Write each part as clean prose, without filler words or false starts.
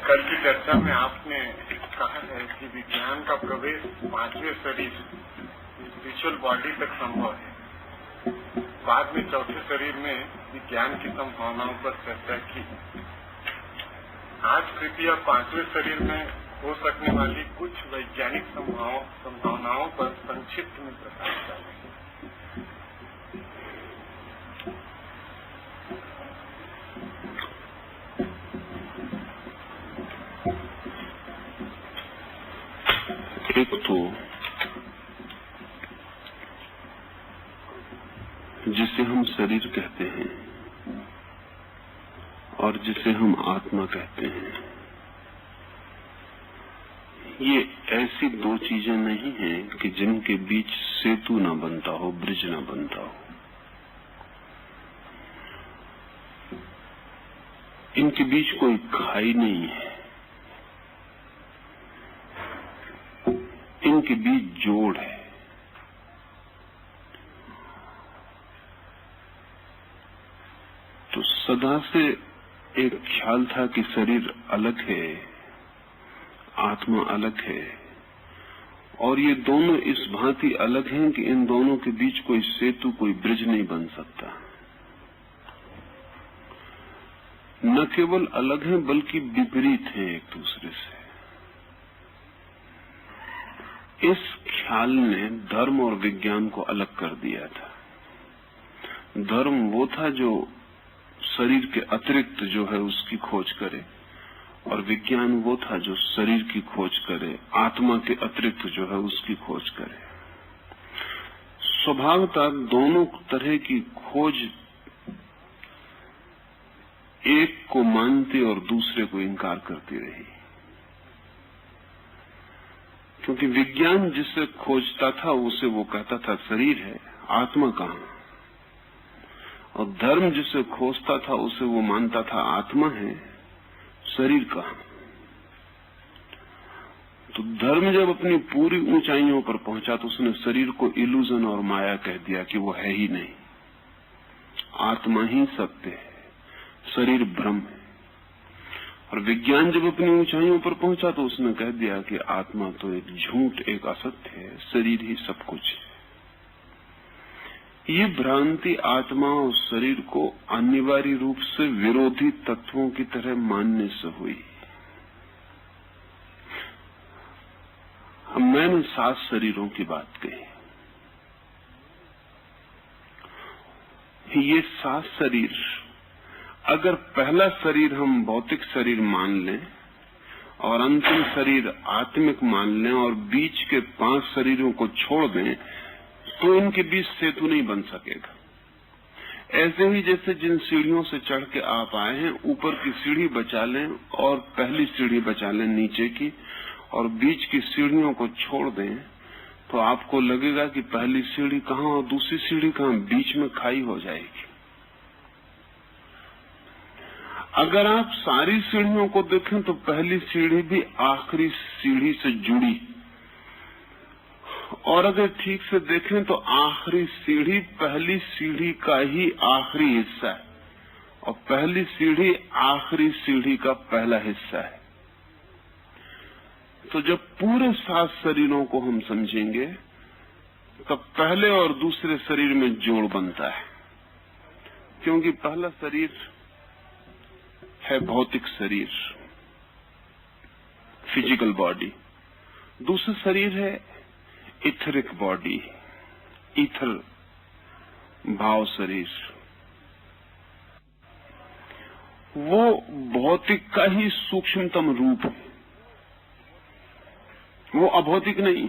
कल की चर्चा में आपने कहा है कि विज्ञान का प्रवेश पांचवें शरीर स्पिरिचुअल बॉडी तक संभव है। बाद में चौथे शरीर में विज्ञान की संभावनाओं पर चर्चा की। आज कृपया पांचवें शरीर में हो सकने वाली कुछ वैज्ञानिक संभावनाओं पर संक्षिप्त में प्रकाश डालें। एक तो जिसे हम शरीर कहते हैं और जिसे हम आत्मा कहते हैं, ये ऐसी दो चीजें नहीं हैं कि जिनके बीच सेतु न बनता हो, ब्रिज न बनता हो। इनके बीच कोई खाई नहीं है, इनके बीच जोड़ है। तो सदा से एक ख्याल था कि शरीर अलग है, आत्मा अलग है, और ये दोनों इस भांति अलग हैं कि इन दोनों के बीच कोई सेतु, कोई ब्रिज नहीं बन सकता। न केवल अलग हैं बल्कि विपरीत हैं एक दूसरे से। इस ख्याल ने धर्म और विज्ञान को अलग कर दिया था। धर्म वो था जो शरीर के अतिरिक्त जो है उसकी खोज करे, और विज्ञान वो था जो शरीर की खोज करे, आत्मा के अतिरिक्त जो है उसकी खोज करे। स्वभावतः दोनों तरह की खोज एक को मानती और दूसरे को इनकार करती रही, क्योंकि विज्ञान जिसे खोजता था उसे वो कहता था शरीर है, आत्मा कहाँ, और धर्म जिसे खोजता था उसे वो मानता था आत्मा है, शरीर कहाँ। तो धर्म जब अपनी पूरी ऊंचाइयों पर पहुंचा तो उसने शरीर को इल्यूजन और माया कह दिया कि वो है ही नहीं, आत्मा ही सत्य है, शरीर भ्रम है। और विज्ञान जब अपनी ऊंचाइयों पर पहुंचा तो उसने कह दिया कि आत्मा तो एक झूठ, एक असत्य है, शरीर ही सब कुछ है। ये भ्रांति आत्मा और शरीर को अनिवार्य रूप से विरोधी तत्वों की तरह मानने से हुई। मैंने 7 शरीरों की बात कही। ये 7 शरीर, अगर पहला शरीर हम भौतिक शरीर मान लें और अंतिम शरीर आत्मिक मान लें और बीच के 5 शरीरों को छोड़ दें तो इनके बीच सेतु नहीं बन सकेगा। ऐसे ही जैसे जिन सीढ़ियों से चढ़ के आप आए हैं, ऊपर की सीढ़ी बचा लें और पहली सीढ़ी बचा लें नीचे की, और बीच की सीढ़ियों को छोड़ दें तो आपको लगेगा कि पहली सीढ़ी कहाँ और दूसरी सीढ़ी कहाँ, बीच में खाई हो जाएगी। अगर आप सारी सीढ़ियों को देखें तो पहली सीढ़ी भी आखिरी सीढ़ी से जुड़ी, और अगर ठीक से देखें तो आखिरी सीढ़ी पहली सीढ़ी का ही आखिरी हिस्सा है, और पहली सीढ़ी आखिरी सीढ़ी का पहला हिस्सा है। तो जब पूरे 7 शरीरों को हम समझेंगे तब पहले और दूसरे शरीर में जोड़ बनता है, क्योंकि पहला शरीर है भौतिक शरीर, फिजिकल बॉडी। दूसरा शरीर है इथरिक बॉडी, ईथर भाव शरीर। वो भौतिक का ही सूक्ष्मतम रूप है, वो अभौतिक नहीं,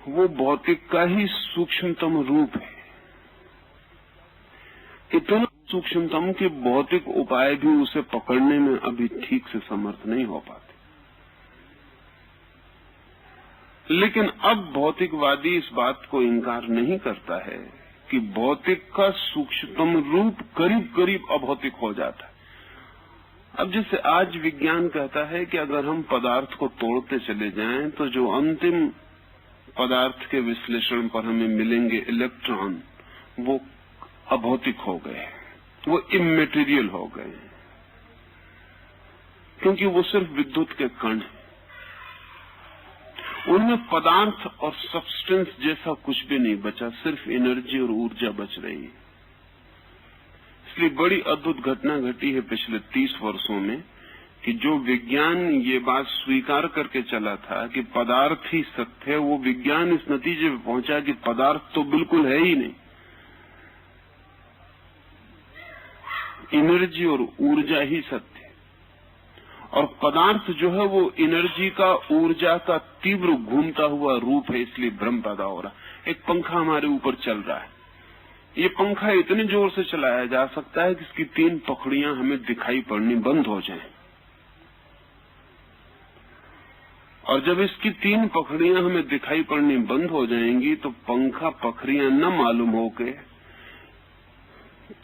वो भौतिक का ही सूक्ष्मतम रूप है। इतना सूक्ष्मतम कि भौतिक उपाय भी उसे पकड़ने में अभी ठीक से समर्थ नहीं हो पाते। लेकिन अब भौतिकवादी इस बात को इनकार नहीं करता है कि भौतिक का सूक्ष्मतम रूप करीब करीब अभौतिक हो जाता है। अब जैसे आज विज्ञान कहता है कि अगर हम पदार्थ को तोड़ते चले जाएं तो जो अंतिम पदार्थ के विश्लेषण पर हमें मिलेंगे इलेक्ट्रॉन, वो अभौतिक हो गए, वो इमेटीरियल हो गए। क्योंकि वो सिर्फ विद्युत के कण हैं। उनमें पदार्थ और सब्सटेंस जैसा कुछ भी नहीं बचा, सिर्फ एनर्जी और ऊर्जा बच रही है। इसलिए बड़ी अद्भुत घटना घटी है पिछले 30 वर्षों में कि जो विज्ञान ये बात स्वीकार करके चला था कि पदार्थ ही सत्य है, वो विज्ञान इस नतीजे पे पहुंचा कि पदार्थ तो बिल्कुल है ही नहीं। एनर्जी और ऊर्जा ही सत्य है, और पदार्थ जो है वो एनर्जी का, ऊर्जा का तीव्र घूमता हुआ रूप है। इसलिए भ्रम पैदा हो रहा। एक पंखा हमारे ऊपर चल रहा है, ये पंखा इतने जोर से चलाया जा सकता है कि इसकी 3 पखड़ियां हमें दिखाई पड़नी बंद हो जाएं, और जब इसकी 3 पखड़ियां हमें दिखाई पड़नी बंद हो जाएंगी तो पंखा पखड़ियां न मालूम होके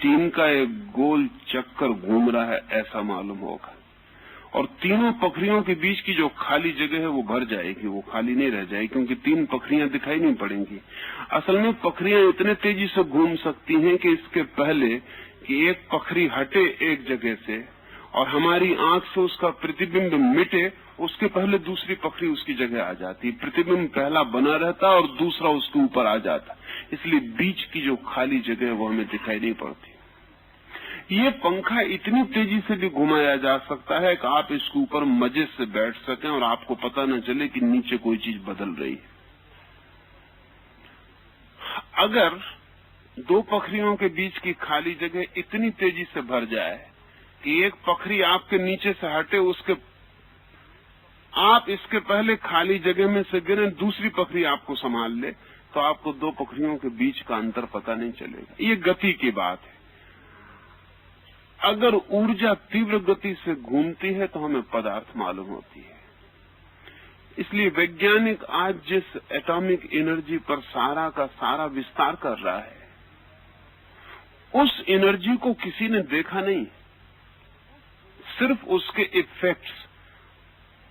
3 का एक गोल चक्कर घूम रहा है ऐसा मालूम होगा, और तीनों पखड़ियों के बीच की जो खाली जगह है वो भर जाएगी, वो खाली नहीं रह जाएगी, क्योंकि 3 पखड़ियां दिखाई नहीं पड़ेंगी। असल में पखड़ियां इतने तेजी से घूम सकती हैं कि इसके पहले कि एक पखड़ी हटे एक जगह से और हमारी आंख से उसका प्रतिबिंब मिटे, उसके पहले दूसरी पखड़ी उसकी जगह आ जाती। प्रतिबिंब पहला बना रहता और दूसरा उसके ऊपर आ जाता, इसलिए बीच की जो खाली जगह है वो हमें दिखाई नहीं पड़ती। ये पंखा इतनी तेजी से भी घुमाया जा सकता है कि आप इसके ऊपर मजे से बैठ सकें और आपको पता न चले कि नीचे कोई चीज बदल रही है। अगर 2 पखड़ियों के बीच की खाली जगह इतनी तेजी से भर जाए कि एक पखड़ी आपके नीचे से हटे, उसके आप इसके पहले खाली जगह में से गिरे, दूसरी पखड़ी आपको संभाल ले, तो आपको 2 पखड़ियों के बीच का अंतर पता नहीं चलेगा। ये गति की बात है। अगर ऊर्जा तीव्र गति से घूमती है तो हमें पदार्थ मालूम होती है। इसलिए वैज्ञानिक आज जिस एटॉमिक एनर्जी पर सारा का सारा विस्तार कर रहा है, उस एनर्जी को किसी ने देखा नहीं, सिर्फ उसके इफेक्ट्स,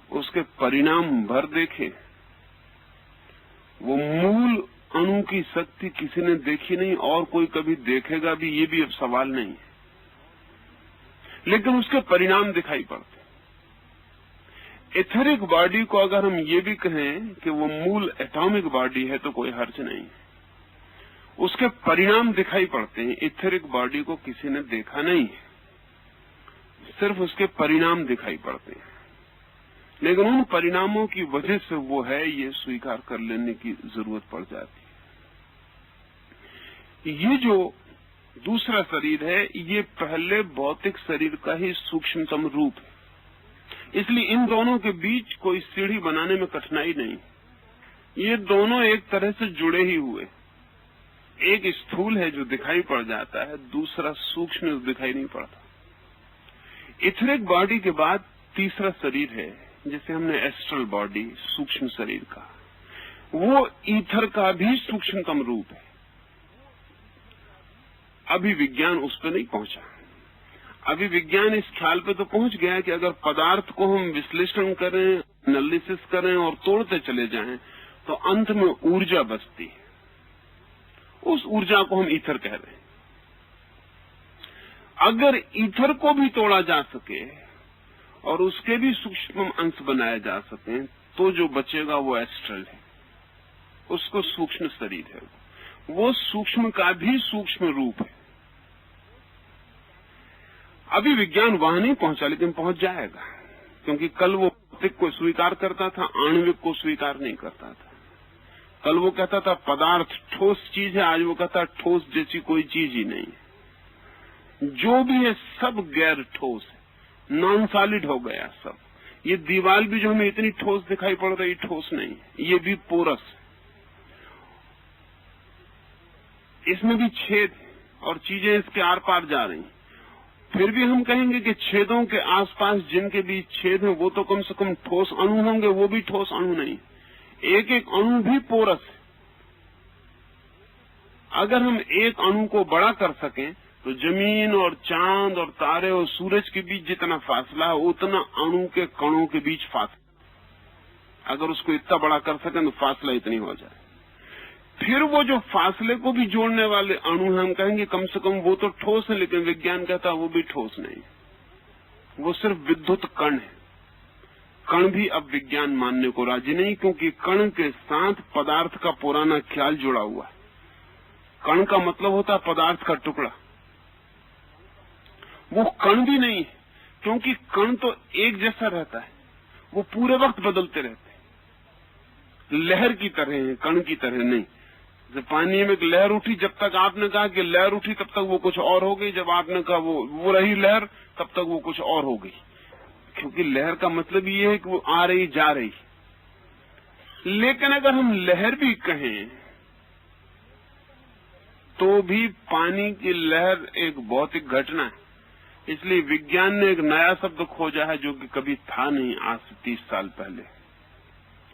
उसके परिणाम भर देखे। वो मूल अणु की शक्ति किसी ने देखी नहीं, और कोई कभी देखेगा भी, ये भी अब सवाल नहीं है, लेकिन उसके परिणाम दिखाई पड़ते। एथेरिक बॉडी को अगर हम ये भी कहें कि वो मूल एटॉमिक बॉडी है तो कोई हर्ज नहीं, उसके परिणाम दिखाई पड़ते हैं। एथेरिक बॉडी को किसी ने देखा नहीं है, सिर्फ उसके परिणाम दिखाई पड़ते हैं, लेकिन उन परिणामों की वजह से वो है, ये स्वीकार कर लेने की जरूरत पड़ जाती है। ये जो दूसरा शरीर है, ये पहले भौतिक शरीर का ही सूक्ष्मतम रूप है, इसलिए इन दोनों के बीच कोई सीढ़ी बनाने में कठिनाई नहीं। ये दोनों एक तरह से जुड़े ही हुए, एक स्थूल है जो दिखाई पड़ जाता है, दूसरा सूक्ष्म दिखाई नहीं पड़ता। इथरिक बॉडी के बाद तीसरा शरीर है, जिसे हमने एस्ट्रल बॉडी, सूक्ष्म शरीर का, वो ईथर का भी सूक्ष्मतम रूप है। अभी विज्ञान उस पर नहीं पहुंचा। अभी विज्ञान इस ख्याल पे तो पहुंच गया है कि अगर पदार्थ को हम विश्लेषण करें, एनालिसिस करें और तोड़ते चले जाएं, तो अंत में ऊर्जा बचती है। उस ऊर्जा को हम ईथर कह रहे हैं। अगर ईथर को भी तोड़ा जा सके और उसके भी सूक्ष्म अंश बनाए जा सके, तो जो बचेगा वो एस्ट्रल है, उसको सूक्ष्म शरीर है। वो सूक्ष्म का भी सूक्ष्म रूप है। अभी विज्ञान वहां नहीं पहुंचा, लेकिन पहुंच जाएगा, क्योंकि कल वो भौतिक को स्वीकार करता था, आणविक को स्वीकार नहीं करता था। कल वो कहता था पदार्थ ठोस चीज है, आज वो कहता ठोस जैसी कोई चीज ही नहीं है। जो भी है सब गैर ठोस है, नॉन सॉलिड हो गया सब। ये दीवार भी जो हमें इतनी ठोस दिखाई पड़ रही, ठोस नहीं है, ये भी पोरस है, इसमें भी छेद और चीजें इसके आर पार जा रही। फिर भी हम कहेंगे कि छेदों के आसपास जिनके बीच छेद हैं, वो तो कम से कम ठोस अणु होंगे, वो भी ठोस अणु नहीं। एक एक अणु भी पोरस है। अगर हम एक अणु को बड़ा कर सकें तो जमीन और चांद और तारे और सूरज के बीच जितना फासला है, उतना अणु के कणों के बीच फासला। अगर उसको इतना बड़ा कर सकें तो फासला इतनी हो जाए। फिर वो जो फासले को भी जोड़ने वाले अणु हैं, हम कहेंगे कम से कम वो तो ठोस है, लेकिन विज्ञान कहता है वो भी ठोस नहीं, वो सिर्फ विद्युत कण है। कण भी अब विज्ञान मानने को राजी नहीं, क्योंकि कण के साथ पदार्थ का पुराना ख्याल जुड़ा हुआ है। कण का मतलब होता है पदार्थ का टुकड़ा। वो कण भी नहीं है, क्योंकि कण तो एक जैसा रहता है, वो पूरे वक्त बदलते रहते हैं। लहर की तरह है, कण की तरह नहीं। जब पानी में एक लहर उठी, जब तक आपने कहा कि लहर उठी तब तक वो कुछ और हो गई, जब आपने कहा वो रही लहर तब तक वो कुछ और हो गई। क्योंकि लहर का मतलब ये है कि वो आ रही जा रही। लेकिन अगर हम लहर भी कहें तो भी पानी की लहर एक भौतिक घटना है। इसलिए विज्ञान ने एक नया शब्द खोजा है जो कि कभी था नहीं आज से 30 साल पहले,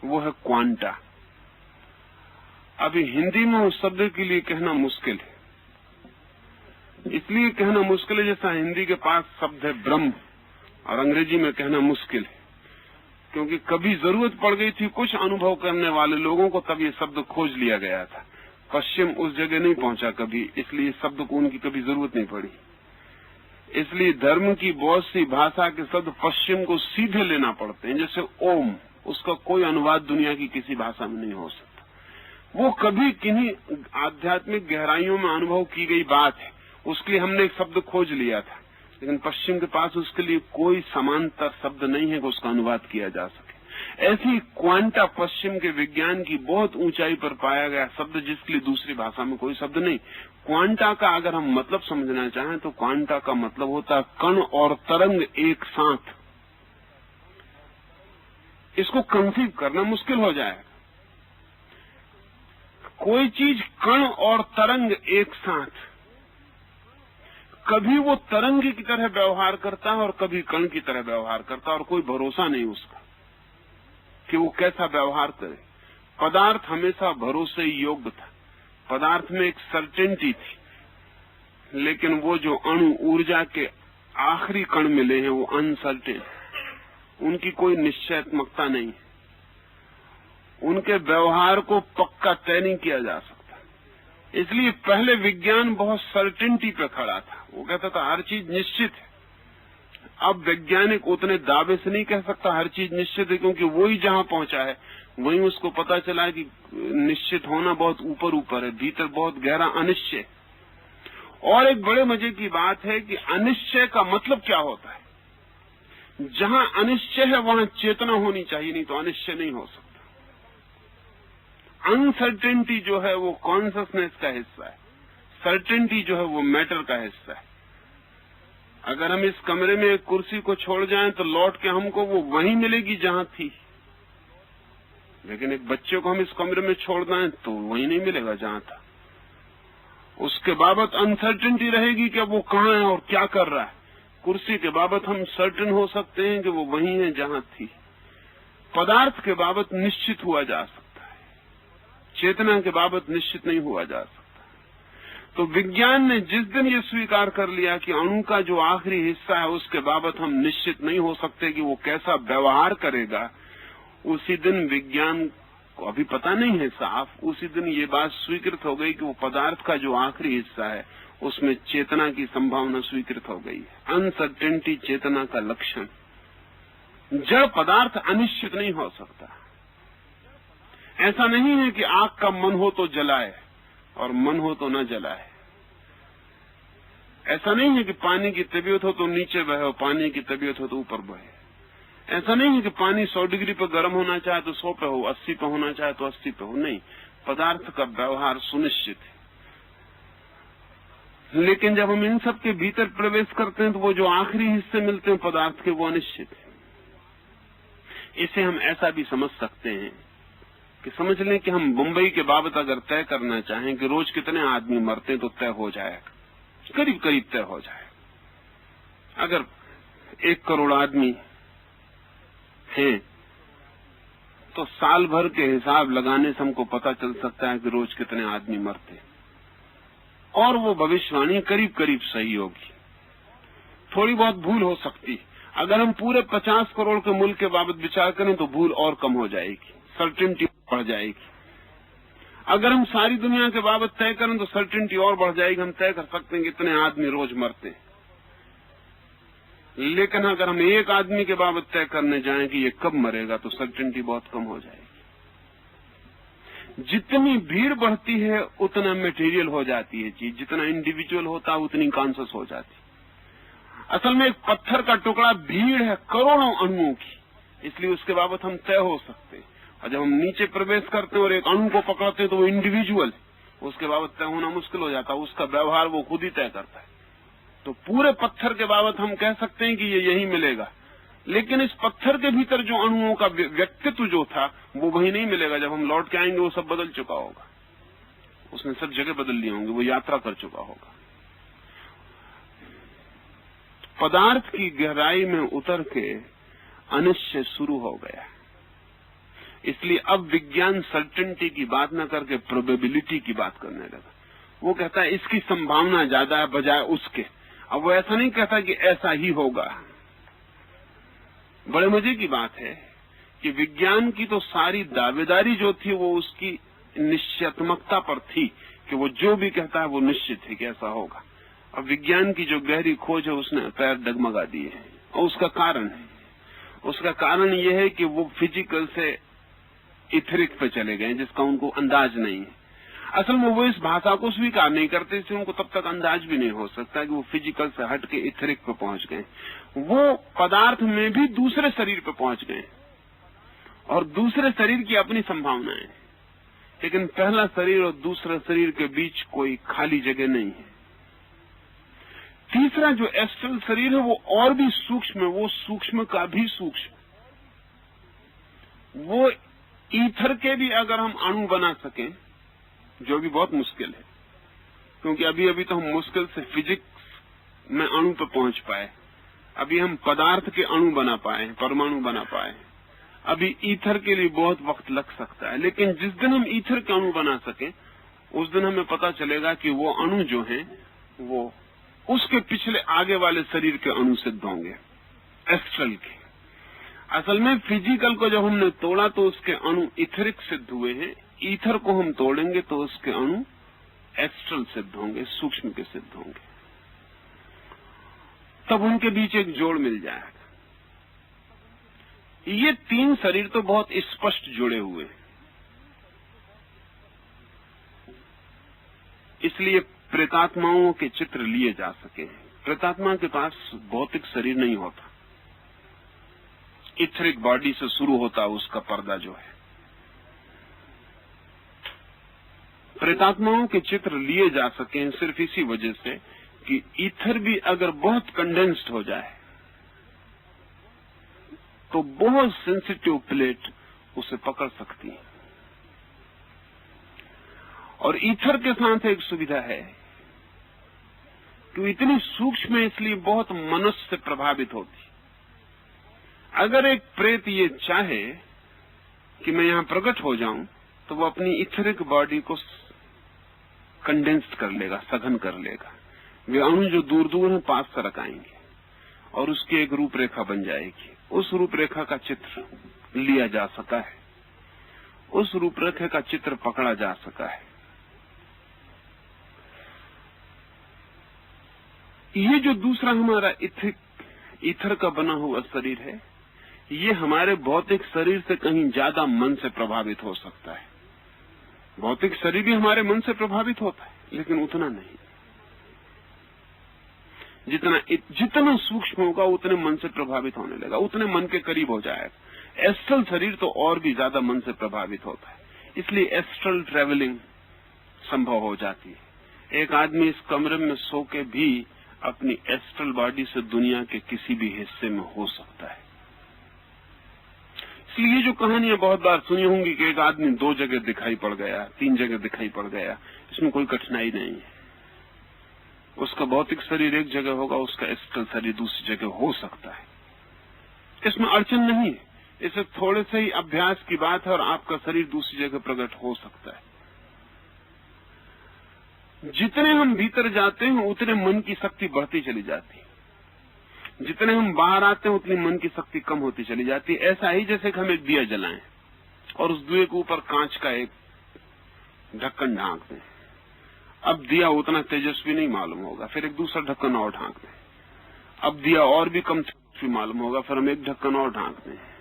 वो है क्वांटा। अभी हिंदी में उस शब्द के लिए कहना मुश्किल है। इसलिए कहना मुश्किल है जैसा हिंदी के पास शब्द है ब्रह्म, और अंग्रेजी में कहना मुश्किल है। क्योंकि कभी जरूरत पड़ गई थी कुछ अनुभव करने वाले लोगों को, तब ये शब्द खोज लिया गया था। पश्चिम उस जगह नहीं पहुंचा कभी, इसलिए शब्द को उनकी कभी जरूरत नहीं पड़ी। इसलिए धर्म की बहुत सी भाषा के शब्द पश्चिम को सीधे लेना पड़ते हैं। जैसे ओम, उसका कोई अनुवाद दुनिया की किसी भाषा में नहीं हो सकता। वो कभी किन्हीं आध्यात्मिक गहराइयों में अनुभव की गई बात है, उसके लिए हमने एक शब्द खोज लिया था। लेकिन पश्चिम के पास उसके लिए कोई समांतर शब्द नहीं है कि उसका अनुवाद किया जा सके। ऐसी क्वांटा पश्चिम के विज्ञान की बहुत ऊंचाई पर पाया गया शब्द, जिसके लिए दूसरी भाषा में कोई शब्द नहीं। क्वांटा का अगर हम मतलब समझना चाहें तो क्वांटा का मतलब होता है कण और तरंग एक साथ। इसको कंसीव करना मुश्किल हो जाए। कोई चीज कण और तरंग एक साथ, कभी वो तरंग की तरह व्यवहार करता है और कभी कण की तरह व्यवहार करता है, और कोई भरोसा नहीं उसका कि वो कैसा व्यवहार करे। पदार्थ हमेशा भरोसे योग्य था। पदार्थ में एक सर्टेनिटी थी, लेकिन वो जो अणु ऊर्जा के आखिरी कण मिले हैं वो अनसर्टेन, उनकी कोई निश्चयात्मकता नहीं है। उनके व्यवहार को पक्का तय नहीं किया जा सकता। इसलिए पहले विज्ञान बहुत सर्टेनिटी पे खड़ा था। वो कहता था हर चीज निश्चित है। अब वैज्ञानिक उतने दावे से नहीं कह सकता हर चीज निश्चित है, क्योंकि वही जहां पहुंचा है वहीं उसको पता चला है कि निश्चित होना बहुत ऊपर ऊपर है, भीतर बहुत गहरा अनिश्चय। और एक बड़े मजे की बात है कि अनिश्चय का मतलब क्या होता है। जहां अनिश्चय है वहां चेतना होनी चाहिए, नहीं तो अनिश्चय नहीं हो सकता। अनसर्टेनिटी जो है वो कॉन्शसनेस का हिस्सा है, सर्टेनिटी जो है वो मैटर का हिस्सा है। अगर हम इस कमरे में एक कुर्सी को छोड़ जाएं तो लौट के हमको वो वहीं मिलेगी जहां थी, लेकिन एक बच्चे को हम इस कमरे में छोड़ दें तो वहीं नहीं मिलेगा जहां था। उसके बाबत अनसर्टेनिटी रहेगी कि वो कहाँ है और क्या कर रहा है। कुर्सी के बाबत हम सर्टेन हो सकते हैं कि वो वहीं है जहां थी। पदार्थ के बाबत निश्चित हुआ जा सकता है, चेतना के बाबत निश्चित नहीं हुआ जा सकता। तो विज्ञान ने जिस दिन ये स्वीकार कर लिया कि अणु का जो आखिरी हिस्सा है उसके बाबत हम निश्चित नहीं हो सकते कि वो कैसा व्यवहार करेगा, उसी दिन विज्ञान को, अभी पता नहीं है साफ, उसी दिन ये बात स्वीकृत हो गई कि वो पदार्थ का जो आखिरी हिस्सा है उसमें चेतना की संभावना स्वीकृत हो गई है। अनसर्टेनिटी चेतना का लक्षण। जड़ पदार्थ अनिश्चित नहीं हो सकता। ऐसा नहीं है कि आग का मन हो तो जलाए और मन हो तो न जलाए। ऐसा नहीं है कि पानी की तबीयत हो तो नीचे बहे और पानी की तबीयत हो तो ऊपर बहे। ऐसा नहीं है कि पानी 100 डिग्री पर गर्म होना चाहे तो 100 पे हो, 80 पे होना चाहे तो 80 पे हो। नहीं, पदार्थ का व्यवहार सुनिश्चित है। लेकिन जब हम इन सब के भीतर प्रवेश करते हैं तो वो जो आखिरी हिस्से मिलते हैं पदार्थ के, वो अनिश्चित है। इसे हम ऐसा भी समझ सकते हैं कि समझ लें कि हम मुंबई के बाबत अगर तय करना चाहें कि रोज कितने आदमी मरते हैं तो तय हो जाएगा, करीब करीब तय हो जाएगा। अगर 1 करोड़ आदमी हैं तो साल भर के हिसाब लगाने से हमको पता चल सकता है कि रोज कितने आदमी मरते हैं, और वो भविष्यवाणी करीब करीब सही होगी। थोड़ी बहुत भूल हो सकती। अगर हम पूरे 50 करोड़ के मुल्क के बाबत विचार करें तो भूल और कम हो जाएगी, सर्टेनिटी बढ़ जाएगी। अगर हम सारी दुनिया के बाबत तय करें तो सर्टेनिटी और बढ़ जाएगी। हम तय कर सकते हैं कि इतने आदमी रोज मरते हैं। लेकिन अगर हम एक आदमी के बाबत तय करने जाएं कि ये कब मरेगा, तो सर्टेनिटी बहुत कम हो जाएगी। जितनी भीड़ बढ़ती है उतना मटेरियल हो जाती है चीज, जितना इंडिविजुअल होता है उतनी कॉन्शियस हो जाती है। असल में एक पत्थर का टुकड़ा भीड़ है करोड़ों अणुओं की, इसलिए उसके बाबत हम तय हो सकते हैं। और जब हम नीचे प्रवेश करते हैं और एक अणु को पकड़ते हैं तो वो इंडिविजुअल, उसके बाबत तय होना मुश्किल हो जाता है, उसका व्यवहार वो खुद ही तय करता है। तो पूरे पत्थर के बाबत हम कह सकते हैं कि ये यही मिलेगा, लेकिन इस पत्थर के भीतर जो अणुओं का व्यक्तित्व जो था वो वही नहीं मिलेगा। जब हम लौट के आएंगे वो सब बदल चुका होगा, उसने सब जगह बदल लिए होंगे, वो यात्रा कर चुका होगा। पदार्थ की गहराई में उतर के अनिश्चय शुरू हो गया, इसलिए अब विज्ञान सर्टेनिटी की बात न करके प्रोबेबिलिटी की बात करने लगा। वो कहता है इसकी संभावना ज्यादा है बजाय उसके। अब वो ऐसा नहीं कहता कि ऐसा ही होगा। बड़े मजे की बात है कि विज्ञान की तो सारी दावेदारी जो थी वो उसकी निश्चयात्मकता पर थी कि वो जो भी कहता है वो निश्चित है कि ऐसा होगा। अब विज्ञान की जो गहरी खोज है उसने पैर डगमगा दिए हैं, और उसका कारण ये है कि वो फिजिकल से इथरिक पे चले गए जिसका उनको अंदाज नहीं है। असल में वो इस भाषा को स्वीकार नहीं करते, इसलिए उनको तब तक अंदाज भी नहीं हो सकता कि वो फिजिकल से हट के इथरिक पे पहुंच गए। वो पदार्थ में भी दूसरे शरीर पे पहुंच गए, और दूसरे शरीर की अपनी संभावनाएं, लेकिन पहला शरीर और दूसरा शरीर के बीच कोई खाली जगह नहीं है। तीसरा जो एस्ट्रल शरीर है वो और भी सूक्ष्म है, वो सूक्ष्म का भी सूक्ष्म। वो ईथर के भी अगर हम अणु बना सकें, जो भी बहुत मुश्किल है, क्योंकि अभी अभी तो हम मुश्किल से फिजिक्स में अणु पर पहुंच पाए, अभी हम पदार्थ के अणु बना पाए, परमाणु बना पाए, अभी ईथर के लिए बहुत वक्त लग सकता है। लेकिन जिस दिन हम ईथर के अणु बना सके उस दिन हमें पता चलेगा कि वो अणु जो हैं वो उसके पिछले आगे वाले शरीर के अणु सिद्ध होंगे, एस्ट्रल के। असल में फिजिकल को जब हमने तोड़ा तो उसके अणु इथरिक सिद्ध हुए हैं, ईथर को हम तोड़ेंगे तो उसके अणु एस्ट्रल सिद्ध होंगे, सूक्ष्म के सिद्ध होंगे। तब उनके बीच एक जोड़ मिल जाएगा। ये तीन शरीर तो बहुत स्पष्ट जुड़े हुए हैं, इसलिए प्रेतात्माओं के चित्र लिए जा सके। प्रेतात्मा के पास भौतिक शरीर नहीं होता, इथरिक बॉडी से शुरू होता उसका पर्दा जो है। प्रेतात्माओं के चित्र लिए जा सके सिर्फ इसी वजह से कि ईथर भी अगर बहुत कंडेंस्ड हो जाए तो बहुत सेंसिटिव प्लेट उसे पकड़ सकती है। और ईथर के साथ एक सुविधा है कि इतनी सूक्ष्म है, इसलिए बहुत मनुष्य से प्रभावित होती। अगर एक प्रेत ये चाहे कि मैं यहां प्रकट हो जाऊं तो वो अपनी इथरिक बॉडी को कंडेंस्ड कर लेगा, सघन कर लेगा। वे अणु जो दूर दूर हैं पास सरक आएंगे और उसकी एक रूपरेखा बन जाएगी। उस रूपरेखा का चित्र लिया जा सका है, उस रूपरेखा का चित्र पकड़ा जा सका है। ये जो दूसरा हमारा ईथर का बना हुआ शरीर है, ये हमारे भौतिक शरीर से कहीं ज्यादा मन से प्रभावित हो सकता है। भौतिक शरीर भी हमारे मन से प्रभावित होता है, लेकिन उतना नहीं। जितना सूक्ष्म होगा उतने मन से प्रभावित होने लगा, उतने मन के करीब हो जाएगा। एस्ट्रल शरीर तो और भी ज्यादा मन से प्रभावित होता है, इसलिए एस्ट्रल ट्रेवलिंग संभव हो जाती है। एक आदमी इस कमरे में सो के भी अपनी एस्ट्रल बॉडी से दुनिया के किसी भी हिस्से में हो सकता है। इसलिए ये जो कहानियां बहुत बार सुनी होंगी कि एक आदमी 2 जगह दिखाई पड़ गया, 3 जगह दिखाई पड़ गया, इसमें कोई कठिनाई नहीं है। उसका भौतिक शरीर एक जगह होगा, उसका एस्ट्रल शरीर दूसरी जगह हो सकता है। इसमें अड़चन नहीं है, इसे थोड़े से ही अभ्यास की बात है और आपका शरीर दूसरी जगह प्रकट हो सकता है। जितने हम भीतर जाते हैं उतने मन की शक्ति बढ़ती चली जाती है, जितने हम बाहर आते हैं उतनी मन की शक्ति कम होती चली जाती है। ऐसा ही जैसे कि हम एक दिया जलाएं और उस दिए के ऊपर कांच का एक ढक्कन ढांक दें। अब दिया उतना तेजस्वी नहीं मालूम होगा, फिर एक दूसरा ढक्कन और ढांक दें। अब दिया और भी कम मालूम होगा, फिर हम एक ढक्कन और ढांकते हैं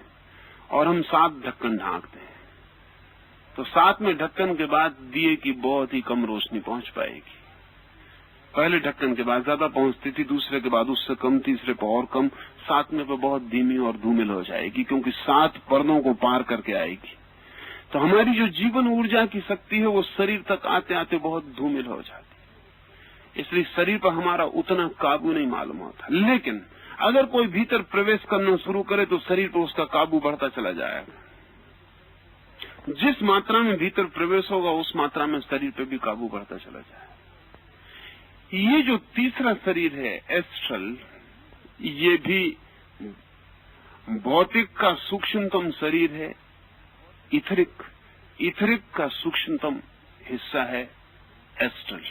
और हम 7 ढक्कन ढांकते हैं, तो 7वें ढक्कन के बाद दिए की बहुत ही कम रोशनी पहुंच पाएगी। पहले ढक्कन के बाद ज्यादा पहुंचती थी, दूसरे के बाद उससे कम, तीसरे पर और कम, 7वें पे बहुत धीमी और धूमिल हो जाएगी, क्योंकि 7 पर्दों को पार करके आएगी। तो हमारी जो जीवन ऊर्जा की शक्ति है वो शरीर तक आते आते बहुत धूमिल हो जाती है, इसलिए शरीर पर हमारा उतना काबू नहीं मालूम होता। लेकिन अगर कोई भीतर प्रवेश करना शुरू करे तो शरीर पर उसका काबू बढ़ता चला जाएगा। जिस मात्रा में भीतर प्रवेश होगा उस मात्रा में शरीर पे भी काबू बढ़ता चला जाएगा। ये जो तीसरा शरीर है एस्ट्रल, ये भी भौतिक का सूक्ष्मतम शरीर है, इथरिक का सूक्ष्मतम हिस्सा है एस्ट्रल।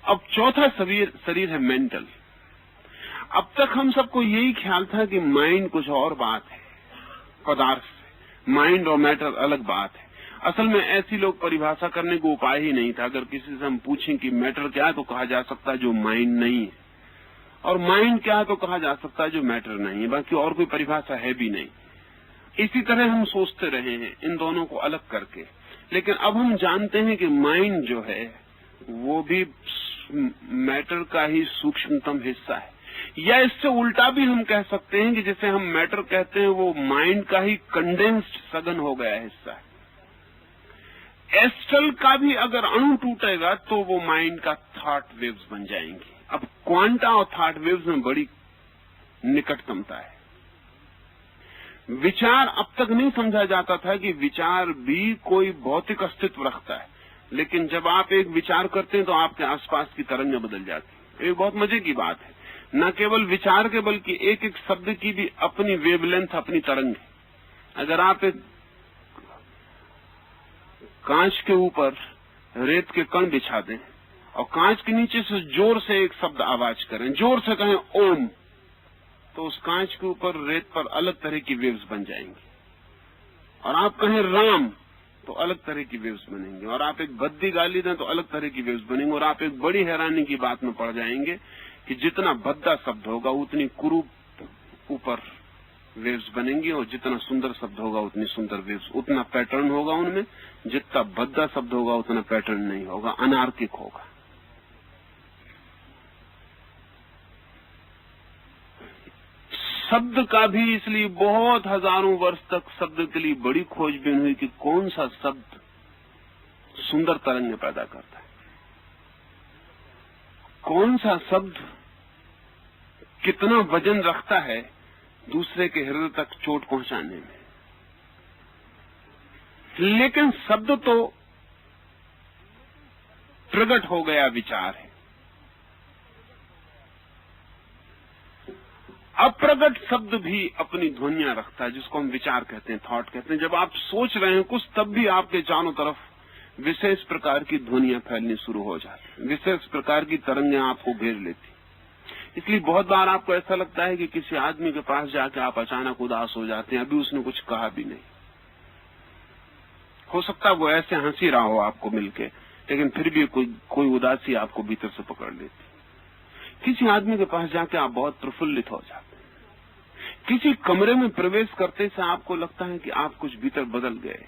अब चौथा शरीर है मेंटल। अब तक हम सबको यही ख्याल था कि माइंड कुछ और बात है, पदार्थ से माइंड और मैटर अलग बात है। असल में ऐसी लोग परिभाषा करने को उपाय ही नहीं था। अगर किसी से हम पूछें कि मैटर क्या है तो कहा जा सकता है जो माइंड नहीं है, और माइंड क्या है तो कहा जा सकता है जो मैटर नहीं है, बाकी और कोई परिभाषा है भी नहीं। इसी तरह हम सोचते रहे हैं इन दोनों को अलग करके, लेकिन अब हम जानते हैं कि माइंड जो है वो भी मैटर का ही सूक्ष्मतम हिस्सा है, या इससे उल्टा भी हम कह सकते हैं कि जैसे हम मैटर कहते हैं वो माइंड का ही कंडेंस्ड सघन हो गया हिस्सा है। एस्ट्रल का भी अगर अणु टूटेगा तो वो माइंड का थॉट वेव्स बन जाएंगी। अब क्वांटा और थॉट वेव्स में बड़ी निकटतमता है। विचार अब तक नहीं समझा जाता था कि विचार भी कोई भौतिक अस्तित्व रखता है, लेकिन जब आप एक विचार करते हैं तो आपके आसपास की तरंगें बदल जाती हैं। ये बहुत मजे की बात है। न केवल विचार के बल्कि एक एक शब्द की भी अपनी वेवलेंथ, अपनी तरंग है। अगर आप एक कांच के ऊपर रेत के कण बिछा दें और कांच के नीचे से जोर से एक शब्द आवाज करें, जोर से कहें ओम, तो उस कांच के ऊपर रेत पर अलग तरह की वेव्स बन जाएंगी। और आप कहें राम तो अलग तरह की वेव्स बनेंगी, और आप एक भद्दी गाली दें तो अलग तरह की वेव्स बनेंगी। और आप एक बड़ी हैरानी की बात में पड़ जाएंगे कि जितना भद्दा शब्द होगा उतनी कुरूप ऊपर वेव्स बनेंगी, और जितना सुंदर शब्द होगा उतनी सुंदर वेव्स, उतना पैटर्न होगा उनमें। जितना भद्दा शब्द होगा उतना पैटर्न नहीं होगा, अनार्किक होगा। शब्द का भी इसलिए बहुत हजारों वर्ष तक शब्द के लिए बड़ी खोजबीन हुई कि कौन सा शब्द सुंदर तरंगें पैदा करता है, कौन सा शब्द कितना वजन रखता है दूसरे के हृदय तक चोट पहुंचाने में। लेकिन शब्द तो प्रकट हो गया विचार है। अप्रगट शब्द भी अपनी ध्वनियां रखता है, जिसको हम विचार कहते हैं, थॉट कहते हैं। जब आप सोच रहे हैं कुछ, तब भी आपके चारों तरफ विशेष प्रकार की ध्वनियां फैलनी शुरू हो जाती, विशेष प्रकार की तरंगें आपको घेर लेती। इसलिए बहुत बार आपको ऐसा लगता है कि किसी आदमी के पास जाके आप अचानक उदास हो जाते हैं, अभी उसने कुछ कहा भी नहीं, हो सकता है वो ऐसे हंसी रहा हो आपको मिलके, लेकिन फिर भी कोई उदासी आपको भीतर से पकड़ लेती। किसी आदमी के पास जाके आप बहुत प्रफुल्लित हो जाते हैं। किसी कमरे में प्रवेश करते से आपको लगता है कि आप कुछ भीतर बदल गए,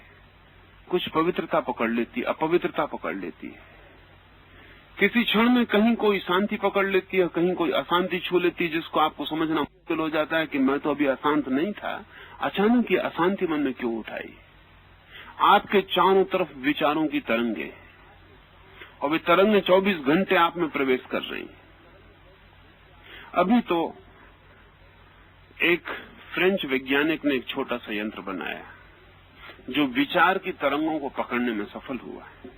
कुछ पवित्रता पकड़ लेती, अपवित्रता पकड़ लेती है। किसी क्षण में कहीं कोई शांति पकड़ लेती है, कहीं कोई अशांति छू लेती है, जिसको आपको समझना मुश्किल हो जाता है कि मैं तो अभी अशांत नहीं था, अचानक ये अशांति मन में क्यों उठाई। आपके चारों तरफ विचारों की तरंगे, और वे तरंगें 24 घंटे आप में प्रवेश कर रही हैं। अभी तो एक फ्रेंच वैज्ञानिक ने एक छोटा सा यंत्र बनाया जो विचार की तरंगों को पकड़ने में सफल हुआ है।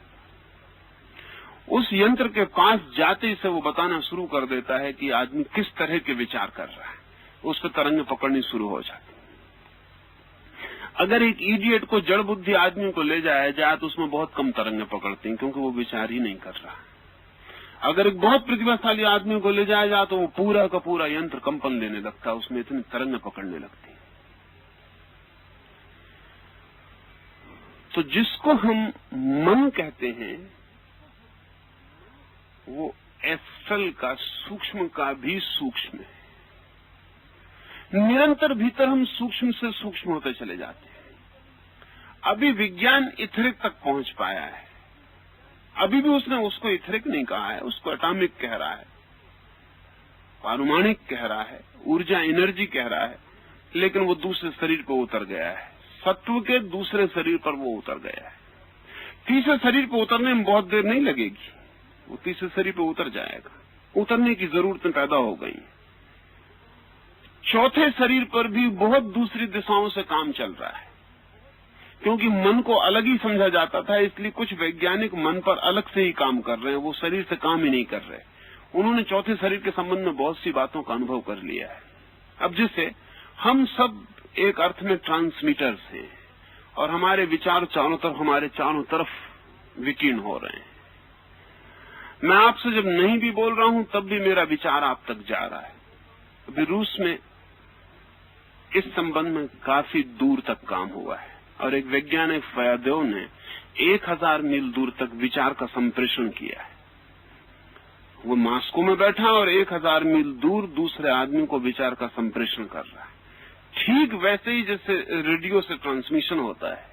उस यंत्र के पास जाते ही से वो बताना शुरू कर देता है कि आदमी किस तरह के विचार कर रहा है, उस पर तरंगें पकड़नी शुरू हो जाती। अगर एक इडियट को, जड़ बुद्धि आदमी को ले जाया जाए तो उसमें बहुत कम तरंगें पकड़ती हैं, क्योंकि वो विचार ही नहीं कर रहा। अगर एक बहुत प्रतिभाशाली आदमी को ले जाया जाए तो वो पूरा का पूरा यंत्र कंपन देने लगता है, उसमें इतनी तरंगें पकड़ने लगती। तो जिसको हम मन कहते हैं वो एस्ट्रल का, सूक्ष्म का भी सूक्ष्म है। निरंतर भीतर हम सूक्ष्म से सूक्ष्म होते चले जाते हैं। अभी विज्ञान इथरिक तक पहुंच पाया है। अभी भी उसने उसको इथरिक नहीं कहा है, उसको एटॉमिक कह रहा है, पारमाणिक कह रहा है, ऊर्जा एनर्जी कह रहा है, लेकिन वो दूसरे शरीर पर उतर गया है। सत्व के दूसरे शरीर पर वो उतर गया है। तीसरे शरीर पर उतरने में बहुत देर नहीं लगेगी, वो तीसरे शरीर पर उतर जाएगा। उतरने की जरूरतें पैदा हो गई। चौथे शरीर पर भी बहुत दूसरी दिशाओं से काम चल रहा है, क्योंकि मन को अलग ही समझा जाता था, इसलिए कुछ वैज्ञानिक मन पर अलग से ही काम कर रहे हैं, वो शरीर से काम ही नहीं कर रहे। उन्होंने चौथे शरीर के संबंध में बहुत सी बातों का अनुभव कर लिया है। अब जिससे हम सब एक अर्थ में ट्रांसमीटर्स हैं और हमारे विचार हमारे चारों तरफ विकीर्ण हो रहे हैं। मैं आपसे जब नहीं भी बोल रहा हूं तब भी मेरा विचार आप तक जा रहा है। अभी रूस में इस संबंध में काफी दूर तक काम हुआ है और एक वैज्ञानिक फयादेव ने 1000 मील दूर तक विचार का संप्रेषण किया है। वो मास्को में बैठा और 1000 मील दूर दूसरे आदमी को विचार का संप्रेषण कर रहा है। ठीक वैसे ही जैसे रेडियो से ट्रांसमिशन होता है,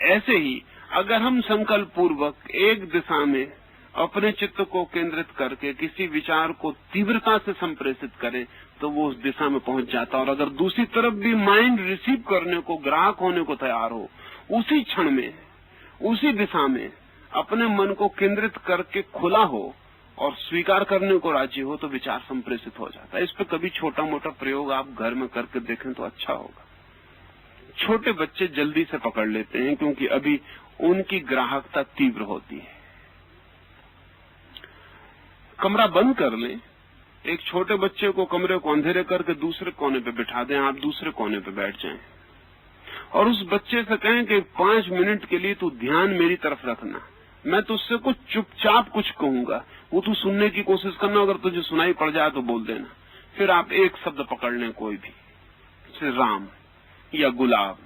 ऐसे ही अगर हम संकल्प पूर्वक एक दिशा में अपने चित्त को केंद्रित करके किसी विचार को तीव्रता से संप्रेषित करें तो वो उस दिशा में पहुंच जाता है। और अगर दूसरी तरफ भी माइंड रिसीव करने को, ग्राहक होने को तैयार हो, उसी क्षण में, उसी दिशा में अपने मन को केंद्रित करके खुला हो और स्वीकार करने को राजी हो, तो विचार संप्रेषित हो जाता है। इस पर कभी छोटा मोटा प्रयोग आप घर में करके देखें तो अच्छा होगा। छोटे बच्चे जल्दी से पकड़ लेते हैं क्योंकि अभी उनकी ग्राहकता तीव्र होती है। कमरा बंद कर लें, एक छोटे बच्चे को कमरे को अंधेरे करके दूसरे कोने पे बिठा दें, आप दूसरे कोने पे बैठ जाएं और उस बच्चे से कहें कि 5 मिनट के लिए तू ध्यान मेरी तरफ रखना, मैं तुझसे कुछ चुपचाप कुछ कहूंगा, वो तू सुनने की कोशिश करना, अगर तुझे सुनाई पड़ जाए तो बोल देना। फिर आप एक शब्द पकड़ लें, कोई भी, जैसे राम या गुलाब,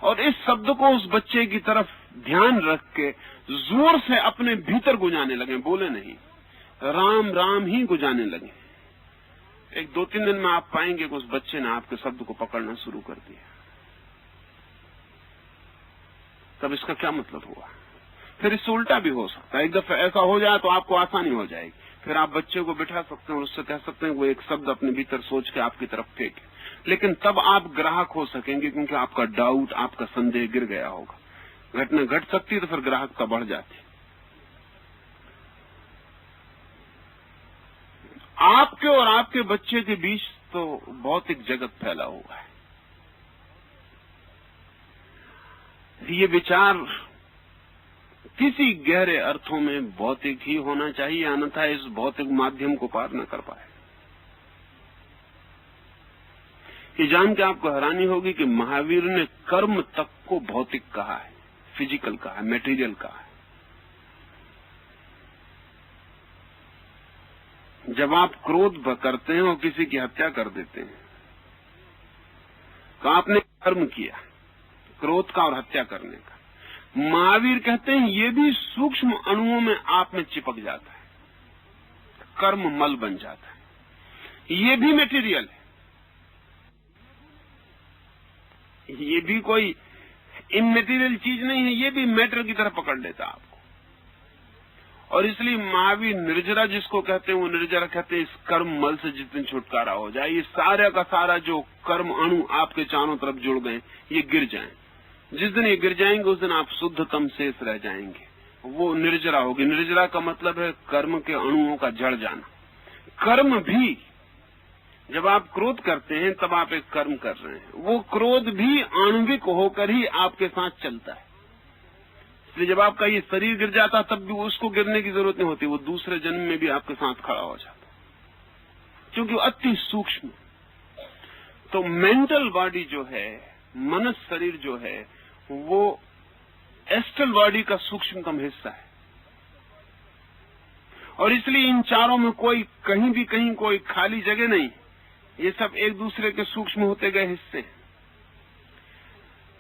और इस शब्द को उस बच्चे की तरफ ध्यान रख के जोर से अपने भीतर गुंजाने लगे, बोले नहीं, राम राम ही गुंजाने लगे। एक 2-3 दिन में आप पाएंगे कि उस बच्चे ने आपके शब्द को पकड़ना शुरू कर दिया। तब इसका क्या मतलब हुआ? फिर इससे उल्टा भी हो सकता है। एक दफा ऐसा हो जाए तो आपको आसानी हो जाएगी, फिर आप बच्चे को बिठा सकते हैं और उससे कह सकते हैं वो एक शब्द अपने भीतर सोच के आपकी तरफ फेंके, लेकिन तब आप ग्राहक हो सकेंगे क्योंकि आपका डाउट, आपका संदेह गिर गया होगा। घटना घट सकती है तो फिर ग्राहकता बढ़ जाती। आपके और आपके बच्चे के बीच तो भौतिक जगत फैला हुआ है। ये विचार किसी गहरे अर्थों में भौतिक ही होना चाहिए, अन्यथा इस भौतिक माध्यम को पार न कर पाए। ये जान के आपको हैरानी होगी कि महावीर ने कर्म तक को भौतिक कहा है, फिजिकल कहा है, मेटीरियल कहा है। जब आप क्रोध करते हैं और किसी की हत्या कर देते हैं तो आपने कर्म किया, क्रोध का और हत्या करने का। महावीर कहते हैं ये भी सूक्ष्म अणुओं में आप में चिपक जाता है, कर्म मल बन जाता है। ये भी मटेरियल है, ये भी कोई इमटेरियल चीज नहीं है, ये भी मैटर की तरह पकड़ लेता है आपको। और इसलिए महावीर निर्जरा जिसको कहते हैं, वो निर्जरा कहते हैं इस कर्म मल से जितने छुटकारा हो जाए, ये सारा का सारा जो कर्म अणु आपके चारों तरफ जुड़ गए ये गिर जाएं। जिस दिन ये गिर जाएंगे उस दिन आप शुद्धतम शेष रह जाएंगे, वो निर्जरा होगी। निर्जरा का मतलब है कर्म के अणुओं का जड़ जाना। कर्म भी, जब आप क्रोध करते हैं तब आप एक कर्म कर रहे हैं, वो क्रोध भी आणविक होकर ही आपके साथ चलता है। इसलिए जब आपका ये शरीर गिर जाता तब भी उसको गिरने की जरूरत नहीं होती, वो दूसरे जन्म में भी आपके साथ खड़ा हो जाता, क्योंकि वो अति सूक्ष्म। तो मेंटल बॉडी जो है, मनस शरीर जो है, वो एस्ट्रल बॉडी का सूक्ष्मतम हिस्सा है। और इसलिए इन चारों में कोई कहीं भी कहीं कोई खाली जगह नहीं, ये सब एक दूसरे के सूक्ष्म होते गए हिस्से हैं।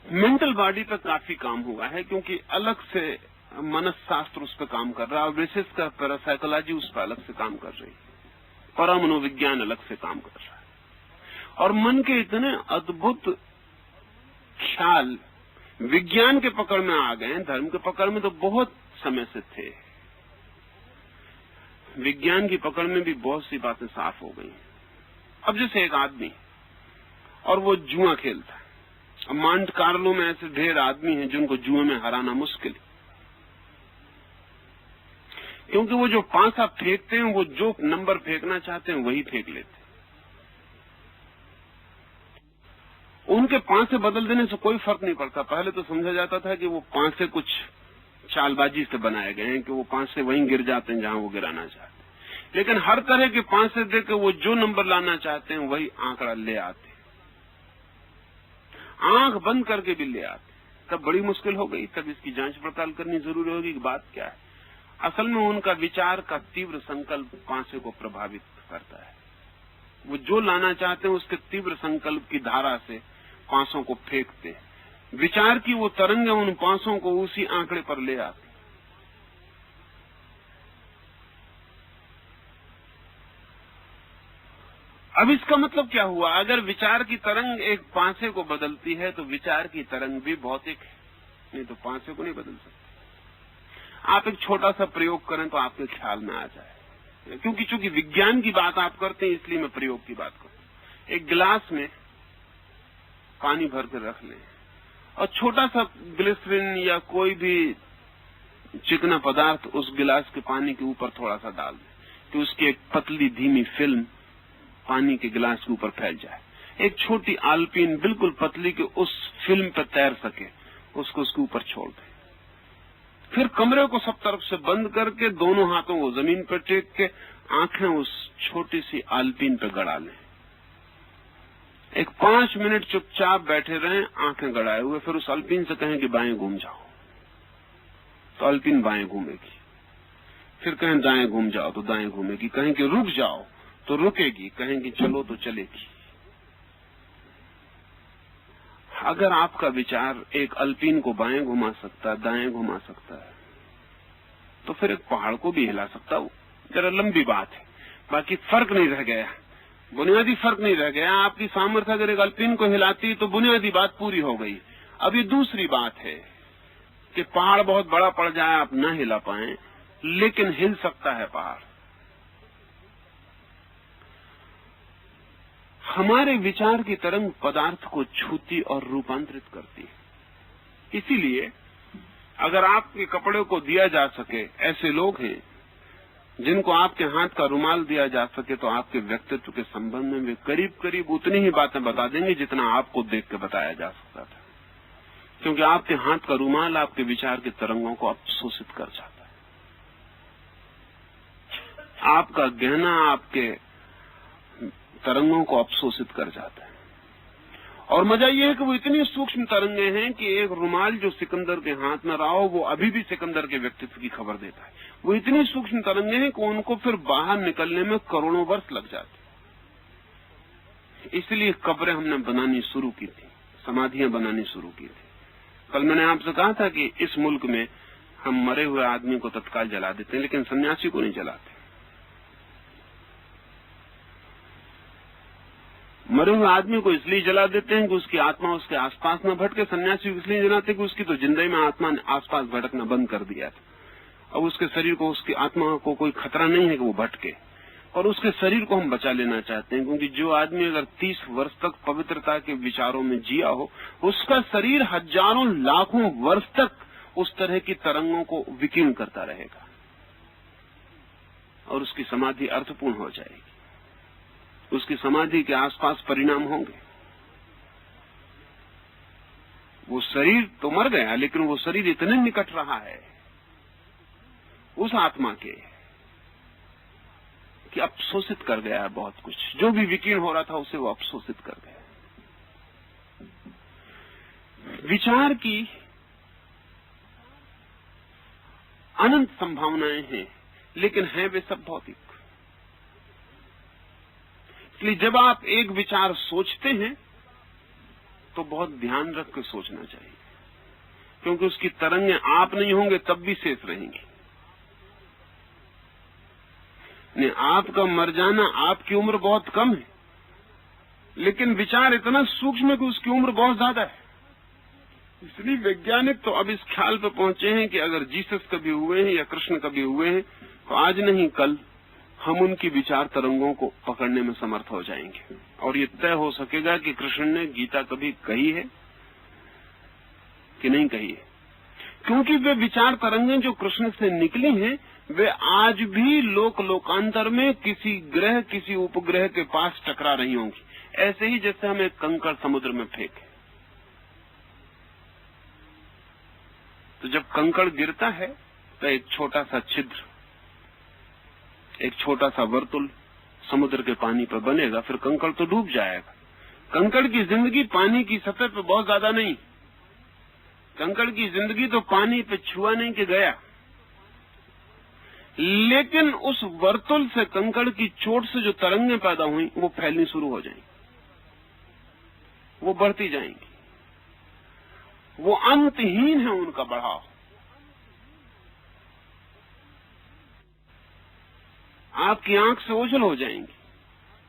मेंटल बॉडी पर काफी काम हुआ है, क्योंकि अलग से मनस्शास्त्र उस पर काम कर रहा है और विशेषकर पैरासाइकोलॉजी उस पर अलग से काम कर रही है, परामनोविज्ञान अलग से काम कर रहा है। और मन के इतने अद्भुत ख्याल विज्ञान के पकड़ में आ गए हैं, धर्म के पकड़ में तो बहुत समय से थे। विज्ञान की पकड़ में भी बहुत सी बातें साफ हो गई। अब जैसे एक आदमी और वो जुआ खेलता है, अब मांट कार्लो में ऐसे ढेर आदमी हैं जिनको जुए में हराना मुश्किल है, क्योंकि वो जो पांसा फेंकते हैं वो जो नंबर फेंकना चाहते हैं वही फेंक लेते हैं। उनके पांसे बदल देने से कोई फर्क नहीं पड़ता। पहले तो समझा जाता था कि वो पांसे कुछ चालबाजी से बनाए गए हैं कि वो पांसे वहीं गिर जाते हैं जहां वो गिराना चाहते हैं, लेकिन हर तरह के पांसे देकर वो जो नंबर लाना चाहते हैं वही आंकड़ा ले आते, आंख बंद करके भी ले आते। तब बड़ी मुश्किल हो गई, तब इसकी जांच पड़ताल करनी जरूरी होगी कि बात क्या है। असल में उनका विचार का तीव्र संकल्प पांसे को प्रभावित करता है। वो जो लाना चाहते हैं उसके तीव्र संकल्प की धारा से पांसों को फेंकते हैं। विचार की वो तरंगें उन पांसों को उसी आंकड़े पर ले आती। अब इसका मतलब क्या हुआ? अगर विचार की तरंग एक पांसे को बदलती है तो विचार की तरंग भी भौतिक है, नहीं तो पांसे को नहीं बदल सकती। आप एक छोटा सा प्रयोग करें तो आपके ख्याल में आ जाए, क्योंकि चूंकि विज्ञान की बात आप करते हैं इसलिए मैं प्रयोग की बात करता हूं। एक गिलास में पानी भर कर रख लें और छोटा सा ग्लिसरीन या कोई भी चिकना पदार्थ उस गिलास के पानी के ऊपर थोड़ा सा डाल दें कि उसकी एक पतली धीमी फिल्म पानी के गिलास के ऊपर फैल जाए। एक छोटी आलपीन बिल्कुल पतली के उस फिल्म पर तैर सके, उसको उसके ऊपर छोड़ दें। फिर कमरे को सब तरफ से बंद करके दोनों हाथों को जमीन पर टेक के आंखें उस छोटी सी आलपीन पर गड़ा लें। एक 5 मिनट चुपचाप बैठे रहें आंखें गड़ाए हुए, फिर उस अल्पीन से कहें कि बाएं घूम जाओ, तो अल्पीन बाएं घूमेगी। फिर कहें दाएं घूम जाओ तो दाएं घूमेगी। कहें कि रुक जाओ तो रुकेगी। कहें कि चलो तो चलेगी। अगर आपका विचार एक अल्पीन को बाएं घुमा सकता है, दाएं घुमा सकता है, तो फिर एक पहाड़ को भी हिला सकता है। जरा लंबी बात है, बाकी फर्क नहीं रह गया, बुनियादी फर्क नहीं रह गया। आपकी सामर्थ्य अगर एक अल्पीन को हिलाती तो बुनियादी बात पूरी हो गई। अब ये दूसरी बात है कि पहाड़ बहुत बड़ा पड़ जाए, आप न हिला पाए, लेकिन हिल सकता है पहाड़। हमारे विचार की तरंग पदार्थ को छूती और रूपांतरित करती है। इसीलिए अगर आपके कपड़े को दिया जा सके, ऐसे लोग हैं जिनको आपके हाथ का रुमाल दिया जा सके, तो आपके व्यक्तित्व के संबंध में वे करीब करीब उतनी ही बातें बता देंगे जितना आपको देख के बताया जा सकता था, क्योंकि आपके हाथ का रुमाल आपके विचार की तरंगों को अवशोषित कर जाता है। आपका गहना आपके तरंगों को अवशोषित कर जाता है। और मजा यह है कि वो इतनी सूक्ष्म तरंगे हैं कि एक रुमाल जो सिकंदर के हाथ में रहा हो वो अभी भी सिकंदर के व्यक्तित्व की खबर देता है। वो इतनी सूक्ष्म तरंगे हैं कि उनको फिर बाहर निकलने में करोड़ों वर्ष लग जाते। इसलिए कब्रें हमने बनानी शुरू की थी, समाधियां बनानी शुरू की थी। कल मैंने आपसे कहा था कि इस मुल्क में हम मरे हुए आदमी को तत्काल जला देते हैं, लेकिन सन्यासी को नहीं जलाते। मरे हुए आदमी को इसलिए जला देते हैं कि उसकी आत्मा उसके आसपास न भटके। सन्यासी को इसलिए जलाते कि उसकी तो जिंदगी में आत्मा ने आसपास भटकना बंद कर दिया था। अब उसके शरीर को, उसकी आत्मा को कोई खतरा नहीं है कि वो भटके, और उसके शरीर को हम बचा लेना चाहते हैं, क्योंकि जो आदमी अगर 30 वर्ष तक पवित्रता के विचारों में जिया हो, उसका शरीर हजारों लाखों वर्ष तक उस तरह की तरंगों को विकीर्ण करता रहेगा और उसकी समाधि अर्थपूर्ण हो जाएगी। उसकी समाधि के आसपास परिणाम होंगे। वो शरीर तो मर गया, लेकिन वो शरीर इतने निकट रहा है उस आत्मा के कि अवशोषित कर गया है बहुत कुछ। जो भी विकीर्ण हो रहा था उसे वो अवशोषित कर गया। विचार की अनंत संभावनाएं हैं, लेकिन हैं वे सब भौतिक। इसलिए जब आप एक विचार सोचते हैं तो बहुत ध्यान रख कर सोचना चाहिए। क्योंकि उसकी तरंगें आप नहीं होंगे तब भी शेष रहेंगी। नहीं, आपका मर जाना, आपकी उम्र बहुत कम है, लेकिन विचार इतना सूक्ष्म है कि उसकी उम्र बहुत ज्यादा है। इसलिए वैज्ञानिक तो अब इस ख्याल पर पहुंचे हैं कि अगर जीसस कभी हुए हैं या कृष्ण कभी हुए हैं तो आज नहीं कल हम उनकी विचार तरंगों को पकड़ने में समर्थ हो जाएंगे, और ये तय हो सकेगा कि कृष्ण ने गीता कभी कही है कि नहीं कही है। क्योंकि वे विचार तरंगें जो कृष्ण से निकली हैं वे आज भी लोकांतर में किसी ग्रह, किसी उपग्रह के पास टकरा रही होंगी, ऐसे ही जैसे हम एक कंकड़ समुद्र में फेंके। तो जब कंकड़ गिरता है तो एक छोटा सा छिद्र, एक छोटा सा वर्तुल समुद्र के पानी पर बनेगा, फिर कंकड़ तो डूब जाएगा। कंकड़ की जिंदगी पानी की सतह पे बहुत ज्यादा नहीं, कंकड़ की जिंदगी तो पानी पे छुआ नहीं कि गया, लेकिन उस वर्तुल से, कंकड़ की चोट से जो तरंगें पैदा हुई वो फैलनी शुरू हो जाएंगी, वो बढ़ती जाएंगी, वो अंतहीन है उनका बढ़ाव। आपकी आंख से ओझल हो जाएंगी,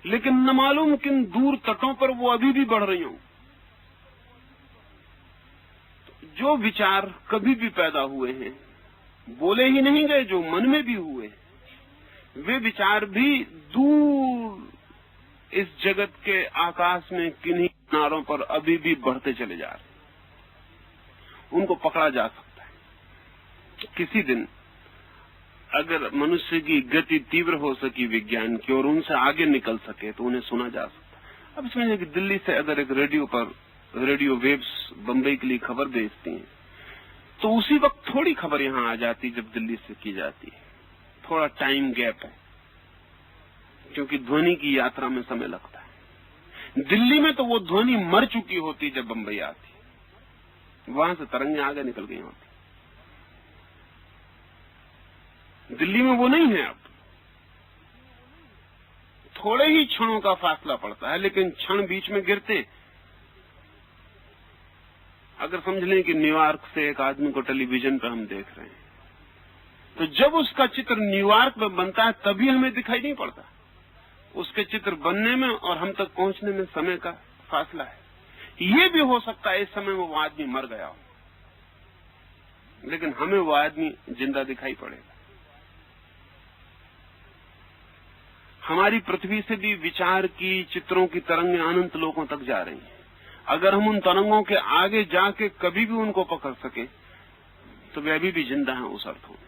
लेकिन न मालूम किन दूर तटों पर वो अभी भी बढ़ रही हों। जो विचार कभी भी पैदा हुए हैं, बोले ही नहीं गए, जो मन में भी हुए, वे विचार भी दूर इस जगत के आकाश में किन्हीं किनारों पर अभी भी बढ़ते चले जा रहे। उनको पकड़ा जा सकता है। किसी दिन अगर मनुष्य की गति तीव्र हो सकी विज्ञान की और उनसे आगे निकल सके तो उन्हें सुना जा सकता। अब समझिए कि दिल्ली से अगर एक रेडियो पर रेडियो वेव्स बंबई के लिए खबर भेजती हैं तो उसी वक्त थोड़ी खबर यहां आ जाती जब दिल्ली से की जाती है। थोड़ा टाइम गैप है, क्योंकि ध्वनि की यात्रा में समय लगता है। दिल्ली में तो वो ध्वनि मर चुकी होती जब बंबई आती, वहां से तरंगें आगे निकल गई होती। दिल्ली में वो नहीं है। अब थोड़े ही क्षणों का फासला पड़ता है, लेकिन क्षण बीच में गिरते। अगर समझ लें कि न्यूयॉर्क से एक आदमी को टेलीविजन पर हम देख रहे हैं, तो जब उसका चित्र न्यूयॉर्क में बनता है तभी हमें दिखाई नहीं पड़ता। उसके चित्र बनने में और हम तक पहुंचने में समय का फासला है। ये भी हो सकता है इस समय वो आदमी मर गया हो, लेकिन हमें वो आदमी जिंदा दिखाई पड़ेगा। हमारी पृथ्वी से भी विचार की, चित्रों की तरंगें अनंत लोकों तक जा रही हैं। अगर हम उन तरंगों के आगे जाके कभी भी उनको पकड़ सके तो वे अभी भी जिंदा हैं उस अर्थों में।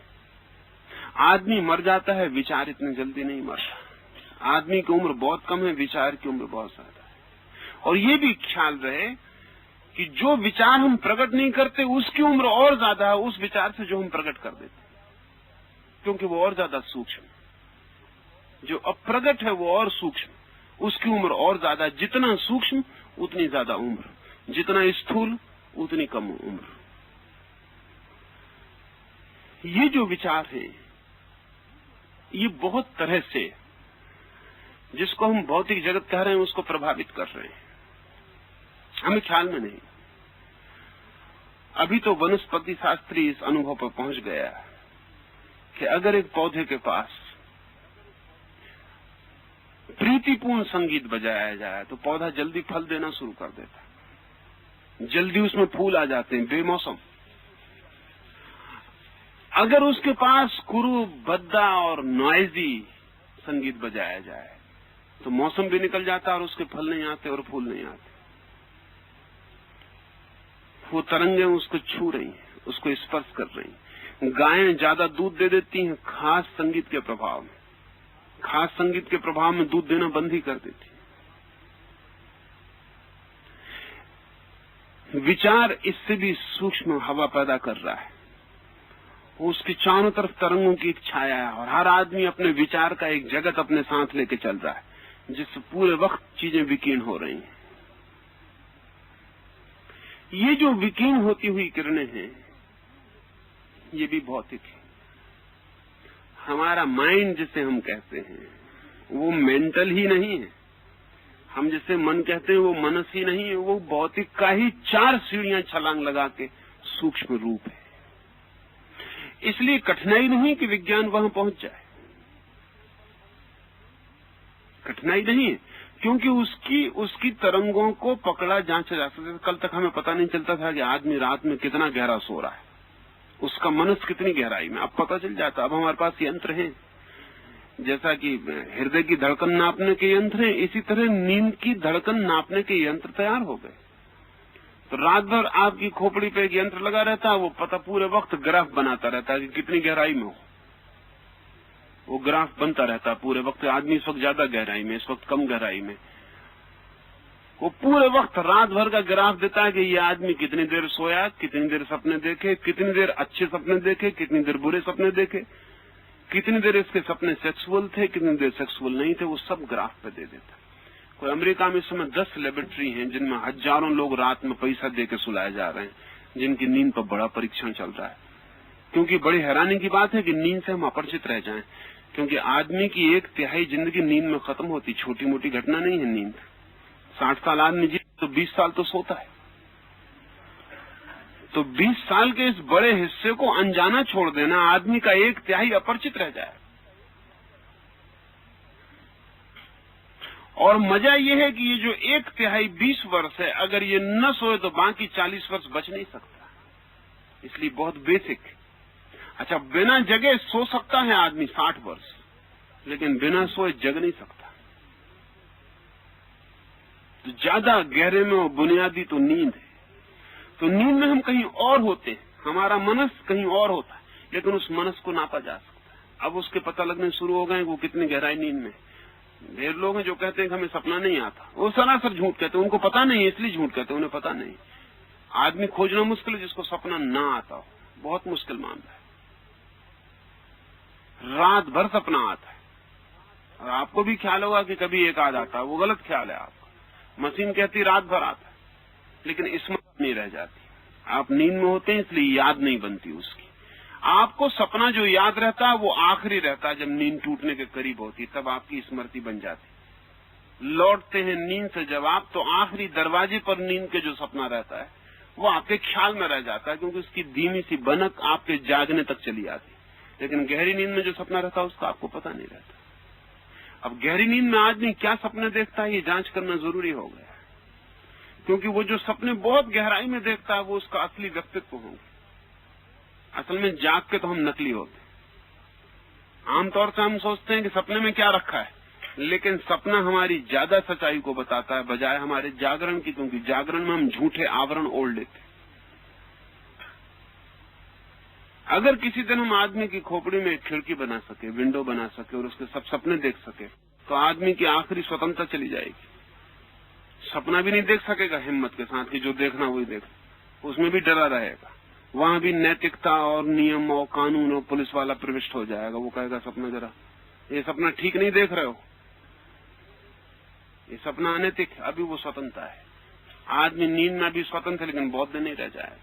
आदमी मर जाता है, विचार इतनी जल्दी नहीं मरता। आदमी की उम्र बहुत कम है, विचार की उम्र बहुत ज्यादा है। और ये भी ख्याल रहे कि जो विचार हम प्रकट नहीं करते उसकी उम्र और ज्यादा है उस विचार से जो हम प्रकट कर देते, क्योंकि वो और ज्यादा सूक्ष्म। जो अप्रगट है वो और सूक्ष्म, उसकी उम्र और ज्यादा। जितना सूक्ष्म उतनी ज्यादा उम्र, जितना स्थूल उतनी कम उम्र। ये जो विचार है ये बहुत तरह से, जिसको हम भौतिक जगत कह रहे हैं, उसको प्रभावित कर रहे हैं, हमें ख्याल में नहीं। अभी तो वनस्पति शास्त्री इस अनुभव पर पहुंच गया कि अगर एक पौधे के पास प्रीतिपूर्ण संगीत बजाया जाए तो पौधा जल्दी फल देना शुरू कर देता है, जल्दी उसमें फूल आ जाते हैं बेमौसम। अगर उसके पास कुरु, भद्दा और नॉइजी संगीत बजाया जाए तो मौसम भी निकल जाता है और उसके फल नहीं आते और फूल नहीं आते। वो तरंगें उसको छू रही हैं, उसको स्पर्श कर रही हैं। गायें ज्यादा दूध दे देती हैं खास संगीत के प्रभाव में, खास संगीत के प्रभाव में दूध देना बंद ही कर देती। विचार इससे भी सूक्ष्म हवा पैदा कर रहा है, उसके चारों तरफ तरंगों की एक छाया है और हर आदमी अपने विचार का एक जगत अपने साथ लेके चल रहा है, जिससे पूरे वक्त चीजें विकीर्ण हो रही हैं। ये जो विकीर्ण होती हुई किरणें हैं ये भी भौतिक है। हमारा माइंड जिसे हम कहते हैं वो मेंटल ही नहीं है। हम जिसे मन कहते हैं वो मनस ही नहीं है, वो भौतिक का ही 4 सीढ़ियां छलांग लगा के सूक्ष्म रूप है। इसलिए कठिनाई नहीं कि विज्ञान वहां पहुंच जाए, कठिनाई नहीं है, क्योंकि उसकी तरंगों को पकड़ा जांचा जा सकता है। कल तक हमें पता नहीं चलता था कि आदमी रात में कितना गहरा सो रहा है, उसका मनस कितनी गहराई में, अब पता चल जाता। अब हमारे पास यंत्र हैं, जैसा कि हृदय की धड़कन नापने के यंत्र हैं, इसी तरह नींद की धड़कन नापने के यंत्र तैयार हो गए। तो रात भर आपकी खोपड़ी पे एक यंत्र लगा रहता है, वो पता पूरे वक्त ग्राफ बनाता रहता है कि कितनी गहराई में हो। वो ग्राफ बनता रहता है पूरे वक्त, आदमी इस वक्त ज्यादा गहराई में, इस वक्त कम गहराई में। वो पूरे वक्त रात भर का ग्राफ देता है कि ये आदमी कितनी देर सोया, कितनी देर सपने देखे, कितनी देर अच्छे सपने देखे, कितनी देर बुरे सपने देखे, कितनी देर इसके सपने सेक्सुअल थे, कितनी देर सेक्सुअल नहीं थे, वो सब ग्राफ पे दे देता। कोई अमेरिका में इस समय 10 लेबोरेटरी हैं जिनमें हजारों लोग रात में पैसा दे के सुलाए जा रहे हैं, जिनकी नींद पर बड़ा परीक्षण चल रहा है। क्योंकि बड़ी हैरानी की बात है कि नींद से हम अपरिचित रह जाएं, क्योंकि आदमी की 1/3 जिंदगी नींद में खत्म होती। छोटी मोटी घटना नहीं है नींद। 60 साल आदमी जी तो 20 साल तो सोता है, तो 20 साल के इस बड़े हिस्से को अनजाना छोड़ देना, आदमी का 1/3 अपरिचित रह जाए। और मजा ये है कि ये जो 1/3 20 वर्ष है, अगर ये न सोए तो बाकी 40 वर्ष बच नहीं सकता। इसलिए बहुत बेसिक। अच्छा, बिना जगे सो सकता है आदमी 60 वर्ष, लेकिन बिना सोए जग नहीं सकता। तो ज्यादा गहरे में और बुनियादी तो नींद है। तो नींद में हम कहीं और होते हैं, हमारा मनस कहीं और होता है, लेकिन उस मनस को नापा जा सकता है। अब उसके पता लगने शुरू हो गए वो कितनी गहराई नींद में। ढेर लोग हैं जो कहते हैं कि हमें सपना नहीं आता, वो सरासर झूठ कहते हैं। उनको पता नहीं है इसलिए झूठ कहते हैं, उन्हें पता नहीं। आदमी खोजना मुश्किल है जिसको सपना ना आता हो, बहुत मुश्किल मामला है। रात भर सपना आता है, और आपको भी ख्याल होगा कि कभी एक आध आता है, वो गलत ख्याल है आपका। मशीन कहती रात भर आता है, लेकिन स्मृति नहीं रह जाती। आप नींद में होते हैं इसलिए याद नहीं बनती उसकी। आपको सपना जो याद रहता है वो आखिरी रहता है, जब नींद टूटने के करीब होती, तब आपकी स्मृति बन जाती। लौटते हैं नींद से जब आप, तो आखिरी दरवाजे पर नींद के जो सपना रहता है वो आपके ख्याल में रह जाता है, क्योंकि उसकी धीमी सी बनक आपके जागने तक चली आती। लेकिन गहरी नींद में जो सपना रहता है उसका आपको पता नहीं रहता। अब गहरी नींद में आदमी क्या सपने देखता है ये जांच करना जरूरी हो गया, क्योंकि वो जो सपने बहुत गहराई में देखता है वो उसका असली व्यक्तित्व होंगे। असल में जाग के तो हम नकली होते हैं। आमतौर से हम सोचते हैं कि सपने में क्या रखा है, लेकिन सपना हमारी ज्यादा सच्चाई को बताता है बजाय हमारे जागरण की, क्योंकि जागरण में हम झूठे आवरण ओढ़ लेते। अगर किसी दिन हम आदमी की खोपड़ी में एक खिड़की बना सके, विंडो बना सके और उसके सब सपने देख सके, तो आदमी की आखिरी स्वतंत्रता चली जाएगी। सपना भी नहीं देख सकेगा हिम्मत के साथ कि जो देखना वही देख, उसमें भी डरा रहेगा। वहां भी नैतिकता और नियम और कानून और पुलिस वाला प्रविष्ट हो जाएगा। वो कहेगा सपना जरा, ये सपना ठीक नहीं देख रहे हो, ये सपना अनैतिक है। अभी वो स्वतंत्र है। आदमी नींद में भी स्वतंत्र है, लेकिन बहुत दिन नहीं रह जाएगा,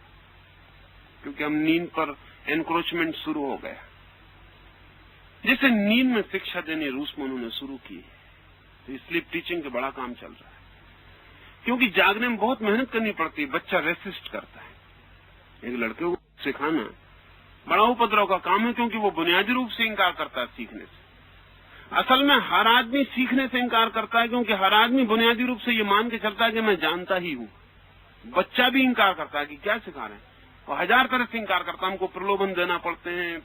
क्योंकि हम नींद पर एनक्रोचमेंट शुरू हो गया। जैसे नींद में शिक्षा देनी रूस में उन्होंने शुरू की, तो स्लीप टीचिंग का बड़ा काम चल रहा है, क्योंकि जागने में बहुत मेहनत करनी पड़ती है। बच्चा रेसिस्ट करता है। एक लड़के को सिखाना बड़ा उपद्रव का काम है, क्योंकि वो बुनियादी रूप से इंकार करता है सीखने से। असल में हर आदमी सीखने से इंकार करता है, क्योंकि हर आदमी बुनियादी रूप से ये मान के चलता है कि मैं जानता ही हूँ। बच्चा भी इंकार करता है कि क्या सिखा रहे हैं, वो 1000 तरह से इंकार करता है। हमको प्रलोभन देना पड़ते हैं,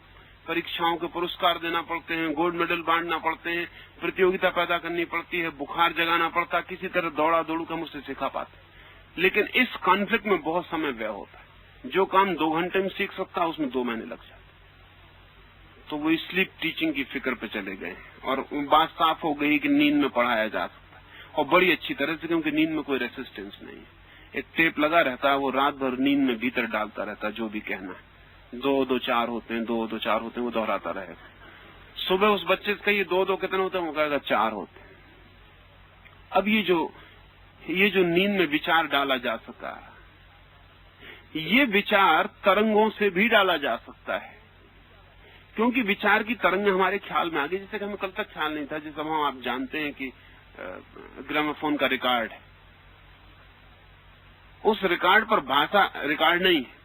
परीक्षाओं के पुरस्कार देना पड़ते हैं, गोल्ड मेडल बांटना पड़ते हैं, प्रतियोगिता पैदा करनी पड़ती है, बुखार जगाना पड़ता है, किसी तरह दौड़ा दौड़ू का मुझसे सिखा पाते। लेकिन इस कॉन्फ्लिक्ट में बहुत समय व्यय होता है। जो काम 2 घंटे में सीख सकता है उसमें 2 महीने लग जाते। तो वो स्लीप टीचिंग की फिक्र पे चले गए, और बात साफ हो गई कि नींद में पढ़ाया जा सकता है, और बड़ी अच्छी तरह से, क्योंकि नींद में कोई रेसिस्टेंस नहीं है। एक टेप लगा रहता है, वो रात भर नींद में भीतर डालता रहता है जो भी कहना है। 2-2-4 होते हैं, 2-2-4 होते हैं, वो दोहराता रहेगा। सुबह उस बच्चे से कहिए 2-2 कितने होते हैं, वो कहेगा 4 होते हैं। अब ये जो नींद में विचार डाला जा सका, ये विचार तरंगों से भी डाला जा सकता है, क्योंकि विचार की तरंग हमारे ख्याल में आ गई, जिससे हमें कल तक ख्याल नहीं था। जैसे हम आप जानते हैं कि ग्रामोफोन का रिकॉर्ड है, उस रिकॉर्ड पर भाषा रिकॉर्ड नहीं है,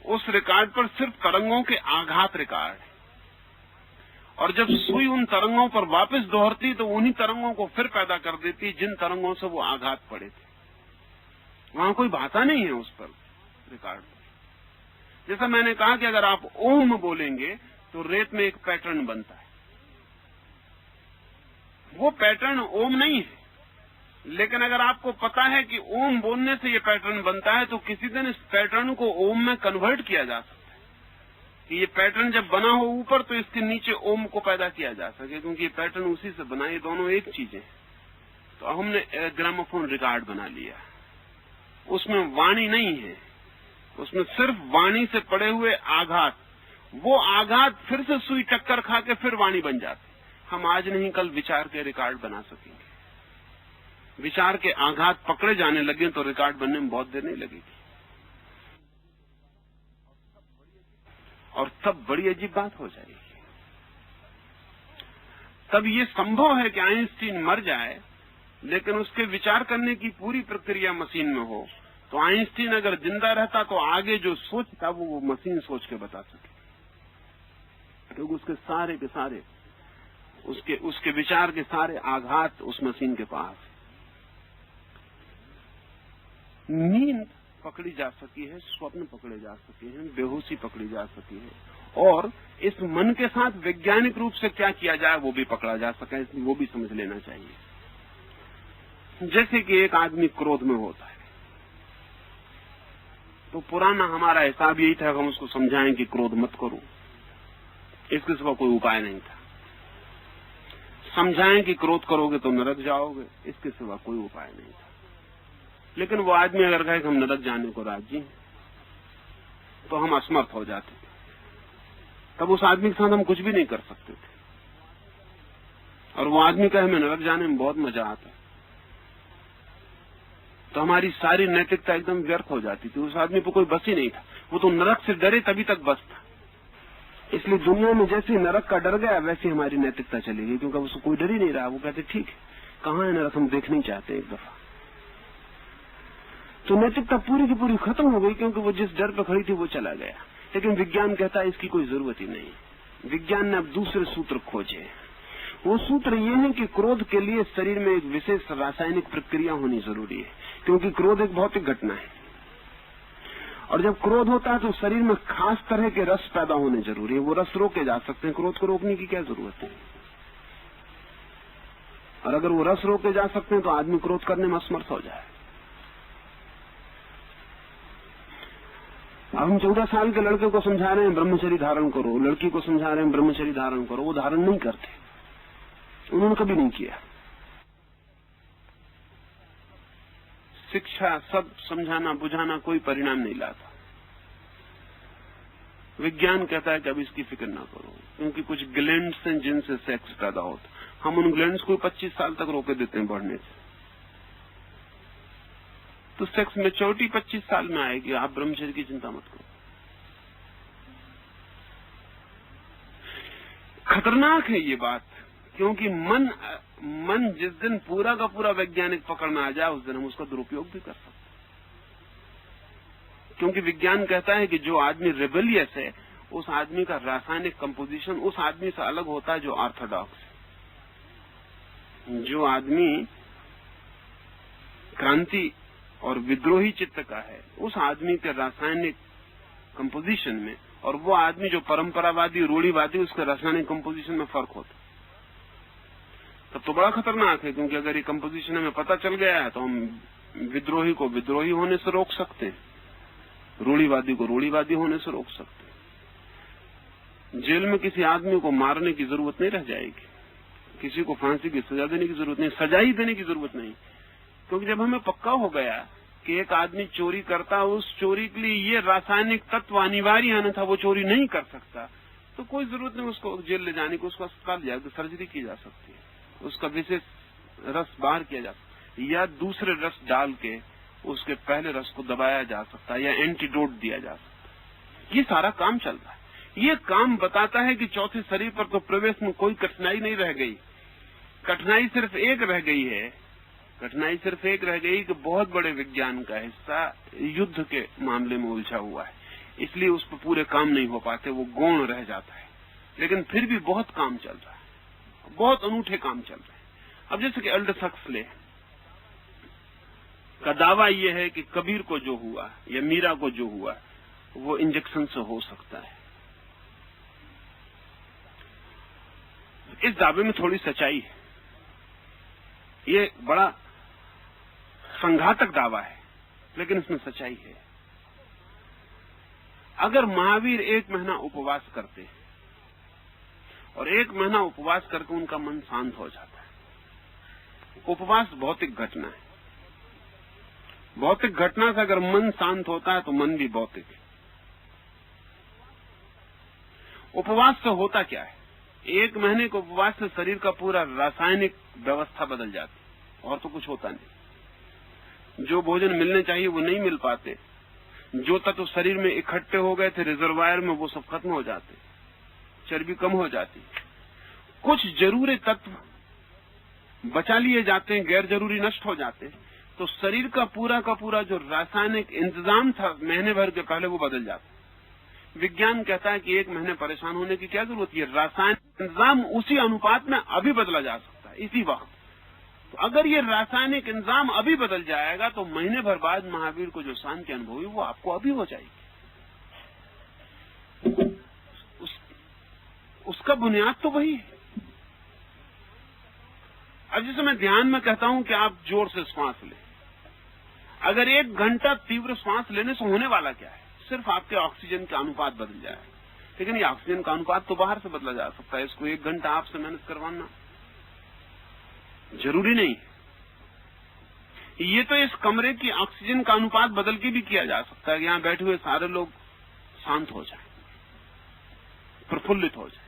उस रिकॉर्ड पर सिर्फ तरंगों के आघात रिकॉर्ड है, और जब सुई उन तरंगों पर वापस दोहरती तो उन्हीं तरंगों को फिर पैदा कर देती जिन तरंगों से वो आघात पड़े थे। वहां कोई भाषा नहीं है उस पर रिकॉर्ड पर। जैसा मैंने कहा कि अगर आप ओम बोलेंगे तो रेत में एक पैटर्न बनता है, वो पैटर्न ओम नहीं है, लेकिन अगर आपको पता है कि ओम बोलने से ये पैटर्न बनता है तो किसी दिन इस पैटर्न को ओम में कन्वर्ट किया जा सकता है कि ये पैटर्न जब बना हो ऊपर तो इसके नीचे ओम को पैदा किया जा सके, क्योंकि ये पैटर्न उसी से बना, ये दोनों एक चीजें हैं। तो हमने ग्रामोफोन रिकॉर्ड बना लिया, उसमें वाणी नहीं है, उसमें सिर्फ वाणी से पड़े हुए आघात, वो आघात फिर से सुई टक्कर खा के फिर वाणी बन जाती। हम आज नहीं कल विचार के रिकॉर्ड बना सकेंगे। विचार के आघात पकड़े जाने लगे तो रिकॉर्ड बनने में बहुत देर नहीं लगेगी, और तब बड़ी अजीब बात हो जाएगी। तब ये संभव है कि आइंस्टीन मर जाए लेकिन उसके विचार करने की पूरी प्रक्रिया मशीन में हो, तो आइंस्टीन अगर जिंदा रहता तो आगे जो सोचता वो मशीन सोच के बता सके, क्योंकि उसके सारे के सारे उसके विचार के सारे आघात उस मशीन के पास है। नींद पकड़ी जा सकी है, स्वप्न पकड़े जा सके हैं, बेहोशी पकड़ी जा सकी है, और इस मन के साथ वैज्ञानिक रूप से क्या किया जाए वो भी पकड़ा जा सका है, वो भी समझ लेना चाहिए। जैसे कि एक आदमी क्रोध में होता है तो पुराना हमारा हिसाब यही था कि हम उसको समझाएं कि क्रोध मत करो, इसके सिवा कोई उपाय नहीं था। समझाएं कि क्रोध करोगे तो नरक जाओगे, इसके सिवा कोई उपाय नहीं था। लेकिन वो आदमी अगर कहे कि हम नरक जाने को राजी हैं तो हम असमर्थ हो जाते थे, तब उस आदमी के साथ हम कुछ भी नहीं कर सकते थे। और वो आदमी कहे हमें नरक जाने में बहुत मजा आता है, तो हमारी सारी नैतिकता एकदम व्यर्थ हो जाती थी। उस आदमी पर कोई बस ही नहीं था, वो तो नरक से डरे तभी तक बस था। इसलिए दुनिया में जैसे नरक का डर गया वैसे हमारी नैतिकता चली गई, क्योंकि उसको कोई डर ही नहीं रहा। वो कहते ठीक है, कहाँ है नरक, हम देखना ही चाहते एक दफा। तो नैतिकता पूरी की पूरी खत्म हो गई, क्योंकि वो जिस डर पर खड़ी थी वो चला गया। लेकिन विज्ञान कहता है इसकी कोई जरूरत ही नहीं। विज्ञान ने अब दूसरे सूत्र खोजे। वो सूत्र ये है कि क्रोध के लिए शरीर में एक विशेष रासायनिक प्रक्रिया होनी जरूरी है, क्योंकि क्रोध एक भौतिक घटना है, और जब क्रोध होता है तो शरीर में खास तरह के रस पैदा होने जरूरी है। वो रस रोके जा सकते हैं, क्रोध को रोकने की क्या जरूरत है। और अगर वो रस रोके जा सकते हैं तो आदमी क्रोध करने में असमर्थ हो जाए। अब हम 14 साल के लड़के को समझा रहे हैं ब्रह्मचर्य धारण करो, लड़की को समझा रहे हैं ब्रह्मचर्य धारण करो, वो धारण नहीं करते, उन्होंने कभी नहीं किया। शिक्षा सब समझाना बुझाना कोई परिणाम नहीं लाता। विज्ञान कहता है कि अब इसकी फिक्र ना करो, क्योंकि कुछ ग्लैंड्स हैं जिनसे सेक्स पैदा होता, हम उन ग्लैंड्स को 25 साल तक रोके देते हैं बढ़ने से, तो सेक्स मैच्योरिटी 25 साल में आएगी। आप ब्रह्मचर्य की चिंता मत करो। खतरनाक है ये बात, क्योंकि मन जिस दिन पूरा का पूरा वैज्ञानिक पकड़ में आ जाए उस दिन हम उसका दुरुपयोग भी कर सकते हैं। क्योंकि विज्ञान कहता है कि जो आदमी रिबेलियस है उस आदमी का रासायनिक कंपोजिशन उस आदमी से अलग होता है जो ऑर्थोडॉक्स है। जो आदमी क्रांति और विद्रोही चित्त का है उस आदमी के रासायनिक कंपोजिशन में, और वो आदमी जो परंपरावादी रूढ़िवादी उसके रासायनिक कंपोजिशन में फर्क होता है। तब तो बड़ा खतरनाक है, क्योंकि अगर ये कंपोजिशन हमें पता चल गया है तो हम विद्रोही को विद्रोही होने से रोक सकते हैं, रूढ़िवादी को रूढ़िवादी होने से रोक सकते हैं। जेल में किसी आदमी को मारने की जरूरत नहीं रह जाएगी, किसी को फांसी की सजा देने की जरूरत नहीं, सजा ही देने की जरूरत नहीं, क्योंकि जब हमें पक्का हो गया कि एक आदमी चोरी करता, उस चोरी के लिए ये रासायनिक तत्व अनिवार्य है, अन्यथा वो चोरी नहीं कर सकता, तो कोई जरूरत नहीं उसको जेल ले जाने की। उसको अस्पताल जाकर सर्जरी की जा सकती है, उसका विशेष रस बाहर किया जा सकता है, या दूसरे रस डाल के उसके पहले रस को दबाया जा सकता है, या एंटीडोट दिया जा सकता है। ये सारा काम चल रहा है। ये काम बताता है कि चौथे शरीर पर तो प्रवेश में कोई कठिनाई नहीं रह गई। कठिनाई सिर्फ एक रह गई है, कठिनाई सिर्फ एक रह गई कि बहुत बड़े विज्ञान का हिस्सा युद्ध के मामले में उलझा हुआ है। इसलिए उस पर पूरे काम नहीं हो पाते, वो गौण रह जाता है। लेकिन फिर भी बहुत काम चल रहा है, बहुत अनूठे काम चल रहे हैं। अब जैसे कि अल्डस हक्सले का दावा यह है कि कबीर को जो हुआ या मीरा को जो हुआ वो इंजेक्शन से हो सकता है। इस दावे में थोड़ी सच्चाई है। ये बड़ा संघातक दावा है, लेकिन इसमें सच्चाई है। अगर महावीर 1 महीना उपवास करते और 1 महीना उपवास करके उनका मन शांत हो जाता है। उपवास भौतिक घटना है। भौतिक घटना से अगर मन शांत होता है तो मन भी भौतिक है। उपवास से होता क्या है? 1 महीने के उपवास से शरीर का पूरा रासायनिक व्यवस्था बदल जाती है, और तो कुछ होता नहीं। जो भोजन मिलने चाहिए वो नहीं मिल पाते, जो तत्व शरीर में इकट्ठे हो गए थे रिजर्वायर में वो सब खत्म हो जाते, चर्बी कम हो जाती, कुछ जरूरी तत्व बचा लिए जाते हैं, गैर जरूरी नष्ट हो जाते। तो शरीर का पूरा जो रासायनिक इंतजाम था महीने भर के पहले वो बदल जाता। विज्ञान कहता है कि 1 महीने परेशान होने की क्या जरूरत है, रासायनिक इंतजाम उसी अनुपात में अभी बदला जा सकता है, इसी वक्त। तो अगर ये रासायनिक इंतजाम अभी बदल जाएगा तो महीने भर बाद महावीर को जो शांति अनुभव हुई वो आपको अभी हो जाएगी। उसका बुनियाद तो वही है। अब जैसे मैं ध्यान में कहता हूं कि आप जोर से श्वास लें, अगर 1 घंटा तीव्र श्वास लेने से होने वाला क्या है? सिर्फ आपके ऑक्सीजन का अनुपात बदल जाए। लेकिन ये ऑक्सीजन का अनुपात तो बाहर से बदला जा सकता है, इसको 1 घंटा आपसे मेहनत करवाना जरूरी नहीं। ये तो इस कमरे की ऑक्सीजन का अनुपात बदल के भी किया जा सकता है कि यहां बैठे हुए सारे लोग शांत हो जाएं, प्रफुल्लित हो जाएं।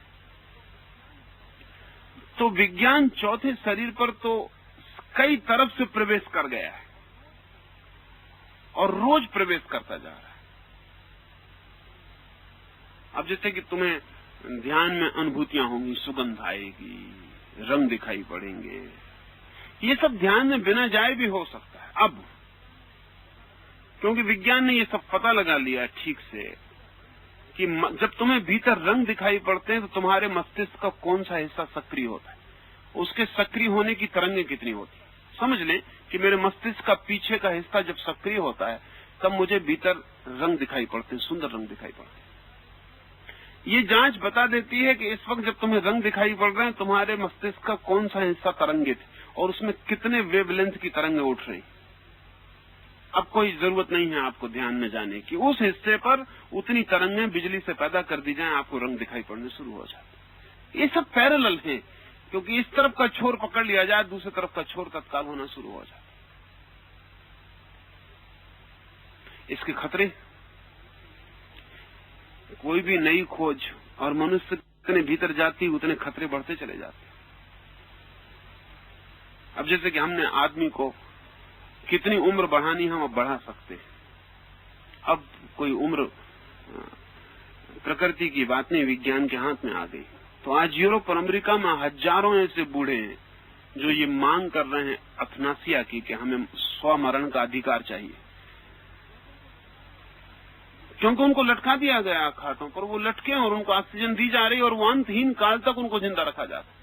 तो विज्ञान चौथे शरीर पर तो कई तरफ से प्रवेश कर गया है और रोज प्रवेश करता जा रहा है। अब जैसे कि तुम्हें ध्यान में अनुभूतियां होंगी, सुगंध आएगी, रंग दिखाई पड़ेंगे, ये सब ध्यान में बिना जाए भी हो सकता है। अब क्योंकि विज्ञान ने ये सब पता लगा लिया है ठीक से कि जब तुम्हें भीतर रंग दिखाई पड़ते हैं तो तुम्हारे मस्तिष्क का कौन सा हिस्सा सक्रिय होता है, उसके सक्रिय होने की तरंगें कितनी होती है। समझ लें कि मेरे मस्तिष्क का पीछे का हिस्सा जब सक्रिय होता है तब मुझे भीतर रंग दिखाई पड़ते हैं, सुंदर रंग दिखाई पड़ते हैं। ये जांच बता देती है कि इस वक्त जब तुम्हें रंग दिखाई पड़ रहे हैं तुम्हारे मस्तिष्क का कौन सा हिस्सा तरंगित है और उसमें कितने वेवलेंथ की तरंगें उठ रही। अब कोई जरूरत नहीं है आपको ध्यान में जाने की, उस हिस्से पर उतनी तरंगें बिजली से पैदा कर दी जाएं, आपको रंग दिखाई पड़ने शुरू हो जाते। ये सब पैरेलल है, क्योंकि इस तरफ का छोर पकड़ लिया जाए दूसरी तरफ का छोर तत्काल होना शुरू हो जाता। इसके खतरे, कोई भी नई खोज और मनुष्य जितने भीतर जाती उतने खतरे बढ़ते चले जाते। अब जैसे कि हमने आदमी को कितनी उम्र बढ़ानी हम अब बढ़ा सकते हैं। अब कोई उम्र प्रकृति की बात नहीं, विज्ञान के हाथ में आ गई। तो आज यूरोप और अमेरिका में हजारों ऐसे बूढ़े हैं जो ये मांग कर रहे हैं अथनासिया की कि हमें स्वमरण का अधिकार चाहिए, क्योंकि उनको लटका दिया गया खाटों पर, वो लटके और उनको ऑक्सीजन दी जा रही और वो अंतहीन काल तक उनको जिंदा रखा जाता।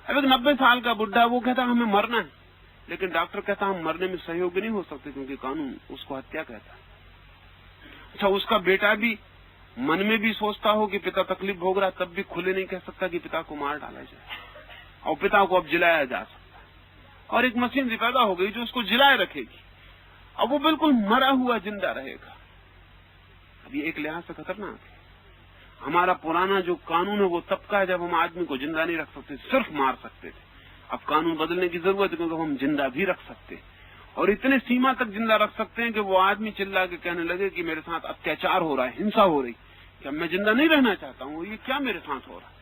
अब एक 90 साल का बुढ़ा वो कहता हमें मरना है, लेकिन डॉक्टर कहता हम मरने में सहयोगी नहीं हो सकते क्योंकि कानून उसको हत्या कहता है। अच्छा, उसका बेटा भी मन में भी सोचता हो कि पिता तकलीफ भोग रहा, तब भी खुले नहीं कह सकता कि पिता को मार डाला जाए, और पिता को अब जिलाया जा सकता है। और एक मशीन पैदा हो गई जो उसको जिलाए रखेगी, अब वो बिल्कुल मरा हुआ जिंदा रहेगा। अब ये एक लिहाज से खतरनाक है। हमारा पुराना जो कानून है वो तब का है जब हम आदमी को जिंदा नहीं रख सकते, सिर्फ मार सकते थे। अब कानून बदलने की जरूरत है क्योंकि हम जिंदा भी रख सकते हैं, और इतने सीमा तक जिंदा रख सकते हैं कि वो आदमी चिल्ला के कहने लगे कि मेरे साथ अत्याचार हो रहा है, हिंसा हो रही, कि मैं जिंदा नहीं रहना चाहता हूँ, ये क्या मेरे साथ हो रहा है।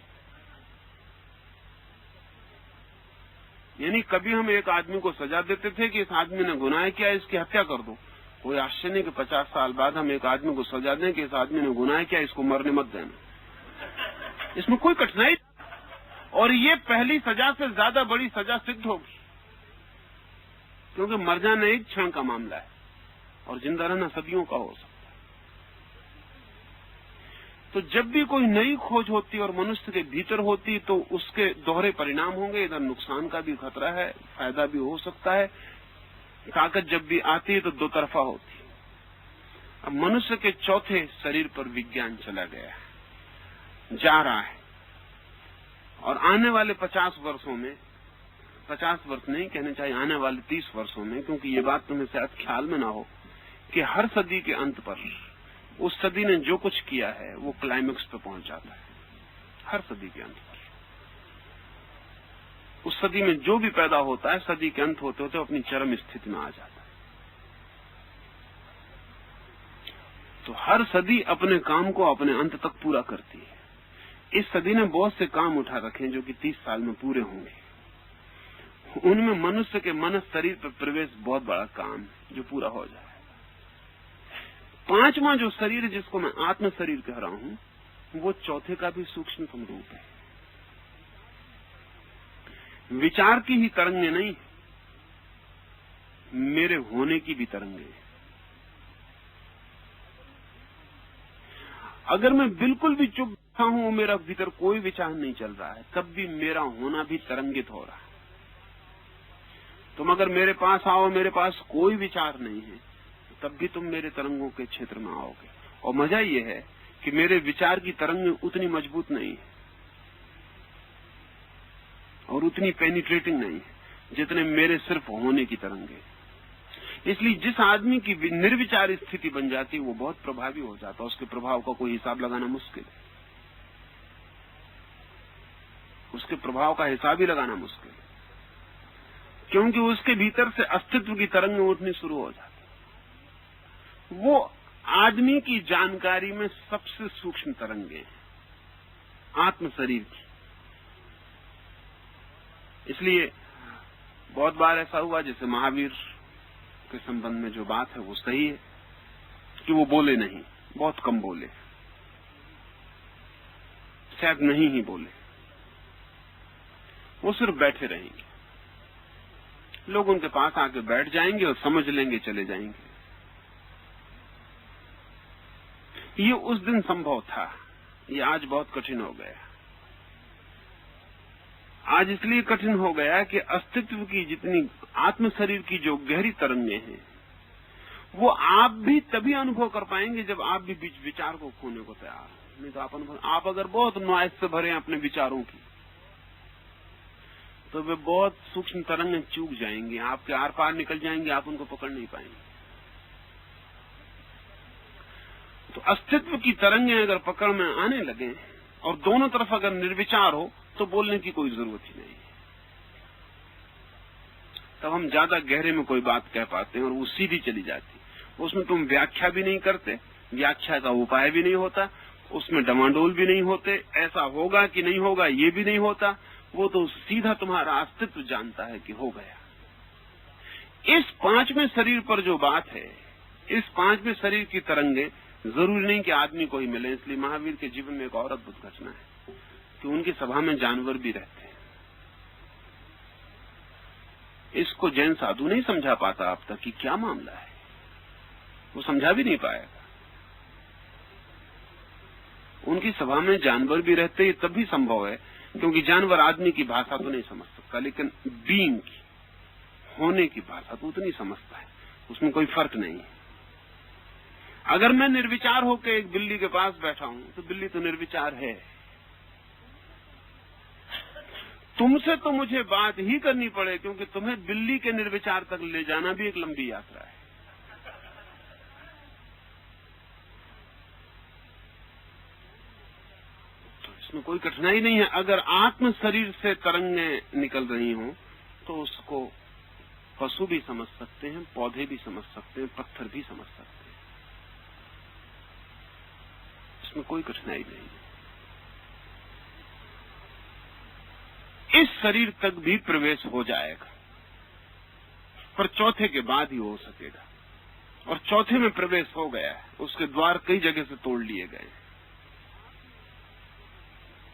यानी कभी हम एक आदमी को सजा देते थे कि इस आदमी ने गुनाह किया, इसकी हत्या कर दो। कोई आश्चर्य नहीं कि 50 साल बाद हम एक आदमी को सजा दें कि इस आदमी ने गुनाह किया, इसको मरने मत देना। इसमें कोई कठिनाई, और ये पहली सजा से ज्यादा बड़ी सजा सिद्ध होगी, क्योंकि मर जाना एक क्षण का मामला है और जिंदा रहना सदियों का हो सकता है। तो जब भी कोई नई खोज होती और मनुष्य के भीतर होती तो उसके दोहरे परिणाम होंगे। इधर नुकसान का भी खतरा है, फायदा भी हो सकता है। ताकत जब भी आती है तो दो तरफा होती है। अब मनुष्य के चौथे शरीर पर विज्ञान चला गया है, जा रहा है, और आने वाले 50 वर्षों में, 50 वर्ष नहीं कहने चाहिए, आने वाले 30 वर्षों में, क्योंकि ये बात तुम्हें शायद ख्याल में ना हो कि हर सदी के अंत पर उस सदी ने जो कुछ किया है वो क्लाइमेक्स पे पहुंच जाता है। हर सदी के अंत पर उस सदी में जो भी पैदा होता है सदी के अंत होते होते अपनी चरम स्थिति में आ जाता है। तो हर सदी अपने काम को अपने अंत तक पूरा करती है। इस सदी ने बहुत से काम उठा रखे हैं जो कि 30 साल में पूरे होंगे। उनमें मनुष्य के मन शरीर पर प्रवेश बहुत बड़ा काम है जो पूरा हो जाए। पांचवा जो शरीर है जिसको मैं आत्म शरीर कह रहा हूं वो चौथे का भी सूक्ष्मतम रूप है। विचार की ही तरंगे नहीं, मेरे होने की भी तरंगे। अगर मैं बिल्कुल भी चुप बैठा हूं, मेरा भीतर कोई विचार नहीं चल रहा है, तब भी मेरा होना भी तरंगित हो रहा है। तुम अगर मेरे पास आओ, मेरे पास कोई विचार नहीं है, तब भी तुम मेरे तरंगों के क्षेत्र में आओगे। और मजा ये है कि मेरे विचार की तरंगें उतनी मजबूत नहीं है और उतनी पेनिट्रेटिंग नहीं है जितने मेरे सिर्फ होने की तरंगे। इसलिए जिस आदमी की निर्विचार स्थिति बन जाती है वो बहुत प्रभावी हो जाता है। उसके प्रभाव का कोई हिसाब लगाना मुश्किल है, उसके प्रभाव का हिसाब ही लगाना मुश्किल है, क्योंकि उसके भीतर से अस्तित्व की तरंगें उठनी शुरू हो जाती। वो आदमी की जानकारी में सबसे सूक्ष्म तरंगे आत्म शरीर की। इसलिए बहुत बार ऐसा हुआ, जैसे महावीर के संबंध में जो बात है वो सही है कि वो बोले नहीं, बहुत कम बोले, शायद नहीं ही बोले, वो सिर्फ बैठे रहेंगे। लोग उनके पास आके बैठ जाएंगे और समझ लेंगे, चले जाएंगे। ये उस दिन संभव था, ये आज बहुत कठिन हो गया। आज इसलिए कठिन हो गया कि अस्तित्व की जितनी आत्म शरीर की जो गहरी तरंगे हैं वो आप भी तभी अनुभव कर पाएंगे जब आप भी बीच विचार को खोने को तैयार हो। नहीं तो आप अगर बहुत नॉइज से भरे हैं अपने विचारों की तो वे बहुत सूक्ष्म तरंगें चूक जाएंगी, आपके आर पार निकल जाएंगे, आप उनको पकड़ नहीं पाएंगे। तो अस्तित्व की तरंगें अगर पकड़ में आने लगे और दोनों तरफ अगर निर्विचार हो तो बोलने की कोई जरूरत ही नहीं। तब हम ज्यादा गहरे में कोई बात कह पाते हैं और वो सीधी चली जाती। उसमें तुम व्याख्या भी नहीं करते, व्याख्या का उपाय भी नहीं होता, उसमें डमाडोल भी नहीं होते, ऐसा होगा कि नहीं होगा ये भी नहीं होता। वो तो सीधा तुम्हारा अस्तित्व जानता है कि हो गया। इस पांचवें शरीर पर जो बात है, इस पांचवें शरीर की तरंगे जरूरी नहीं कि आदमी को ही मिले। इसलिए महावीर के जीवन में एक और अद्भुत घटना है कि उनकी सभा में जानवर भी रहते हैं। इसको जैन साधु नहीं समझा पाता अब तक कि क्या मामला है, वो समझा भी नहीं पाएगा। उनकी सभा में जानवर भी रहते हैं, तब भी संभव है क्योंकि जानवर आदमी की भाषा तो नहीं समझ सकता, लेकिन बीइंग की, होने की भाषा तो उतनी समझता है, उसमें कोई फर्क नहीं है। अगर मैं निर्विचार होकर एक बिल्ली के पास बैठा हूं तो बिल्ली तो निर्विचार है। तुमसे तो मुझे बात ही करनी पड़े क्योंकि तुम्हें बिल्ली के निर्विचार तक ले जाना भी एक लंबी यात्रा है। तो इसमें कोई कठिनाई नहीं है। अगर आत्म शरीर से तरंगें निकल रही हों तो उसको पशु भी समझ सकते हैं, पौधे भी समझ सकते हैं, पत्थर भी समझ सकते हैं। इसमें कोई कठिनाई नहीं है। इस शरीर तक भी प्रवेश हो जाएगा, पर चौथे के बाद ही हो सकेगा। और चौथे में प्रवेश हो गया है, उसके द्वार कई जगह से तोड़ लिए गए।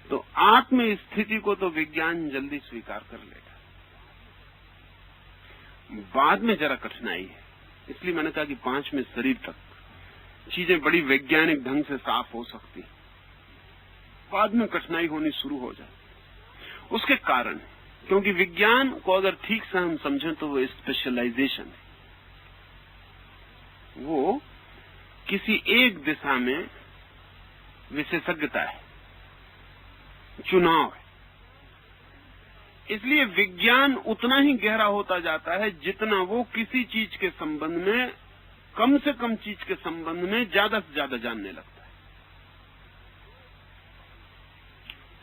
तो आत्म स्थिति को तो विज्ञान जल्दी स्वीकार कर लेगा, बाद में जरा कठिनाई है। इसलिए मैंने कहा कि 5वें शरीर तक चीजें बड़ी वैज्ञानिक ढंग से साफ हो सकती। बाद में कठिनाई होनी शुरू हो जाए। उसके कारण, क्योंकि विज्ञान को अगर ठीक से हम समझें तो वो स्पेशलाइजेशन है, वो किसी एक दिशा में विशेषज्ञता है, चुनाव है। इसलिए विज्ञान उतना ही गहरा होता जाता है जितना वो किसी चीज के संबंध में, कम से कम चीज के संबंध में ज्यादा से ज्यादा जानने लगता है।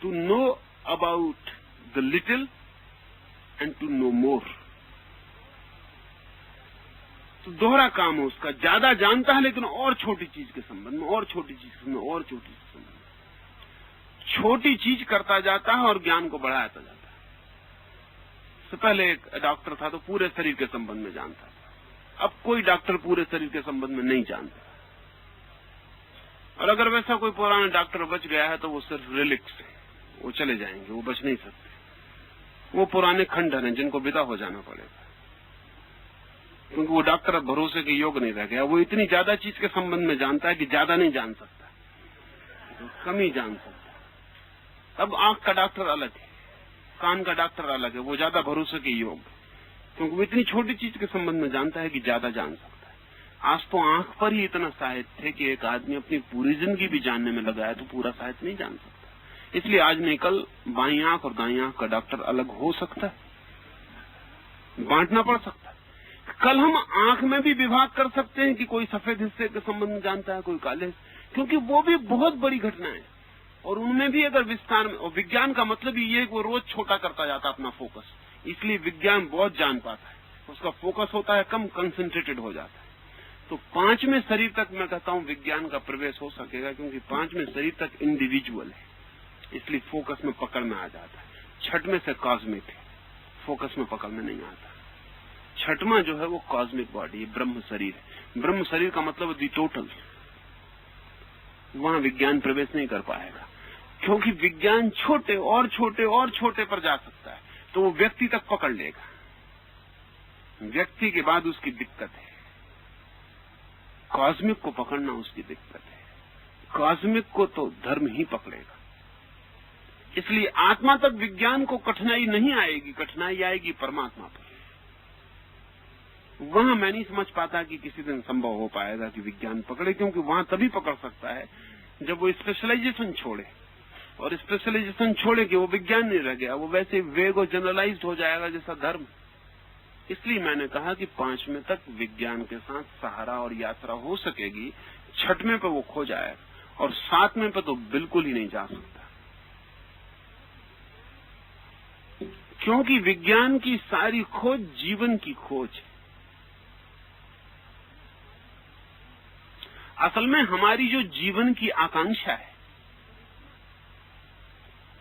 To know about the little and to know more, तो दोहरा काम है उसका। ज्यादा जानता है लेकिन और छोटी चीज के संबंध में, और छोटी चीज के संबंध में, और छोटी चीज के संबंध में, छोटी चीज करता जाता है और ज्ञान को बढ़ाता जाता है। इससे पहले एक डॉक्टर था तो पूरे शरीर के संबंध में जानता था, अब कोई डॉक्टर पूरे शरीर के संबंध में नहीं जानता। और अगर वैसा कोई पुराना डॉक्टर बच गया है तो वो सिर्फ रिलिक्स है, वो चले जाएंगे, वो बच नहीं सकते। वो पुराने खंडहर हैं जिनको विदा हो जाना पड़ेगा, क्योंकि वो डॉक्टर अब भरोसे के योग नहीं रह गया। वो इतनी ज्यादा चीज के संबंध में जानता है कि ज्यादा नहीं जान सकता, तो कम ही जान सकता। अब आंख का डॉक्टर अलग है, कान का डॉक्टर अलग है, वो ज्यादा भरोसे के योग, क्योंकि वो इतनी छोटी चीज के संबंध में जानता है कि ज्यादा जान सकता है। आज तो आंख पर ही इतना साहित्य है कि एक आदमी अपनी पूरी जिंदगी भी जानने में लगा है तो पूरा साहित्य नहीं जान सकता। इसलिए आज नहीं कल बाईं आंख और दाईं आंख का डॉक्टर अलग हो सकता है, बांटना पड़ सकता है। कल हम आंख में भी विभाग कर सकते हैं कि कोई सफेद हिस्से के संबंध में जानता है, कोई काले, क्योंकि वो भी बहुत बड़ी घटना है। और उनमें भी अगर विस्तार में, और विज्ञान का मतलब ये है कि वो रोज छोटा करता जाता है अपना फोकस, इसलिए विज्ञान बहुत जान पाता है, उसका फोकस होता है कम, कंसंट्रेटेड हो जाता है। तो 5वें शरीर तक मैं कहता हूं विज्ञान का प्रवेश हो सकेगा, क्योंकि 5वें शरीर तक इंडिविजुअल है, इसलिए फोकस में पकड़ में आ जाता है। 6वें से कॉस्मिक है, फोकस में पकड़ में नहीं आता। 6वां जो है वो कॉस्मिक बॉडी, ब्रह्म शरीर है। ब्रह्म शरीर का मतलब दी टोटल, वहां विज्ञान प्रवेश नहीं कर पाएगा, क्योंकि विज्ञान छोटे और छोटे और छोटे पर जा सकता है, तो वो व्यक्ति तक पकड़ लेगा। व्यक्ति के बाद उसकी दिक्कत है, कॉस्मिक को पकड़ना उसकी दिक्कत है। कॉस्मिक को तो धर्म ही पकड़ेगा। इसलिए आत्मा तक विज्ञान को कठिनाई नहीं आएगी, कठिनाई आएगी परमात्मा पर। वहां मैं नहीं समझ पाता कि किसी दिन संभव हो पाएगा कि विज्ञान पकड़े, क्योंकि वहां तभी पकड़ सकता है जब वो स्पेशलाइजेशन छोड़े। और स्पेशलाइजेशन छोड़े कि वो विज्ञान नहीं रह गया, वो वैसे वेग और जनरलाइज्ड हो जाएगा जैसा धर्म। इसलिए मैंने कहा कि 5वें तक विज्ञान के साथ सहारा और यात्रा हो सकेगी, 6वें पे वो खो जाएगा और 7वें पे तो बिल्कुल ही नहीं जा सकता, क्योंकि विज्ञान की सारी खोज जीवन की खोज है। असल में हमारी जो जीवन की आकांक्षा है,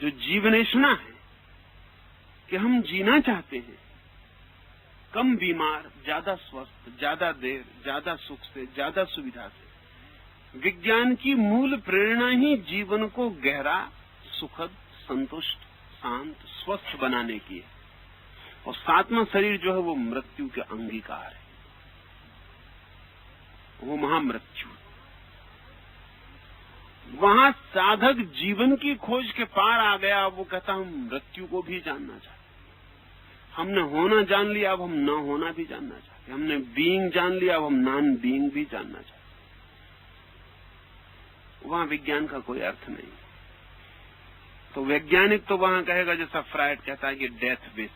जो जीवनेशना है कि हम जीना चाहते हैं कम बीमार, ज्यादा स्वस्थ, ज्यादा देर, ज्यादा सुख से, ज्यादा सुविधा से, विज्ञान की मूल प्रेरणा ही जीवन को गहरा, सुखद, संतुष्ट, शांत, स्वस्थ बनाने की है। और 7वां शरीर जो है वो मृत्यु के अंगीकार है, वो महामृत्यु। वहां साधक जीवन की खोज के पार आ गया, वो कहता हम मृत्यु को भी जानना चाहते, हमने होना जान लिया, अब हम न होना भी जानना चाहते, हमने बीइंग जान लिया, अब हम नॉन बीइंग भी जानना चाहते। वहां विज्ञान का कोई अर्थ नहीं। तो वैज्ञानिक तो वहां कहेगा जैसा फ्रायड कहता है कि डेथ बेस,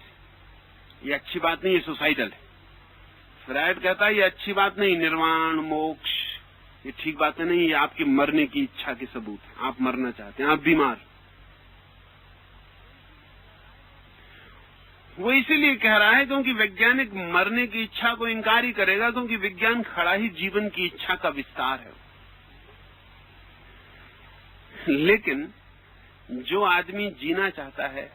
ये अच्छी बात नहीं, ये सुसाइडल है। फ्रायड कहता है ये अच्छी बात नहीं, निर्वाण, मोक्ष, ये ठीक बातें नहीं, ये आपकी मरने की इच्छा के सबूत है, आप मरना चाहते हैं, आप बीमार। वो इसीलिए कह रहा है क्योंकि वैज्ञानिक मरने की इच्छा को इंकार ही करेगा, क्योंकि विज्ञान खड़ा ही जीवन की इच्छा का विस्तार है। लेकिन जो आदमी जीना चाहता है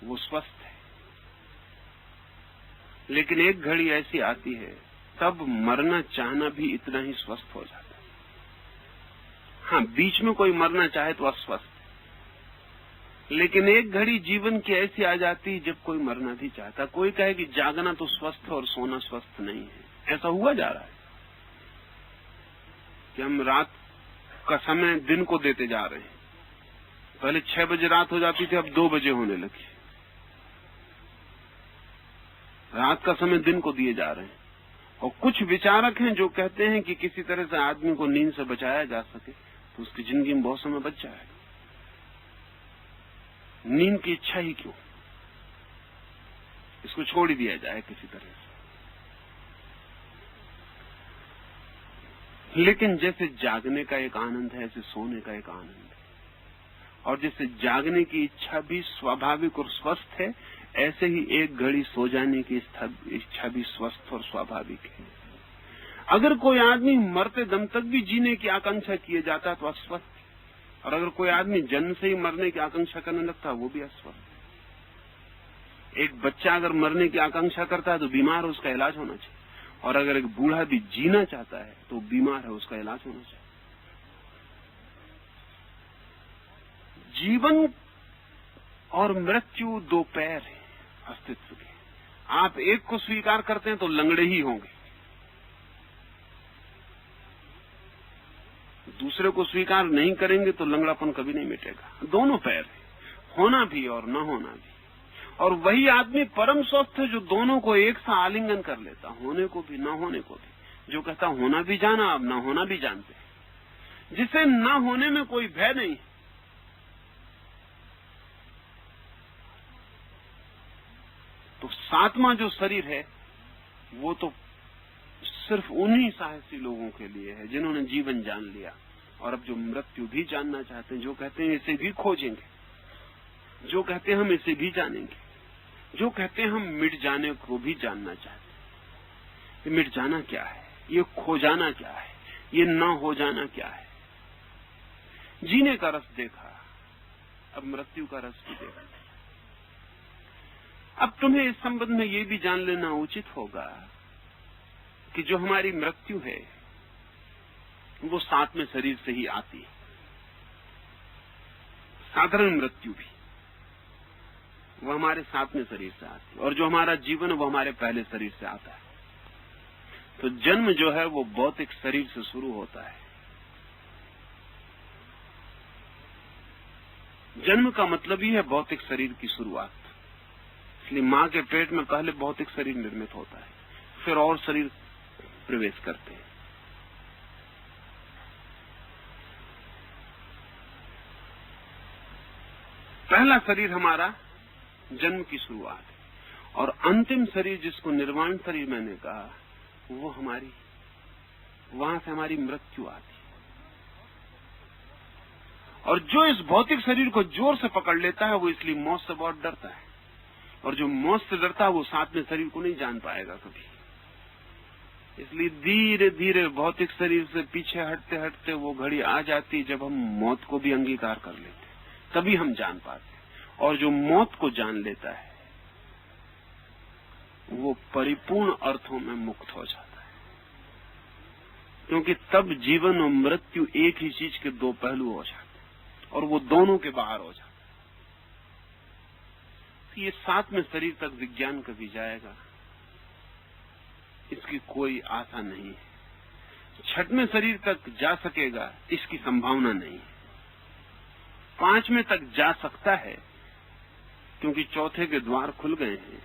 वो स्वस्थ है, लेकिन एक घड़ी ऐसी आती है तब मरना चाहना भी इतना ही स्वस्थ हो जाता है। हाँ, बीच में कोई मरना चाहे तो अस्वस्थ, लेकिन एक घड़ी जीवन की ऐसी आ जाती जब कोई मरना भी चाहता। कोई कहे कि जागना तो स्वस्थ और सोना स्वस्थ नहीं है, ऐसा हुआ जा रहा है कि हम रात का समय दिन को देते जा रहे हैं। पहले 6 बजे रात हो जाती थी, अब 2 बजे होने लगी। रात का समय दिन को दिए जा रहे हैं। और कुछ विचारक हैं जो कहते हैं कि किसी तरह से आदमी को नींद से बचाया जा सके तो उसकी जिंदगी में बहुत समय बच जाएगा। नींद की इच्छा ही क्यों, इसको छोड़ ही दिया जाए किसी तरह से। लेकिन जैसे जागने का एक आनंद है, ऐसे सोने का एक आनंद है। और जैसे जागने की इच्छा भी स्वाभाविक और स्वस्थ है, ऐसे ही एक घड़ी सो जाने की इच्छा भी स्वस्थ और स्वाभाविक है। अगर कोई आदमी मरते दम तक भी जीने की आकांक्षा किए जाता है तो अस्वस्थ, और अगर कोई आदमी जन्म से ही मरने की आकांक्षा करने लगता है वो भी अस्वस्थ। एक बच्चा अगर मरने की आकांक्षा करता है तो बीमार है, उसका इलाज होना चाहिए। और अगर एक बूढ़ा भी जीना चाहता है तो बीमार है, उसका इलाज होना चाहिए। जीवन और मृत्यु 2 पैर हैं अस्तित्व के। आप एक को स्वीकार करते हैं तो लंगड़े ही होंगे, दूसरे को स्वीकार नहीं करेंगे तो लंगड़ापन कभी नहीं मिटेगा। दोनों पैर हैं, होना भी और न होना भी। और वही आदमी परम स्वस्थ है जो दोनों को एक सा आलिंगन कर लेता, होने को भी न होने को भी। जो कहता होना भी जाना, अब न होना भी जानते, जिसे न होने में कोई भय नहीं। तो 7वां जो शरीर है वो तो सिर्फ उन्हीं साहसी लोगों के लिए है जिन्होंने जीवन जान लिया और अब जो मृत्यु भी जानना चाहते हैं, जो कहते हैं इसे भी खोजेंगे, जो कहते हैं हम इसे भी जानेंगे, जो कहते हैं हम मिट जाने को भी जानना चाहते हैं। ये मिट जाना क्या है, ये खो जाना क्या है, ये न हो जाना क्या है। जीने का रस देखा, अब मृत्यु का रस भी देखा। अब तुम्हें इस संबंध में ये भी जान लेना उचित होगा कि जो हमारी मृत्यु है वो 7वें शरीर से ही आती है। साधारण मृत्यु भी वो हमारे 7वें शरीर से आती है, और जो हमारा जीवन है वो हमारे पहले शरीर से आता है। तो जन्म जो है वो भौतिक शरीर से शुरू होता है। जन्म का मतलब ही है भौतिक शरीर की शुरुआत। इसलिए मां के पेट में पहले भौतिक शरीर निर्मित होता है, फिर और शरीर प्रवेश करते हैं। पहला शरीर हमारा जन्म की शुरुआत है, और अंतिम शरीर जिसको निर्वाण शरीर मैंने कहा वो हमारी, वहां से हमारी मृत्यु आती है। और जो इस भौतिक शरीर को जोर से पकड़ लेता है वो इसलिए मौत से बहुत डरता है, और जो मौत से डरता है वो 7वें शरीर को नहीं जान पाएगा कभी। इसलिए धीरे धीरे भौतिक शरीर से पीछे हटते हटते वो घड़ी आ जाती जब हम मौत को भी अंगीकार कर लेते, तभी हम जान पाते। और जो मौत को जान लेता है वो परिपूर्ण अर्थों में मुक्त हो जाता है, क्योंकि तब जीवन और मृत्यु एक ही चीज के 2 पहलू हो जाते हैं और वो दोनों के बाहर हो जाते हैं। ये 7वें शरीर तक विज्ञान कभी जाएगा इसकी कोई आशा नहीं है। 6वें शरीर तक जा सकेगा इसकी संभावना नहीं है। 5वें तक जा सकता है क्योंकि 4थे के द्वार खुल गए हैं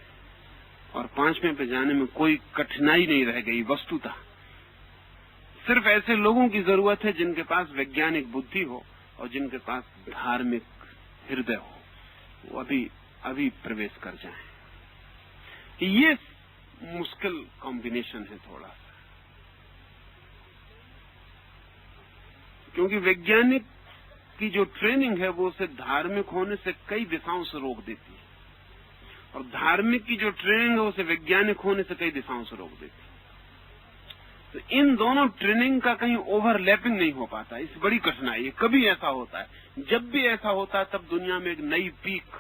और 5वें पे जाने में कोई कठिनाई नहीं रह गई। वस्तुतः सिर्फ ऐसे लोगों की जरूरत है जिनके पास वैज्ञानिक बुद्धि हो और जिनके पास धार्मिक हृदय हो, वो अभी प्रवेश कर जाएं। ये मुश्किल कॉम्बिनेशन है थोड़ा सा, क्योंकि वैज्ञानिक की जो ट्रेनिंग है वो उसे धार्मिक होने से कई दिशाओं से रोक देती है, और धार्मिक की जो ट्रेनिंग है उसे वैज्ञानिक होने से कई दिशाओं से रोक देती है। तो इन दोनों ट्रेनिंग का कहीं ओवरलैपिंग नहीं हो पाता, इस बड़ी कठिनाई है। कभी ऐसा होता है, जब भी ऐसा होता है तब दुनिया में एक नई पीक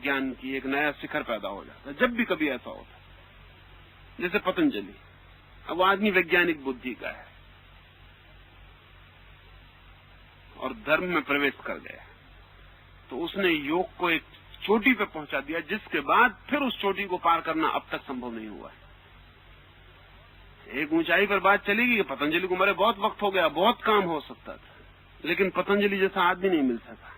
ज्ञान की, एक नया शिखर पैदा हो जाता है। जब भी कभी ऐसा होता है, जैसे पतंजलि, अब आदमी वैज्ञानिक बुद्धि का है और धर्म में प्रवेश कर गया, तो उसने योग को एक चोटी पे पहुंचा दिया जिसके बाद फिर उस चोटी को पार करना अब तक संभव नहीं हुआ है। एक ऊंचाई पर बात चलेगी कि पतंजलि को मरे बहुत वक्त हो गया, बहुत काम हो सकता था, लेकिन पतंजलि जैसा आदमी नहीं मिल सका,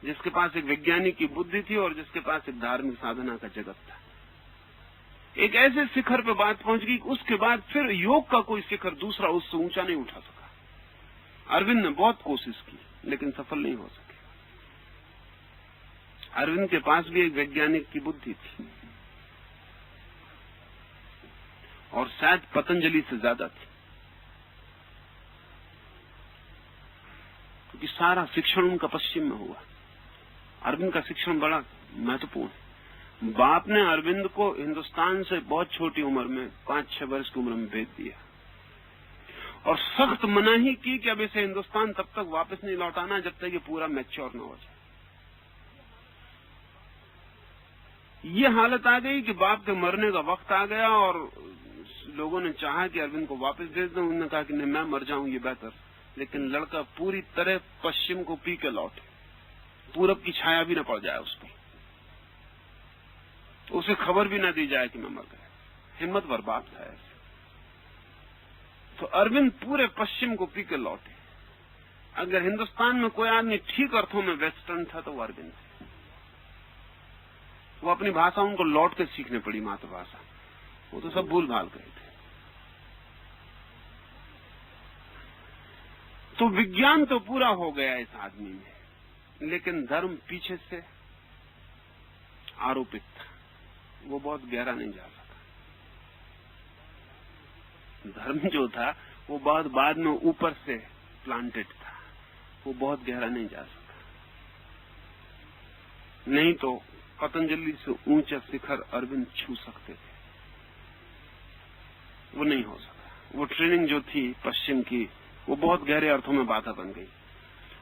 जिसके पास एक वैज्ञानिक की बुद्धि थी और जिसके पास एक धार्मिक साधना का जगत था। एक ऐसे शिखर पे बात पहुंच गई, उसके बाद फिर योग का कोई शिखर दूसरा उससे ऊंचा नहीं उठा सका। अरविंद ने बहुत कोशिश की लेकिन सफल नहीं हो सके। अरविंद के पास भी एक वैज्ञानिक की बुद्धि थी और शायद पतंजलि से ज्यादा थी, क्योंकि सारा शिक्षण उनका पश्चिम में हुआ। अरविंद का शिक्षण बड़ा महत्वपूर्ण है। बाप ने अरविंद को हिंदुस्तान से बहुत छोटी उम्र में 5-6 वर्ष की उम्र में भेज दिया और सख्त मनाही की कि अब इसे हिंदुस्तान तब तक वापस नहीं लौटाना जब तक ये पूरा मैच्योर न हो जाए। ये हालत आ गई कि बाप के मरने का वक्त आ गया और लोगों ने चाहा कि अरविंद को वापस भेज दें। उन्होंने कहा कि नहीं, मैं मर जाऊं ये बेहतर। लेकिन लड़का पूरी तरह पश्चिम को पी के लौटे, पूरब की छाया भी न पड़ जाए उस पर, उसे खबर भी न दी जाए कि मैं मर गया। हिम्मत भर बाप था ऐसे। तो अरविंद पूरे पश्चिम को पी के लौटे। अगर हिंदुस्तान में कोई आदमी ठीक अर्थों में वेस्टर्न था तो वो अरविंद थे। वो अपनी भाषा उनको लौट के सीखने पड़ी, मातृभाषा। वो तो सब भूल भाल गए थे। तो विज्ञान तो पूरा हो गया इस आदमी में, लेकिन धर्म पीछे से आरोपित था, वो बहुत गहरा नहीं जा सका। धर्म जो था वो बहुत बाद में ऊपर से प्लांटेड था, वो बहुत गहरा नहीं जा सका। नहीं तो पतंजलि से ऊंचा शिखर अरविंद छू सकते थे, वो नहीं हो सका। वो ट्रेनिंग जो थी पश्चिम की, वो बहुत गहरे अर्थों में बाधा बन गई।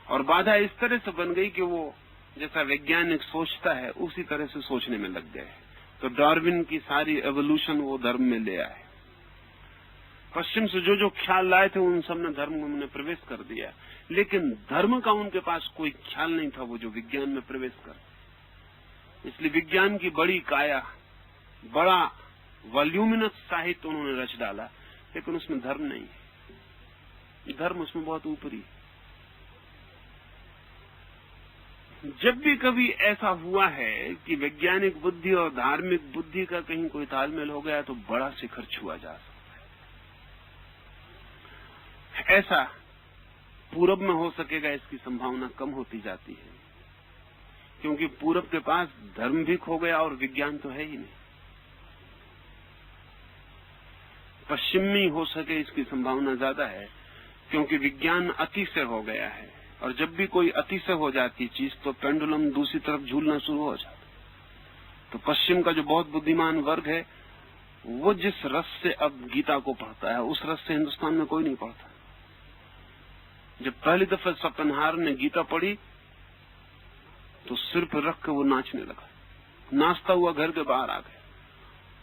और बाधा इस तरह से बन गई कि वो जैसा वैज्ञानिक सोचता है उसी तरह से सोचने में लग गए। तो डार्विन की सारी एवोल्यूशन वो धर्म में ले आए। पश्चिम से जो जो ख्याल लाए थे उन सब ने धर्म में प्रवेश कर दिया, लेकिन धर्म का उनके पास कोई ख्याल नहीं था वो जो विज्ञान में प्रवेश कर। इसलिए विज्ञान की बड़ी काया, बड़ा वॉल्यूमिनस साहित्य उन्होंने रच डाला, लेकिन उसमें धर्म नहीं है। धर्म उसमें बहुत ऊपरी है। जब भी कभी ऐसा हुआ है कि वैज्ञानिक बुद्धि और धार्मिक बुद्धि का कहीं कोई तालमेल हो गया तो बड़ा शिखर छुआ जा सकता है। ऐसा पूरब में हो सकेगा, इसकी संभावना कम होती जाती है, क्योंकि पूरब के पास धर्म भी खो गया और विज्ञान तो है ही नहीं। पश्चिम में हो सके इसकी संभावना ज्यादा है, क्योंकि विज्ञान अतिशय हो गया है। और जब भी कोई अतिशय हो जाती चीज तो पेंडुलम दूसरी तरफ झूलना शुरू हो जाता। तो पश्चिम का जो बहुत बुद्धिमान वर्ग है वो जिस रस से अब गीता को पढ़ता है उस रस से हिंदुस्तान में कोई नहीं पढ़ता। जब पहली दफा सपनहार ने गीता पढ़ी तो सिर पर रख के वो नाचने लगा, नाचता हुआ घर के बाहर आ गया।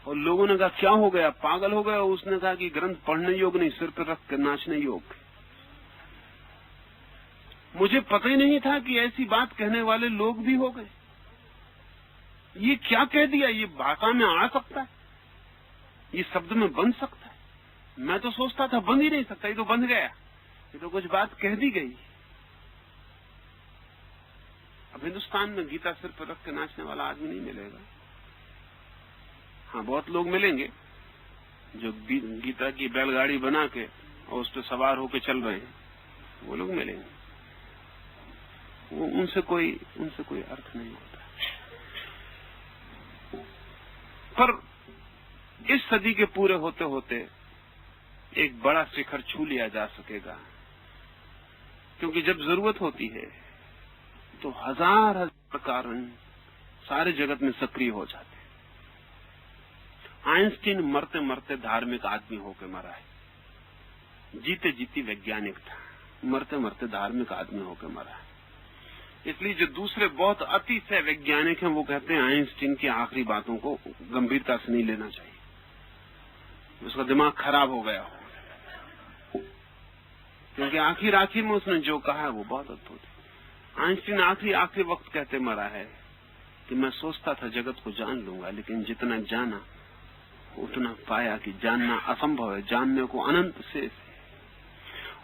और लोगों ने कहा क्या हो गया, पागल हो गया? उसने कहा कि ग्रंथ पढ़ने योग नहीं, सिर पर रख के नाचने योग। मुझे पता ही नहीं था कि ऐसी बात कहने वाले लोग भी हो गए। ये क्या कह दिया? ये भाषा में आ सकता है, ये शब्द में बन सकता है। मैं तो सोचता था बन ही नहीं सकता, ये तो बन गया, ये तो कुछ बात कह दी गई। अब हिंदुस्तान में गीता सिर पर रख के नाचने वाला आदमी नहीं मिलेगा। हाँ, बहुत लोग मिलेंगे जो गीता की बैलगाड़ी बना के और उस पर सवार होके चल रहे हैं, वो लोग मिलेंगे। वो उनसे कोई अर्थ नहीं होता। पर इस सदी के पूरे होते होते एक बड़ा शिखर छू लिया जा सकेगा, क्योंकि जब जरूरत होती है तो हजार कारण सारे जगत में सक्रिय हो जाते हैं। आइंस्टीन मरते मरते धार्मिक आदमी होकर मरा है, जीते जीती वैज्ञानिक था, मरते मरते धार्मिक आदमी होकर मरा है। इसलिए जो दूसरे बहुत अतिशय वैज्ञानिक हैं वो कहते हैं आइंस्टीन की आखिरी बातों को गंभीरता से नहीं लेना चाहिए, उसका दिमाग खराब हो गया हो, क्योंकि आखिर में उसने जो कहा है वो बहुत अद्भुत है। आइंस्टीन आखिरी वक्त कहते मरा है कि मैं सोचता था जगत को जान लूंगा, लेकिन जितना जाना उतना पाया कि जानना असंभव है, जानने को अनंत शेष है।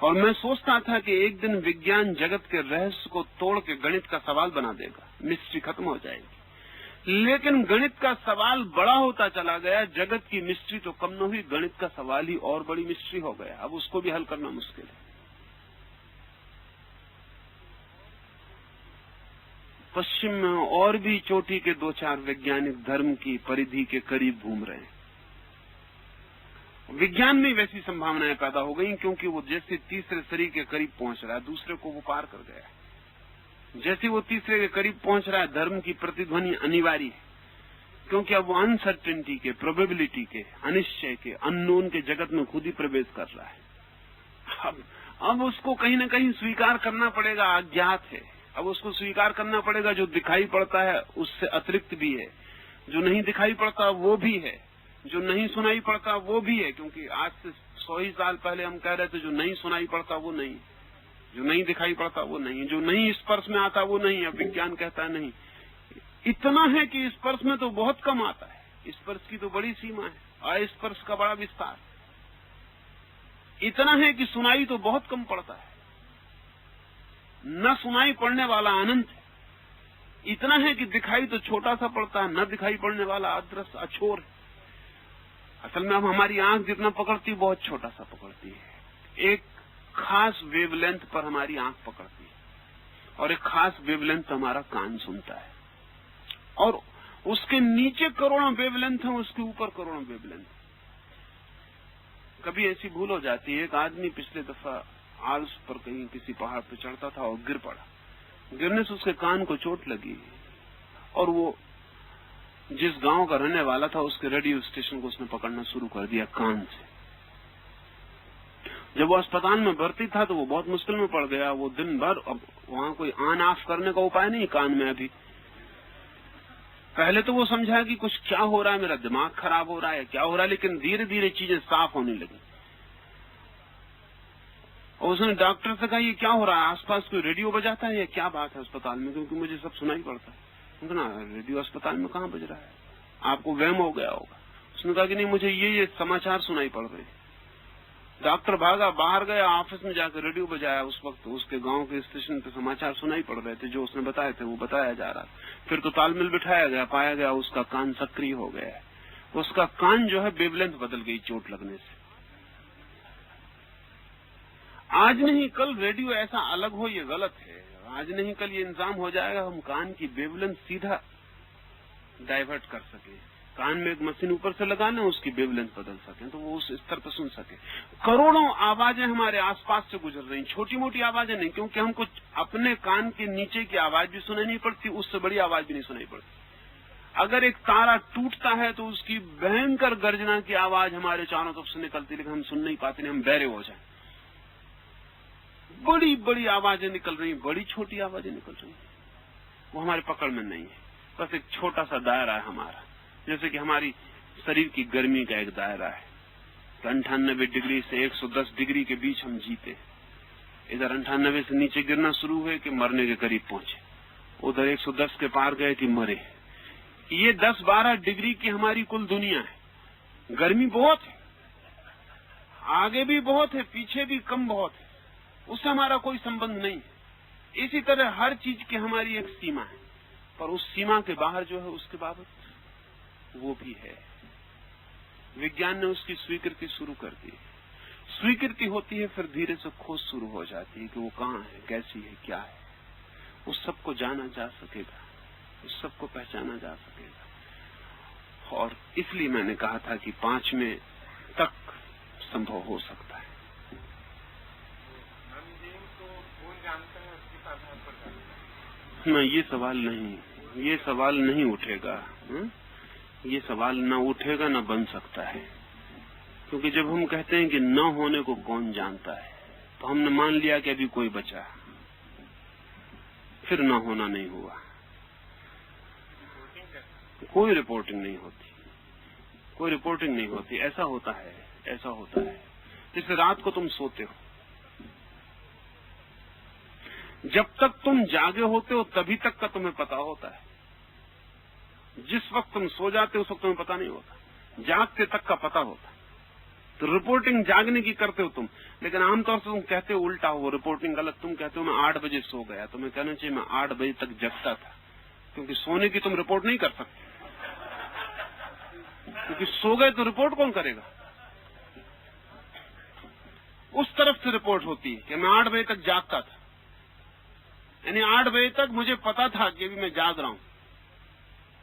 और मैं सोचता था कि एक दिन विज्ञान जगत के रहस्य को तोड़ के गणित का सवाल बना देगा, मिस्ट्री खत्म हो जाएगी। लेकिन गणित का सवाल बड़ा होता चला गया, जगत की मिस्ट्री तो कम न हुई, गणित का सवाल ही और बड़ी मिस्ट्री हो गया। अब उसको भी हल करना मुश्किल है। पश्चिम में और भी चोटी के 2-4 वैज्ञानिक धर्म की परिधि के करीब घूम रहे हैं। विज्ञान में वैसी संभावनाएं पैदा हो गई क्योंकि वो जैसे तीसरे शरीर के करीब पहुंच रहा है, दूसरे को वो पार कर गया है। जैसे वो तीसरे के करीब पहुंच रहा है, धर्म की प्रतिध्वनि अनिवार्य है, क्योंकि अब वो अनसर्टेनिटी के, प्रोबेबिलिटी के, अनिश्चय के, अननोन के जगत में खुद ही प्रवेश कर रहा है। अब उसको कहीं न कहीं स्वीकार करना पड़ेगा, अज्ञात है। अब उसको स्वीकार करना पड़ेगा, जो दिखाई पड़ता है उससे अतिरिक्त भी है, जो नहीं दिखाई पड़ता वो भी है, जो नहीं सुनाई पड़ता वो भी है। क्योंकि आज से 100 ही साल पहले हम कह रहे थे जो नहीं सुनाई पड़ता वो नहीं, जो नहीं दिखाई पड़ता वो नहीं, जो नहीं स्पर्श में आता वो नहीं। अब विज्ञान कहता है नहीं, इतना है कि स्पर्श में तो बहुत कम आता है, स्पर्श की तो बड़ी सीमा है, अस्पर्श का बड़ा विस्तार। इतना है कि सुनाई तो बहुत कम पड़ता है, न सुनाई पड़ने वाला अनंत है। इतना है कि दिखाई तो छोटा सा पड़ता है, न दिखाई पड़ने वाला अदृश्य अछोर है। असल में अब हमारी आंख जितना पकड़ती बहुत छोटा सा पकड़ती है। एक खास वेवलेंथ पर हमारी आंख पकड़ती है, और एक खास वेवलेंथ हमारा कान सुनता है, और उसके नीचे करोड़ों वेवलेंथ है, उसके ऊपर करोड़ों वेवलेंथ। कभी ऐसी भूल हो जाती है। एक आदमी पिछले दफा आल्स पर कहीं किसी पहाड़ पर चढ़ता था और गिर पड़ा। गिरने से उसके कान को चोट लगी, और वो जिस गांव का रहने वाला था उसके रेडियो स्टेशन को उसने पकड़ना शुरू कर दिया कान से। जब वो अस्पताल में भर्ती था तो वो बहुत मुश्किल में पड़ गया। वो दिन भर, अब वहां कोई ऑन ऑफ करने का उपाय नहीं कान में अभी। पहले तो वो समझा कि कुछ क्या हो रहा है, मेरा दिमाग खराब हो रहा है, क्या हो रहा है, लेकिन धीरे धीरे चीजें साफ होने लगी। और उसने डॉक्टर से कहा ये क्या हो रहा है, आसपास कोई रेडियो बजाता है या क्या बात है अस्पताल में, क्योंकि मुझे सब सुनाई पड़ता है। ना रेडियो अस्पताल में कहाँ बज रहा है, आपको वहम हो गया होगा। उसने कहा कि नहीं, मुझे ये समाचार सुनाई पड़ रहे हैं। डॉक्टर भागा, बाहर गया, ऑफिस में जाकर रेडियो बजाया। उस वक्त उसके गांव के स्टेशन पे समाचार सुनाई पड़ रहे थे, जो उसने बताए थे वो बताया जा रहा था। फिर तो तालमेल बिठाया गया, पाया गया उसका कान सक्रिय हो गया है। उसका कान जो है वेवलेंथ बदल गई चोट लगने से। आज नहीं कल रेडियो ऐसा अलग हो ये गलत है। आज नहीं कल ये इंतजाम हो जाएगा, हम कान की वेवलेंथ सीधा डाइवर्ट कर सके, कान में एक मशीन ऊपर से लगा लें, उसकी वेवलेंथ बदल सके तो वो उस स्तर पर सुन सके। करोड़ों आवाजें हमारे आसपास से गुजर रही, छोटी मोटी आवाजें नहीं, क्योंकि हमको अपने कान के नीचे की आवाज भी सुनाई नहीं पड़ती, उससे बड़ी आवाज भी नहीं सुनाई पड़ती। अगर एक तारा टूटता है तो उसकी भयंकर गर्जना की आवाज हमारे चारों तरफ से निकलती, लेकिन हम सुन नहीं पाते, हम बहरे हो जाए। बड़ी बड़ी आवाजें निकल रही, बड़ी छोटी आवाजें निकल रही, वो हमारे पकड़ में नहीं है। बस एक छोटा सा दायरा है हमारा, जैसे कि हमारी शरीर की गर्मी का एक दायरा है। 98 डिग्री से 110 डिग्री के बीच हम जीते। इधर 98 से नीचे गिरना शुरू हुए कि मरने के करीब पहुंचे, उधर 110 के पार गए कि मरे। ये 10-12 डिग्री की हमारी कुल दुनिया है। गर्मी बहुत है, आगे भी बहुत है, पीछे भी कम बहुत है, उससे हमारा कोई संबंध नहीं है। इसी तरह हर चीज की हमारी एक सीमा है, पर उस सीमा के बाहर जो है उसके बाबत वो भी है। विज्ञान ने उसकी स्वीकृति शुरू कर दी। स्वीकृति होती है, फिर धीरे से खोज शुरू हो जाती है कि वो कहाँ है, कैसी है, क्या है। उस सबको जाना जा सकेगा, उस सबको पहचाना जा सकेगा। और इसलिए मैंने कहा था कि 5वें तक संभव हो सकता है। नहीं, ये सवाल नहीं उठेगा। ये सवाल न उठेगा, न बन सकता है। क्योंकि जब हम कहते हैं कि न होने को कौन जानता है, तो हमने मान लिया कि अभी कोई बचा, फिर न होना नहीं हुआ। कोई रिपोर्टिंग नहीं होती, कोई रिपोर्टिंग नहीं होती। ऐसा होता है, ऐसा होता है। जैसे रात को तुम सोते हो, जब तक तुम जागे होते हो तभी तक का तुम्हें पता होता है। जिस वक्त तुम सो जाते हो उस वक्त तुम्हें पता नहीं होता, जागते तक का पता होता। तो रिपोर्टिंग जागने की करते हो तुम, लेकिन आमतौर से तुम कहते हो उल्टा हो, रिपोर्टिंग गलत। तुम कहते हो मैं 8 बजे सो गया, तुम्हें कहना चाहिए मैं 8 बजे तक जगता था, क्योंकि सोने की तुम रिपोर्ट नहीं कर सकते, क्योंकि सो गए तो रिपोर्ट कौन करेगा। उस तरफ से रिपोर्ट होती है कि मैं 8 बजे तक जागता था, यानी 8 बजे तक मुझे पता था कि अभी मैं जाग रहा हूं,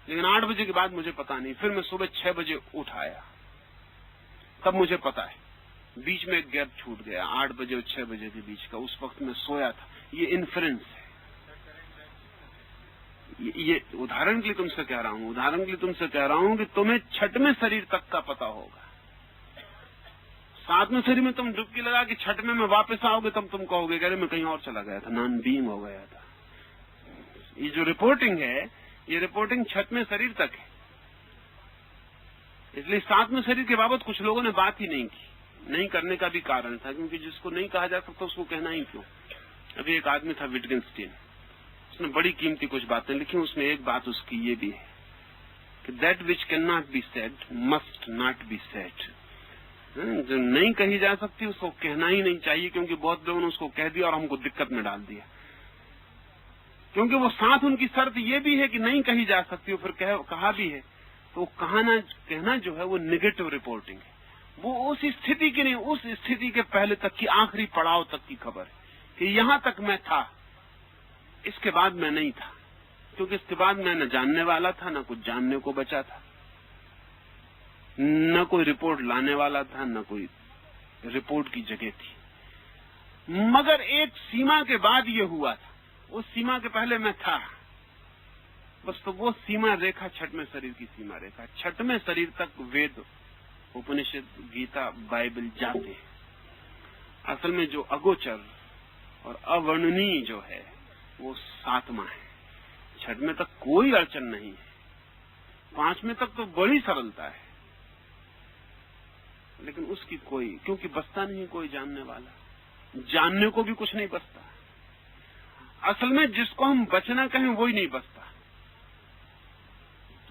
लेकिन 8 बजे के बाद मुझे पता नहीं। फिर मैं सुबह 6 बजे उठ आया, तब मुझे पता है। बीच में एक गैप छूट गया 8 बजे और 6 बजे के बीच का, उस वक्त मैं सोया था। ये इन्फ्रेंस है। ये उदाहरण के लिए तुमसे कह रहा हूं, उदाहरण के लिए तुमसे कह रहा हूं कि तुम्हें छठवें शरीर तक का पता होगा। 7वें शरीर में तुम डुबकी लगा कि 6वें में वापस आओगे, तब तुम कहोगे अरे मैं कहीं और चला गया था, नॉन बीइंग हो गया था। ये जो रिपोर्टिंग है, ये रिपोर्टिंग 6वें शरीर तक है। इसलिए 7वें शरीर के बाबत कुछ लोगों ने बात ही नहीं की। नहीं करने का भी कारण था, क्योंकि जिसको नहीं कहा जा सकता उसको कहना ही क्यों। अभी एक आदमी था विटगेंस्टीन, उसने बड़ी कीमती कुछ बातें लिखी। उसमें एक बात उसकी ये भी है कि that which can not be said must not be said. जो नहीं कही जा सकती उसको कहना ही नहीं चाहिए, क्योंकि बहुत लोगों ने उसको कह दिया और हमको दिक्कत में डाल दिया। क्योंकि वो साथ उनकी शर्त ये भी है कि नहीं कही जा सकती, फिर कहा भी है, तो कहना जो है वो नेगेटिव रिपोर्टिंग है। वो उस स्थिति की नहीं, उस स्थिति के पहले तक की, आखिरी पड़ाव तक की खबर है कि यहां तक मैं था, इसके बाद मैं नहीं था, क्योंकि इसके बाद मैं न जानने वाला था, न कुछ जानने को बचा था, न कोई रिपोर्ट लाने वाला था, न कोई रिपोर्ट की जगह थी। मगर एक सीमा के बाद ये हुआ था, उस सीमा के पहले मैं था बस। तो वो सीमा रेखा 6वें शरीर की सीमा रेखा। 6वें शरीर तक वेद, उपनिषद, गीता, बाइबल जाते हैं। असल में जो अगोचर और अवर्णनीय जो है वो 7वां है। 6वें तक कोई अड़चन नहीं है, 5वें तक तो बड़ी सरलता है, लेकिन उसकी कोई, क्योंकि बचता नहीं कोई जानने वाला, जानने को भी कुछ नहीं बचता। असल में जिसको हम बचना कहें वही नहीं बचता।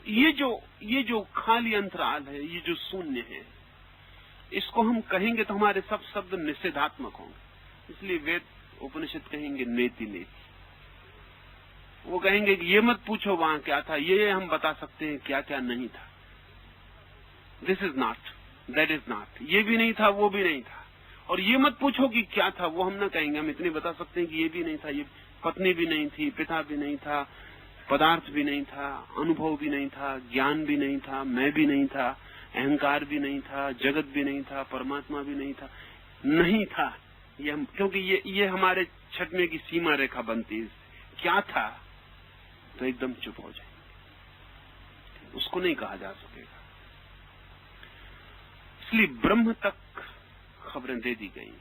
ये जो खाली अंतराल है, ये जो शून्य है, इसको हम कहेंगे तो हमारे सब शब्द निषेधात्मक होंगे। इसलिए वेद उपनिषद कहेंगे नेति नेति। वो कहेंगे कि ये मत पूछो वहां क्या था, ये हम बता सकते हैं क्या क्या नहीं था। This is not, that is not, ये भी नहीं था, वो भी नहीं था। और ये मत पूछो कि क्या था, वो हम न कहेंगे। हम इतने बता सकते हैं कि ये भी नहीं था, ये पत्नी भी नहीं थी, पिता भी नहीं था, पदार्थ भी नहीं था, अनुभव भी नहीं था, ज्ञान भी नहीं था, मैं भी नहीं था, अहंकार भी नहीं था, जगत भी नहीं था, परमात्मा भी नहीं था, नहीं था। ये हम, क्योंकि ये हमारे 6वें की सीमा रेखा बनती है। क्या था तो एकदम चुप हो जाए, उसको नहीं कहा जा सकेगा। इसलिए ब्रह्म तक खबरें दे दी गई।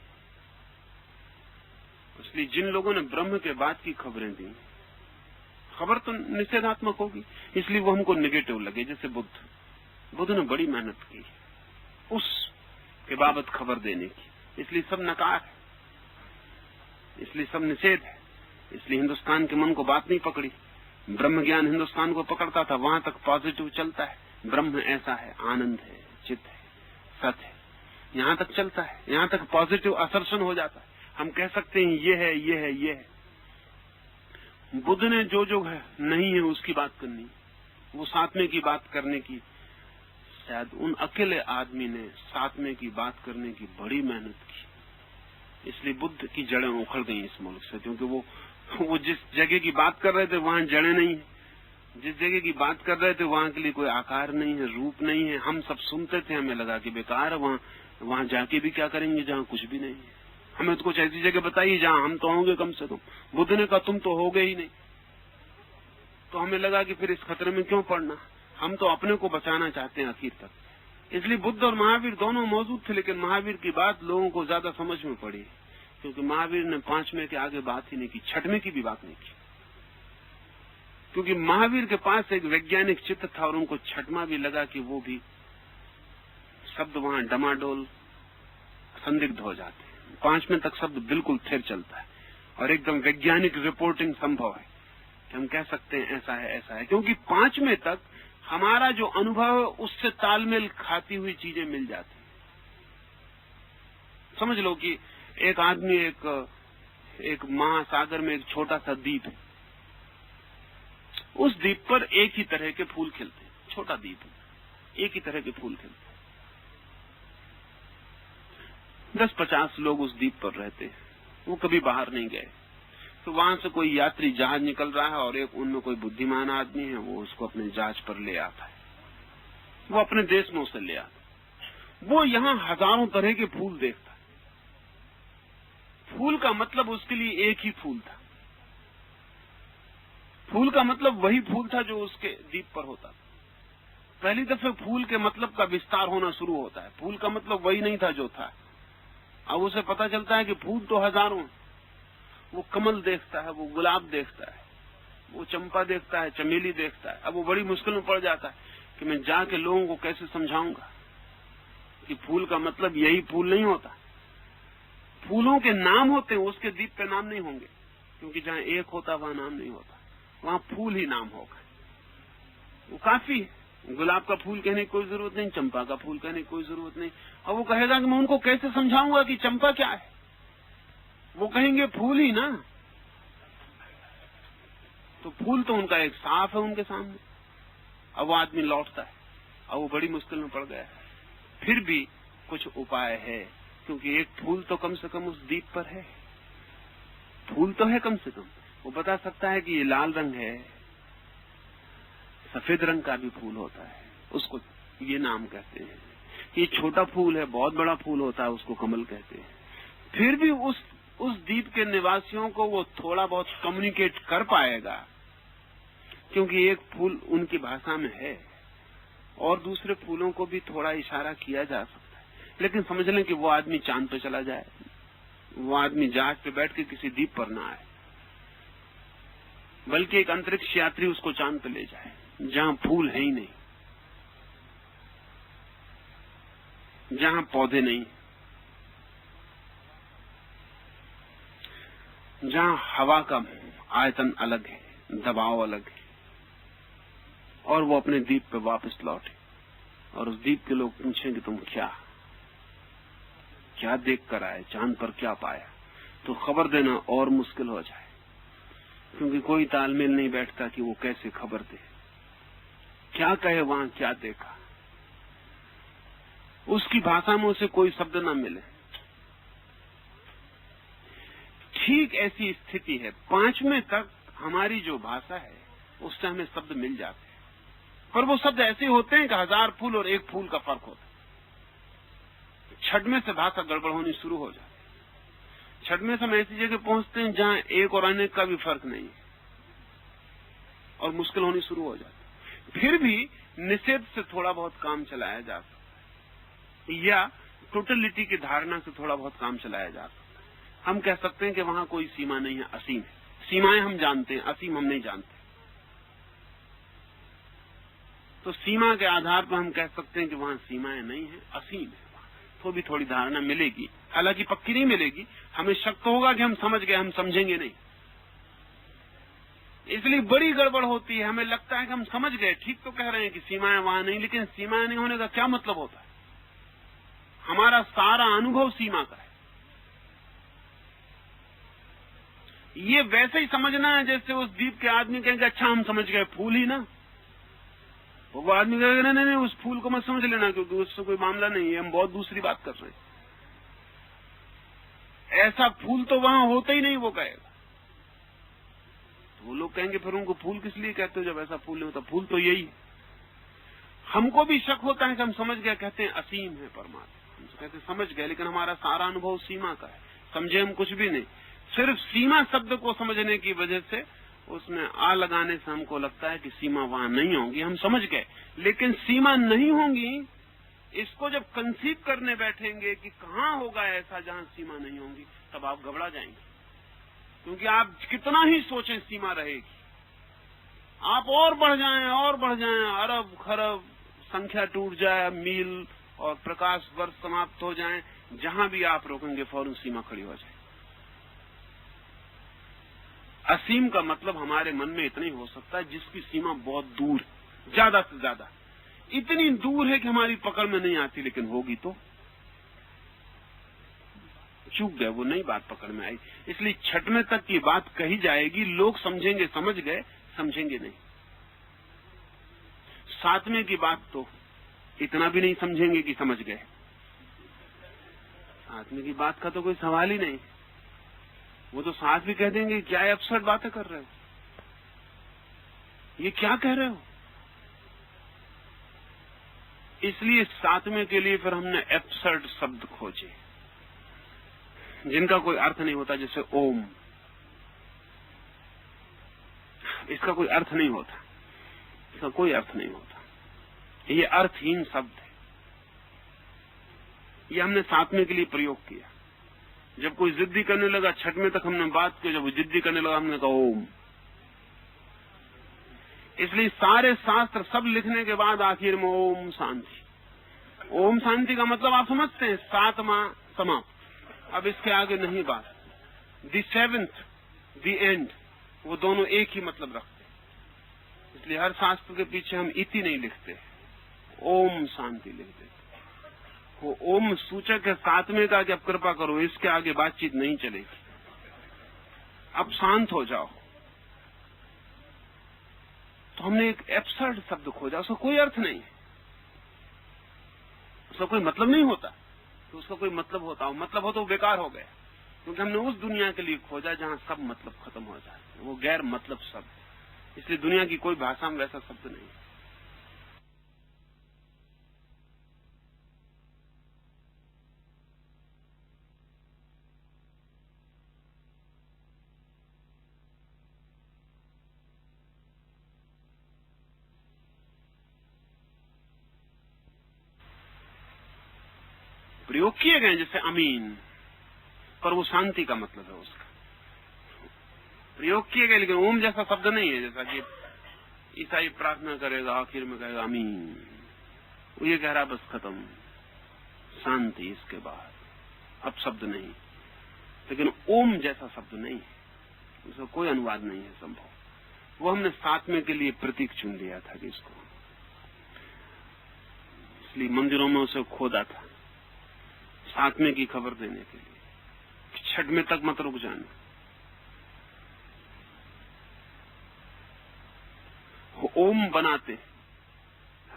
इसलिए जिन लोगों ने ब्रह्म के बाद की खबरें दी, खबर तो निषेधात्मक होगी, इसलिए वो हमको नेगेटिव लगे। जैसे बुद्ध ने बड़ी मेहनत की उस के बाबत खबर देने की, इसलिए सब नकार है, इसलिए सब निषेध है। इसलिए हिंदुस्तान के मन को बात नहीं पकड़ी। ब्रह्म ज्ञान हिंदुस्तान को पकड़ता था, वहां तक पॉजिटिव चलता है, ब्रह्म ऐसा है, आनंद है, चित्त है, सत्य है, यहां तक चलता है, यहां तक पॉजिटिव असर्शन हो जाता है। हम कह सकते हैं ये है, ये है, ये है। बुद्ध ने जो है नहीं है उसकी बात करनी, वो 7वें की बात करने की, शायद उन अकेले आदमी ने 7वें की बात करने की बड़ी मेहनत की। इसलिए बुद्ध की जड़ें उखड़ गई इस मुल्क से, क्योंकि वो जिस जगह की बात कर रहे थे वहां जड़ें नहीं है, जिस जगह की बात कर रहे थे वहां के लिए कोई आकार नहीं है, रूप नहीं है। हम सब सुनते थे, हमें लगा कि बेकार है, वहां जाके भी क्या करेंगे जहां कुछ भी नहीं है। हमें तो कुछ ऐसी जगह बताइए जहां हम तो होंगे कम से कम। बुद्ध ने कहा तुम तो होगे ही नहीं, तो हमें लगा कि फिर इस खतरे में क्यों पड़ना, हम तो अपने को बचाना चाहते हैं आखिर तक। इसलिए बुद्ध और महावीर दोनों मौजूद थे, लेकिन महावीर की बात लोगों को ज्यादा समझ में पड़ी, क्योंकि महावीर ने 5वें के आगे बात ही नहीं की, 6वें की भी बात नहीं की। क्योंकि महावीर के पास एक वैज्ञानिक चित्त था और उनको 6वां भी लगा कि वो भी शब्द वहां डमाडोल संदिग्ध हो जाते हैं। 5वें तक शब्द बिल्कुल स्थिर चलता है और एकदम वैज्ञानिक रिपोर्टिंग संभव है कि हम कह सकते हैं ऐसा है, ऐसा है। क्योंकि 5वें तक हमारा जो अनुभव है उससे तालमेल खाती हुई चीजें मिल जाती हैं। समझ लो कि एक आदमी एक महासागर में एक छोटा सा द्वीप है, उस द्वीप पर एक ही तरह के फूल खिलते हैं, छोटा द्वीप है, एक ही तरह के फूल खिलते हैं। 10-50 लोग उस द्वीप पर रहते हैं, वो कभी बाहर नहीं गए। तो वहां से कोई यात्री जहाज निकल रहा है और एक उनमें कोई बुद्धिमान आदमी है, वो उसको अपने जहाज पर ले आता है, वो अपने देश में उसे ले आता है। वो यहाँ हजारों तरह के फूल देखता है। फूल का मतलब उसके लिए एक ही फूल था। फूल का मतलब वही फूल था जो उसके द्वीप पर होता था। पहली दफे फूल के मतलब का विस्तार होना शुरू होता है। फूल का मतलब वही नहीं था जो था। अब उसे पता चलता है कि फूल तो हजारों। वो कमल देखता है, वो गुलाब देखता है, वो चंपा देखता है, चमेली देखता है। अब वो बड़ी मुश्किल में पड़ जाता है कि मैं जाके लोगों को कैसे समझाऊंगा कि फूल का मतलब यही फूल नहीं होता। फूलों के नाम होते हैं, उसके द्वीप पे नाम नहीं होंगे, क्योंकि जहां एक होता वहां नाम नहीं होता, वहां फूल ही नाम होगा। वो काफी है। गुलाब का फूल कहने की कोई जरूरत नहीं, चंपा का फूल कहने की कोई जरूरत नहीं। और वो कहेगा कि मैं उनको कैसे समझाऊंगा कि चंपा क्या है। वो कहेंगे फूल ही ना। तो फूल तो उनका एक साफ है उनके सामने। अब वो आदमी लौटता है, अब वो बड़ी मुश्किल में पड़ गया है। फिर भी कुछ उपाय है, क्योंकि एक फूल तो कम से कम उस द्वीप पर है। फूल तो है कम से कम। वो बता सकता है कि ये लाल रंग है, सफेद रंग का भी फूल होता है, उसको ये नाम कहते हैं। ये छोटा फूल है, बहुत बड़ा फूल होता है, उसको कमल कहते हैं। फिर भी उस द्वीप के निवासियों को वो थोड़ा बहुत कम्युनिकेट कर पाएगा, क्योंकि एक फूल उनकी भाषा में है और दूसरे फूलों को भी थोड़ा इशारा किया जा सकता है। लेकिन समझ लें कि वो आदमी चांद पे चला जाए, वो आदमी जहाज पे बैठ के किसी द्वीप पर ना आए, बल्कि एक अंतरिक्ष यात्री उसको चांद पे ले जाए, जहां फूल है ही नहीं, जहां पौधे नहीं, जहां हवा का आयतन अलग है, दबाव अलग है, और वो अपने द्वीप पे वापस लौटे और उस द्वीप के लोग पूछें कि तुम क्या देख कर आए, चांद पर क्या पाया, तो खबर देना और मुश्किल हो जाए, क्योंकि कोई तालमेल नहीं बैठता कि वो कैसे खबर दे, क्या कहे, वहां क्या देखा। उसकी भाषा में उसे कोई शब्द ना मिले। ठीक ऐसी स्थिति है। 5वें तक हमारी जो भाषा है उससे हमें शब्द मिल जाते हैं, पर वो शब्द ऐसे होते हैं कि 1000 फूल और एक फूल का फर्क होता है। 6वें से भाषा गड़बड़ होनी शुरू हो जाती है। 6वें से हम ऐसी जगह पहुंचते हैं जहां एक और अनेक का भी फर्क नहीं है और मुश्किल होनी शुरू हो जाती है। फिर भी निषेध से थोड़ा बहुत काम चलाया जा सकता है, या टोटलिटी की धारणा से थोड़ा बहुत काम चलाया जा सकता है। हम कह सकते हैं कि वहां कोई सीमा नहीं है, असीम है। सीमाएं हम जानते हैं, असीम हम नहीं जानते। तो सीमा के आधार पर हम कह सकते हैं कि वहां सीमाएं नहीं है, असीम है। तो भी थोड़ी धारणा मिलेगी, हालांकि पक्की नहीं मिलेगी। हमें शक तो होगा कि हम समझ गए, हम समझेंगे नहीं, इसलिए बड़ी गड़बड़ होती है। हमें लगता है कि हम समझ गए, ठीक तो कह रहे हैं कि सीमाएं वहां नहीं, लेकिन सीमाएं नहीं होने का क्या मतलब होता है? हमारा सारा अनुभव सीमा का है। ये वैसे ही समझना है जैसे उस द्वीप के आदमी कहेंगे अच्छा हम समझ गए, फूल ही ना। वो आदमी कहेगा नहीं, उस फूल को मत समझ लेना, क्योंकि उससे कोई मामला नहीं है, हम बहुत दूसरी बात कर रहे हैं। ऐसा फूल तो वहां होता ही नहीं, वो कहेगा। तो वो लोग कहेंगे फिर उनको फूल किस लिए कहते हो जब ऐसा फूल नहीं होता? फूल तो यही है। हमको भी शक होता है कि हम समझ गए, कहते हैं असीम है परमात्मा, हम कहते हैं समझ गए, लेकिन हमारा सारा अनुभव सीमा का है, समझे हम कुछ भी नहीं। सिर्फ सीमा शब्द को समझने की वजह से, उसमें आ लगाने से हमको लगता है कि सीमा वहां नहीं होंगी, हम समझ गए, लेकिन सीमा नहीं होंगी। इसको जब कंसीव करने बैठेंगे कि कहाँ होगा ऐसा जहां सीमा नहीं होंगी, तब आप घबरा जाएंगे, क्योंकि आप कितना ही सोचें सीमा रहेगी। आप और बढ़ जाएं, अरब खरब संख्या टूट जाए, मील और प्रकाश वर्ष समाप्त हो जाएं, जहां भी आप रोकेंगे फौरन सीमा खड़ी हो जाए। असीम का मतलब हमारे मन में इतना ही हो सकता है जिसकी सीमा बहुत दूर है, ज्यादा से ज्यादा इतनी दूर है कि हमारी पकड़ में नहीं आती, लेकिन होगी तो। चूक गए, वो नई बात पकड़ में आई। इसलिए छठवें तक की बात कही जाएगी, लोग समझेंगे, समझ गए, समझेंगे नहीं। सातवें की बात तो इतना भी नहीं समझेंगे कि समझ गए। सातवें की बात का तो कोई सवाल ही नहीं। वो तो साथ भी कह देंगे क्या एब्सर्ड बातें कर रहे हो, ये क्या कह रहे हो। इसलिए सातवें के लिए फिर हमने एब्सर्ड शब्द खोजे जिनका कोई अर्थ नहीं होता, जैसे ओम। इसका कोई अर्थ नहीं होता, इसका कोई अर्थ नहीं होता, ये अर्थहीन शब्द है। ये हमने सातवें के लिए प्रयोग किया। जब कोई जिद्दी करने लगा, छठवें तक हमने बात की, जब वो जिद्दी करने लगा हमने कहा ओम। इसलिए सारे शास्त्र सब लिखने के बाद आखिर में ओम शांति। ओम शांति का मतलब आप समझते हैं, सातवां समाप्त, अब इसके आगे नहीं बात। द सेवेंथ, द एंड, वो दोनों एक ही मतलब रखते हैं। इसलिए हर शास्त्र के पीछे हम इति नहीं लिखते, ओम शांति लिख देते। वो ओम सूचक है सातवें का कि अब कृपा करो, इसके आगे बातचीत नहीं चलेगी, अब शांत हो जाओ। तो हमने एक एब्सर्ड शब्द खोजा, उसका कोई अर्थ नहीं, उसका कोई मतलब नहीं होता। तो उसका कोई मतलब होता हो, मतलब हो तो बेकार हो गया, क्योंकि हमने उस दुनिया के लिए खोजा जहां सब मतलब खत्म हो जाते हैं, वो गैर मतलब शब्द। इसलिए दुनिया की कोई भाषा में वैसा शब्द नहीं। प्रयोग किए गए जैसे अमीन, पर वो शांति का मतलब है उसका प्रयोग किए गए, लेकिन ओम जैसा शब्द नहीं है। जैसा कि ईसाई प्रार्थना करेगा, आखिर में कहेगा अमीन, वो ये कह रहा बस खत्म, शांति, इसके बाद अब शब्द नहीं। लेकिन ओम जैसा शब्द नहीं है, उसका कोई अनुवाद नहीं है संभव। वो हमने सातवें के लिए प्रतीक चुन लिया था इसको, इसलिए मंदिरों में उसे खोदा था सातवें की खबर देने के लिए, छठवें तक मत रुक जाना। ओम बनाते,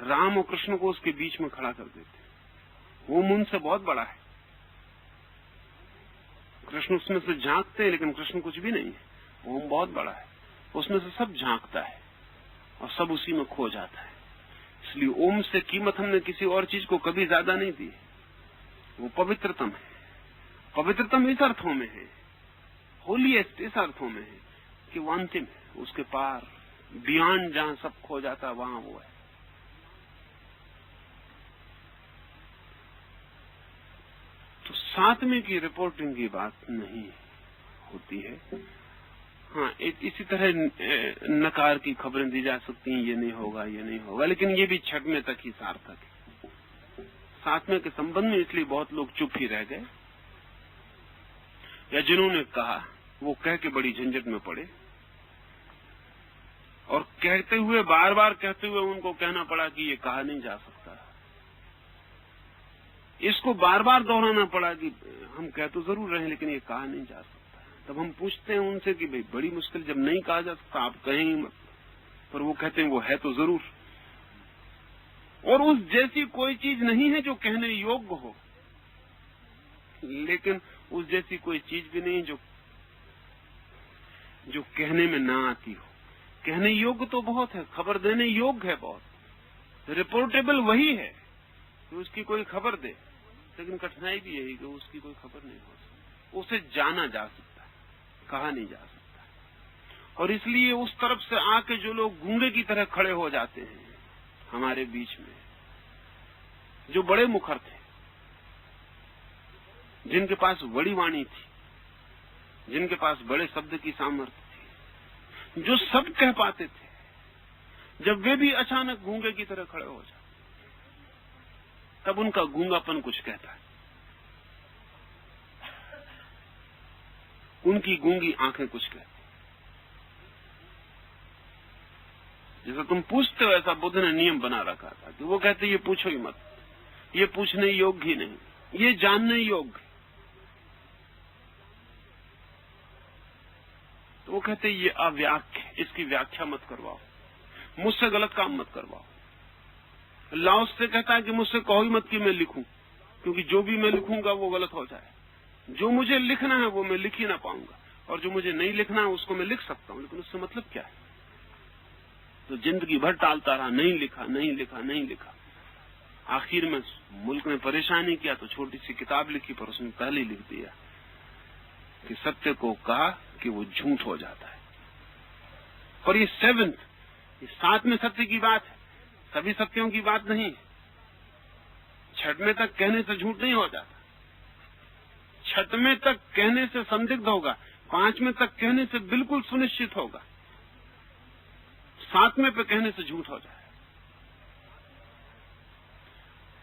राम और कृष्ण को उसके बीच में खड़ा कर देते। ओम उनसे बहुत बड़ा है, कृष्ण उसमें से झांकते हैं, लेकिन कृष्ण कुछ भी नहीं है। ओम बहुत बड़ा है, उसमें से सब झांकता है और सब उसी में खो जाता है। इसलिए ओम से कीमत हमने किसी और चीज को कभी ज्यादा नहीं दी। वो पवित्रतम है, पवित्रतम इस अर्थों में है, होलीएस्ट इस अर्थों में है कि वो अंतिम है, उसके पार, बियॉन्ड, जहां सब खो जाता है वहां वो है। तो सातवें की रिपोर्टिंग की बात नहीं होती है। हाँ, इसी तरह नकार की खबरें दी जा सकती हैं, ये नहीं होगा, ये नहीं होगा, लेकिन ये भी छठवें तक ही सार्थक है। सातवें के संबंध में इसलिए बहुत लोग चुप ही रह गए, या जिन्होंने कहा वो कह के बड़ी झंझट में पड़े, और कहते हुए, बार बार कहते हुए उनको कहना पड़ा कि ये कहा नहीं जा सकता। इसको बार बार दोहराना पड़ा कि हम कह तो जरूर रहे हैं लेकिन ये कहा नहीं जा सकता। तब हम पूछते हैं उनसे कि भाई बड़ी मुश्किल, जब नहीं कहा जा सकता आप कहें ही मत, पर वो कहते हैं वो है तो जरूर। और उस जैसी कोई चीज नहीं है जो कहने योग्य हो, लेकिन उस जैसी कोई चीज भी नहीं जो कहने में ना आती हो। कहने योग्य तो बहुत है, खबर देने योग्य है बहुत, रिपोर्टेबल वही है कि उसकी कोई खबर दे, लेकिन कठिनाई भी यही कि उसकी कोई खबर नहीं हो सकती। उसे जाना जा सकता है, कहा नहीं जा सकता। और इसलिए उस तरफ से आके जो लोग गूंगे की तरह खड़े हो जाते हैं हमारे बीच में, जो बड़े मुखर थे, जिनके पास बड़ी वाणी थी, जिनके पास बड़े शब्द की सामर्थ्य थी, जो सब कह पाते थे, जब वे भी अचानक गूंगे की तरह खड़े हो जाते, तब उनका गूंगापन कुछ कहता है। उनकी गूंगी आंखें कुछ कहती। जैसा तुम पूछते हो, ऐसा बुद्ध ने नियम बना रखा था कि वो कहते ये पूछो ही मत, ये पूछने योग्य ही नहीं, ये जानने योग्य। तो वो कहते ये अव्याख्या, इसकी व्याख्या मत करवाओ, मुझसे गलत काम मत करवाओ। लाओस से कहता है कि मुझसे कहो ही मत कि मैं लिखूं, क्योंकि जो भी मैं लिखूंगा वो गलत हो जाए। जो मुझे लिखना है वो मैं लिख ही ना पाऊंगा, और जो मुझे नहीं लिखना है उसको मैं लिख सकता हूं, लेकिन उससे मतलब क्या है। तो जिंदगी भर टालता रहा, नहीं लिखा नहीं लिखा नहीं लिखा। आखिर में मुल्क में परेशानी किया तो छोटी सी किताब लिखी, पर उसने पहले ही लिख दिया कि सत्य को कहा कि वो झूठ हो जाता है। पर ये सातवें सत्य की बात है, सभी सत्यों की बात नहीं। छठवें तक कहने से झूठ नहीं हो जाता, छठवें तक कहने से संदिग्ध होगा, पांचवें तक कहने से बिल्कुल सुनिश्चित होगा, सातवें पे कहने से झूठ हो जाए।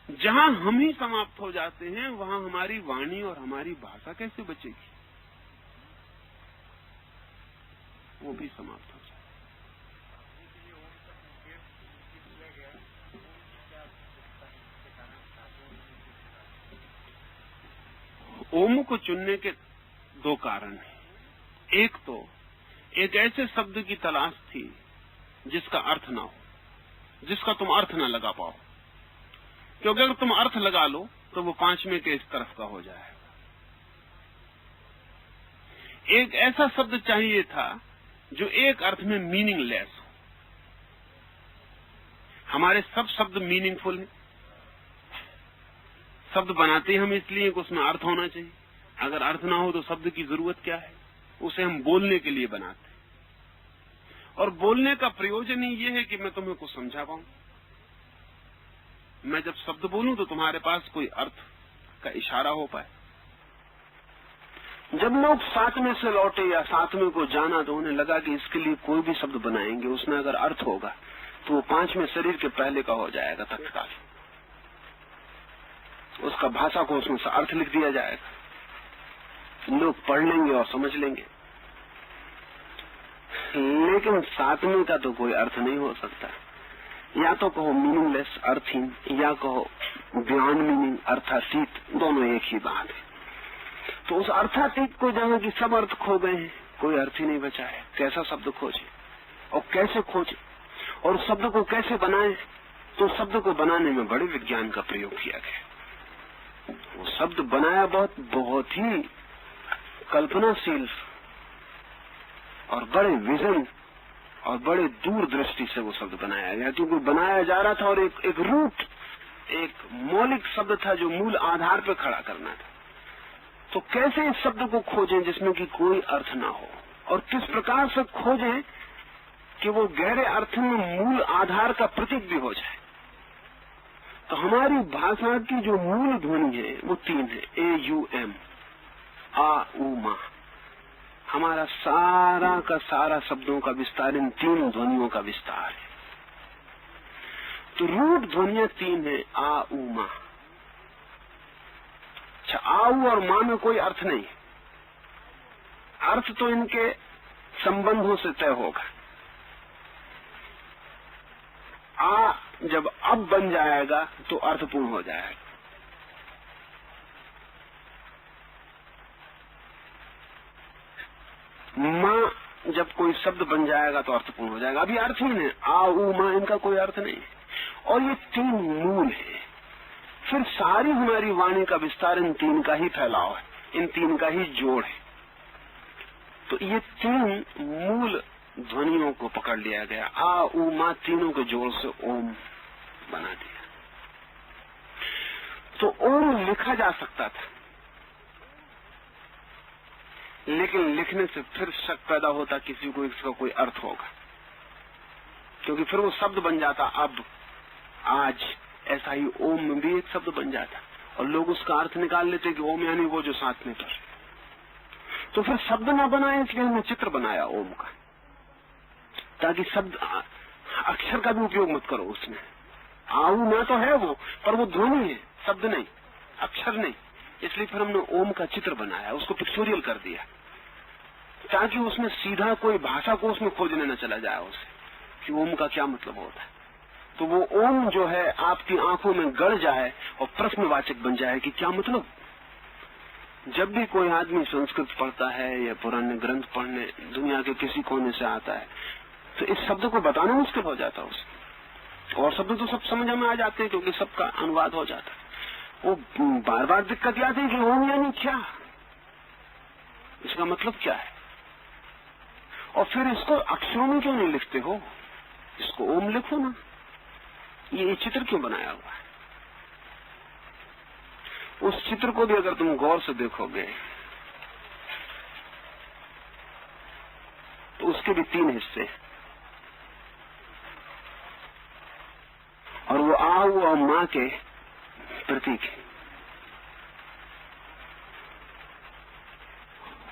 जहां हम ही समाप्त हो जाते हैं वहां हमारी वाणी और हमारी भाषा कैसे बचेगी, वो भी समाप्त हो जाए। ओम को चुनने के दो कारण हैं। एक तो एक ऐसे शब्द की तलाश थी जिसका अर्थ ना हो, जिसका तुम अर्थ ना लगा पाओ, क्योंकि अगर तुम अर्थ लगा लो तो वो पांचवें के इस तरफ का हो जाएगा। एक ऐसा शब्द चाहिए था जो एक अर्थ में मीनिंगलेस हो। हमारे सब शब्द मीनिंगफुल हैं, शब्द बनाते हम इसलिए कि उसमें अर्थ होना चाहिए। अगर अर्थ ना हो तो शब्द की जरूरत क्या है, उसे हम बोलने के लिए बनाते हैं। और बोलने का प्रयोजन ही ये है कि मैं तुम्हें कुछ समझा पाऊं। मैं जब शब्द बोलूं तो तुम्हारे पास कोई अर्थ का इशारा हो पाए। जब लोग सातवें से लौटे या सातवें को जाना तो उन्हें लगा कि इसके लिए कोई भी शब्द बनाएंगे, उसमें अगर अर्थ होगा तो वो पांचवें शरीर के पहले का हो जाएगा तत्काल। उसका भाषा को उसमें से अर्थ लिख दिया जाएगा, लोग पढ़ लेंगे और समझ लेंगे। लेकिन सातवें का तो कोई अर्थ नहीं हो सकता। या तो कहो मीनिंगलेस, अर्थहीन, या कहो बियॉन्ड मीनिंग, अर्थातीत, दोनों एक ही बात है। तो उस अर्थातीत को जहां की सब अर्थ खो गए हैं, कोई अर्थ ही नहीं बचा है। कैसा शब्द खोजे और कैसे खोजे और शब्द को कैसे बनाए? तो शब्द को बनाने में बड़े विज्ञान का प्रयोग किया गया। वो शब्द बनाया बहुत ही कल्पनाशील और बड़े विजन और बड़े दूरदृष्टि से वो शब्द बनाया गया, क्योंकि बनाया जा रहा था और एक रूट, एक मौलिक शब्द था जो मूल आधार पर खड़ा करना था। तो कैसे इस शब्द को खोजें जिसमें कि कोई अर्थ ना हो, और किस प्रकार से खोजें कि वो गहरे अर्थ में मूल आधार का प्रतीक भी हो जाए। तो हमारी भाषा की जो मूल ध्वनि है वो तीन है, AUM, आ उ मा। हमारा सारा का सारा शब्दों का विस्तार इन तीन ध्वनियों का विस्तार है। तो रूट ध्वनियां तीन है, आ उ मा। अच्छा, आऊ और मां में कोई अर्थ नहीं, अर्थ तो इनके संबंधों से तय होगा। आ जब अब बन जाएगा तो अर्थपूर्ण हो जाएगा। मां जब कोई शब्द बन जाएगा तो अर्थपूर्ण हो जाएगा। अभी अर्थ ही नहीं, आ उ मां, इनका कोई अर्थ नहीं। और ये तीन मूल है। फिर सारी हमारी वाणी का विस्तार इन तीन का ही फैलाव है, इन तीन का ही जोड़ है। तो ये तीन मूल ध्वनियों को पकड़ लिया गया, आ उ मा, तीनों के जोड़ से ओम बना दिया। तो ओम लिखा जा सकता था, लेकिन लिखने से फिर शक पैदा होता किसी को इसका कोई अर्थ होगा, क्योंकि फिर वो शब्द बन जाता अब, आज। ऐसा ही ओम में भी एक शब्द बन जाता और लोग उसका अर्थ निकाल लेते कि ओम यानी वो जो साथ में कर। तो फिर शब्द ना बनाए, इसलिए हमने चित्र बनाया ओम का, ताकि शब्द अक्षर का भी उपयोग मत करो उसमें। आऊ ना तो है वो, पर वो ध्वनि है, शब्द नहीं, अक्षर नहीं। इसलिए फिर हमने ओम का चित्र बनाया, उसको पिक्चोरियल कर दिया, ताकि उसमें सीधा कोई भाषा को उसमें खोजने न चला जाए उसे कि ओम का क्या मतलब होता है। तो वो ओम जो है आपकी आंखों में गड़ जाए और प्रश्नवाचक बन जाए कि क्या मतलब। जब भी कोई आदमी संस्कृत पढ़ता है या पुराने ग्रंथ पढ़ने दुनिया के किसी कोने से आता है तो इस शब्द को बताना मुश्किल हो जाता है उसे। और शब्द तो सब समझ में आ जाते हैं क्योंकि सबका अनुवाद हो जाता है। वो बार बार दिक्कत आती है कि ओम यानी क्या, इसका मतलब क्या है, और फिर इसको अक्षरों में क्यों नहीं लिखते हो, इसको ओम लिखो ना, ये चित्र क्यों बनाया हुआ है। उस चित्र को भी अगर तुम गौर से देखोगे तो उसके भी 3 हिस्से और वो आ हुआ मां के प्रतीक है।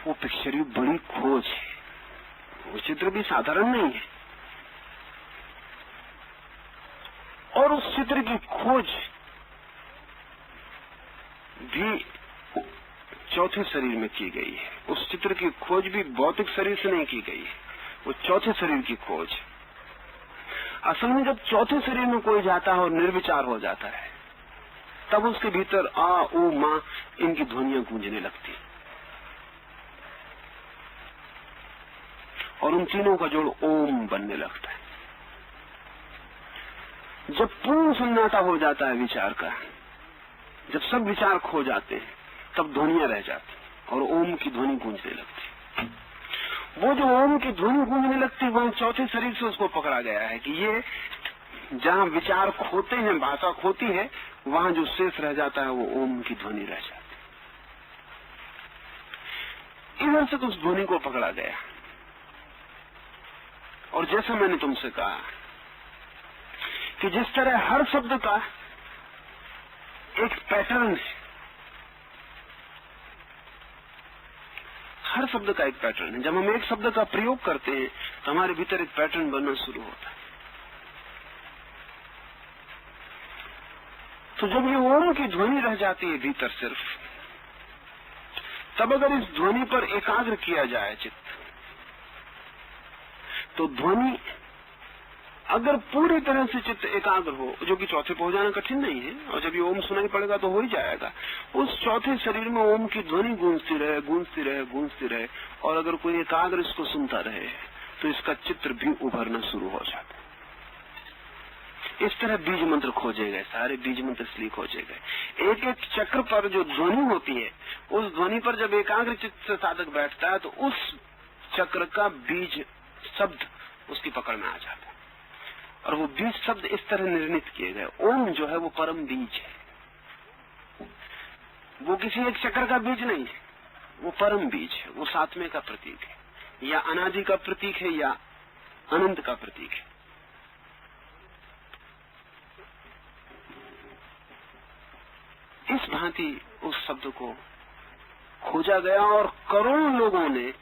वो पिक्चर भी बड़ी खोज है, वो चित्र भी साधारण नहीं है। और उस चित्र की खोज भी चौथे शरीर में की गई है। उस चित्र की खोज भी भौतिक शरीर से नहीं की गई है, वो चौथे शरीर की खोज। असल में जब चौथे शरीर में कोई जाता है और निर्विचार हो जाता है तब उसके भीतर आ ऊ मां इनकी ध्वनियां गूंजने लगती और उन तीनों का जोड़ ओम बनने लगता है। जब पूर्ण सन्नाटा हो जाता है विचार का, जब सब विचार खो जाते हैं तब ध्वनियां रह जाती और ओम की ध्वनि गूंजने लगती। वो जो ओम की ध्वनि गूंजने लगती वहां चौथे शरीर से उसको पकड़ा गया है कि ये जहां विचार खोते हैं, भाषा खोती है, वहां जो शेष रह जाता है वो ओम की ध्वनि रह जाती। इधर से तो उस ध्वनि को पकड़ा गया। और जैसा मैंने तुमसे कहा कि जिस तरह हर शब्द का एक पैटर्न है, हर शब्द का एक पैटर्न है। जब हम एक शब्द का प्रयोग करते हैं तो हमारे भीतर एक पैटर्न बनना शुरू होता है। तो जब ये ओम की ध्वनि रह जाती है भीतर सिर्फ, तब अगर इस ध्वनि पर एकाग्र किया जाए चित्त, तो ध्वनि अगर पूरी तरह से चित्त एकाग्र हो, जो कि चौथे पे हो जाना कठिन नहीं है, और जब ये ओम सुनाई पड़ेगा तो हो ही जाएगा, उस चौथे शरीर में ओम की ध्वनि गूंजती रहे, गूंजती रहे, गूंजती रहे, और अगर कोई एकाग्र इसको सुनता रहे तो इसका चित्र भी उभरना शुरू हो जाता है। इस तरह बीज मंत्र खोजे गए, सारे बीज मंत्र इसलिए खोजे गए। एक एक चक्र पर जो ध्वनि होती है, उस ध्वनि पर जब एकाग्र चित्त से साधक बैठता है तो उस चक्र का बीज शब्द उसकी पकड़ में आ जाता है। और वो बीज शब्द इस तरह निर्णित किए गए। ओम जो है वो परम बीज है, वो किसी एक चक्र का बीज नहीं है, वो परम बीज है, वो सात्मे का प्रतीक है, या अनादि का प्रतीक है, या अनंत का प्रतीक है। इस भांति उस शब्द को खोजा गया और करोड़ों लोगों ने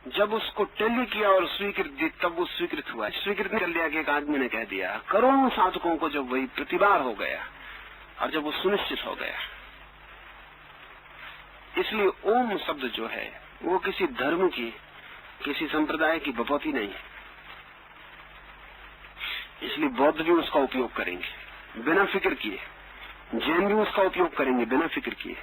जब उसको टेली किया और स्वीकृत दी, तब वो स्वीकृत हुआ। स्वीकृत कर लिया कि एक आदमी ने कह दिया। करोड़ों साधकों को जब वही प्रतिबार हो गया और जब वो सुनिश्चित हो गया, इसलिए ओम शब्द जो है वो किसी धर्म की, किसी संप्रदाय की बपौती नहीं है। इसलिए बौद्ध भी उसका उपयोग करेंगे बिना फिक्र किए, जैन भी उसका उपयोग करेंगे बिना फिक्र किए।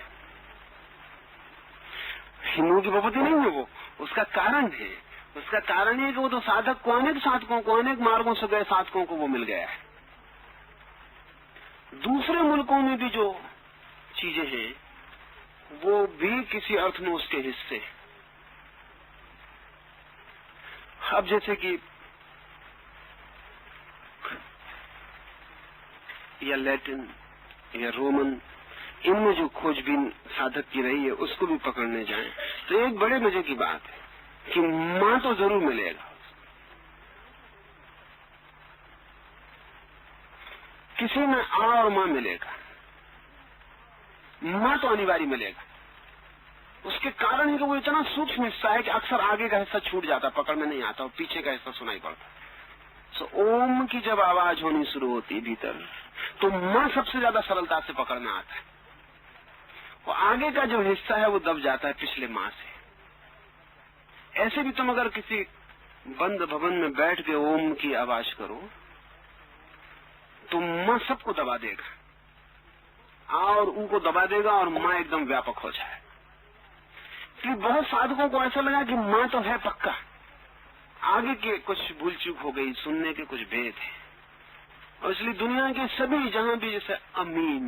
हिंदुओं की बपौती नहीं है वो, उसका कारण है। उसका कारण ये कि वो तो साधक को, अनेक साधकों को, अनेक मार्गों से गए साधकों को वो मिल गया है। दूसरे मुल्कों में भी जो चीजें हैं वो भी किसी अर्थ में उसके हिस्से। अब जैसे कि या लैटिन या रोमन, इनमें जो खोजबीन साधक की रही है उसको भी पकड़ने जाएं तो एक बड़े मजे की बात है कि मां तो जरूर मिलेगा, किसी में आ और मां मिलेगा, मां तो अनिवार्य मिलेगा। उसके कारण ही कि वो इतना सूक्ष्म हिस्सा है कि अक्सर आगे का हिस्सा छूट जाता, पकड़ में नहीं आता, और पीछे का हिस्सा सुनाई पड़ता। तो ओम की जब आवाज होनी शुरू होती है भीतर, तो मां सबसे ज्यादा सरलता से पकड़ में आता है, और आगे का जो हिस्सा है वो दब जाता है पिछले मां से। ऐसे भी तुम अगर किसी बंद भवन में बैठ के ओम की आवाज करो तो मां सबको दबा देगा, और उनको दबा देगा और माँ एकदम व्यापक हो जाए। कि बहुत साधकों को ऐसा लगा कि माँ तो है पक्का, आगे के कुछ भूल चूक हो गई, सुनने के कुछ भेद है, और इसलिए दुनिया के सभी जहां भी जैसे अमीन,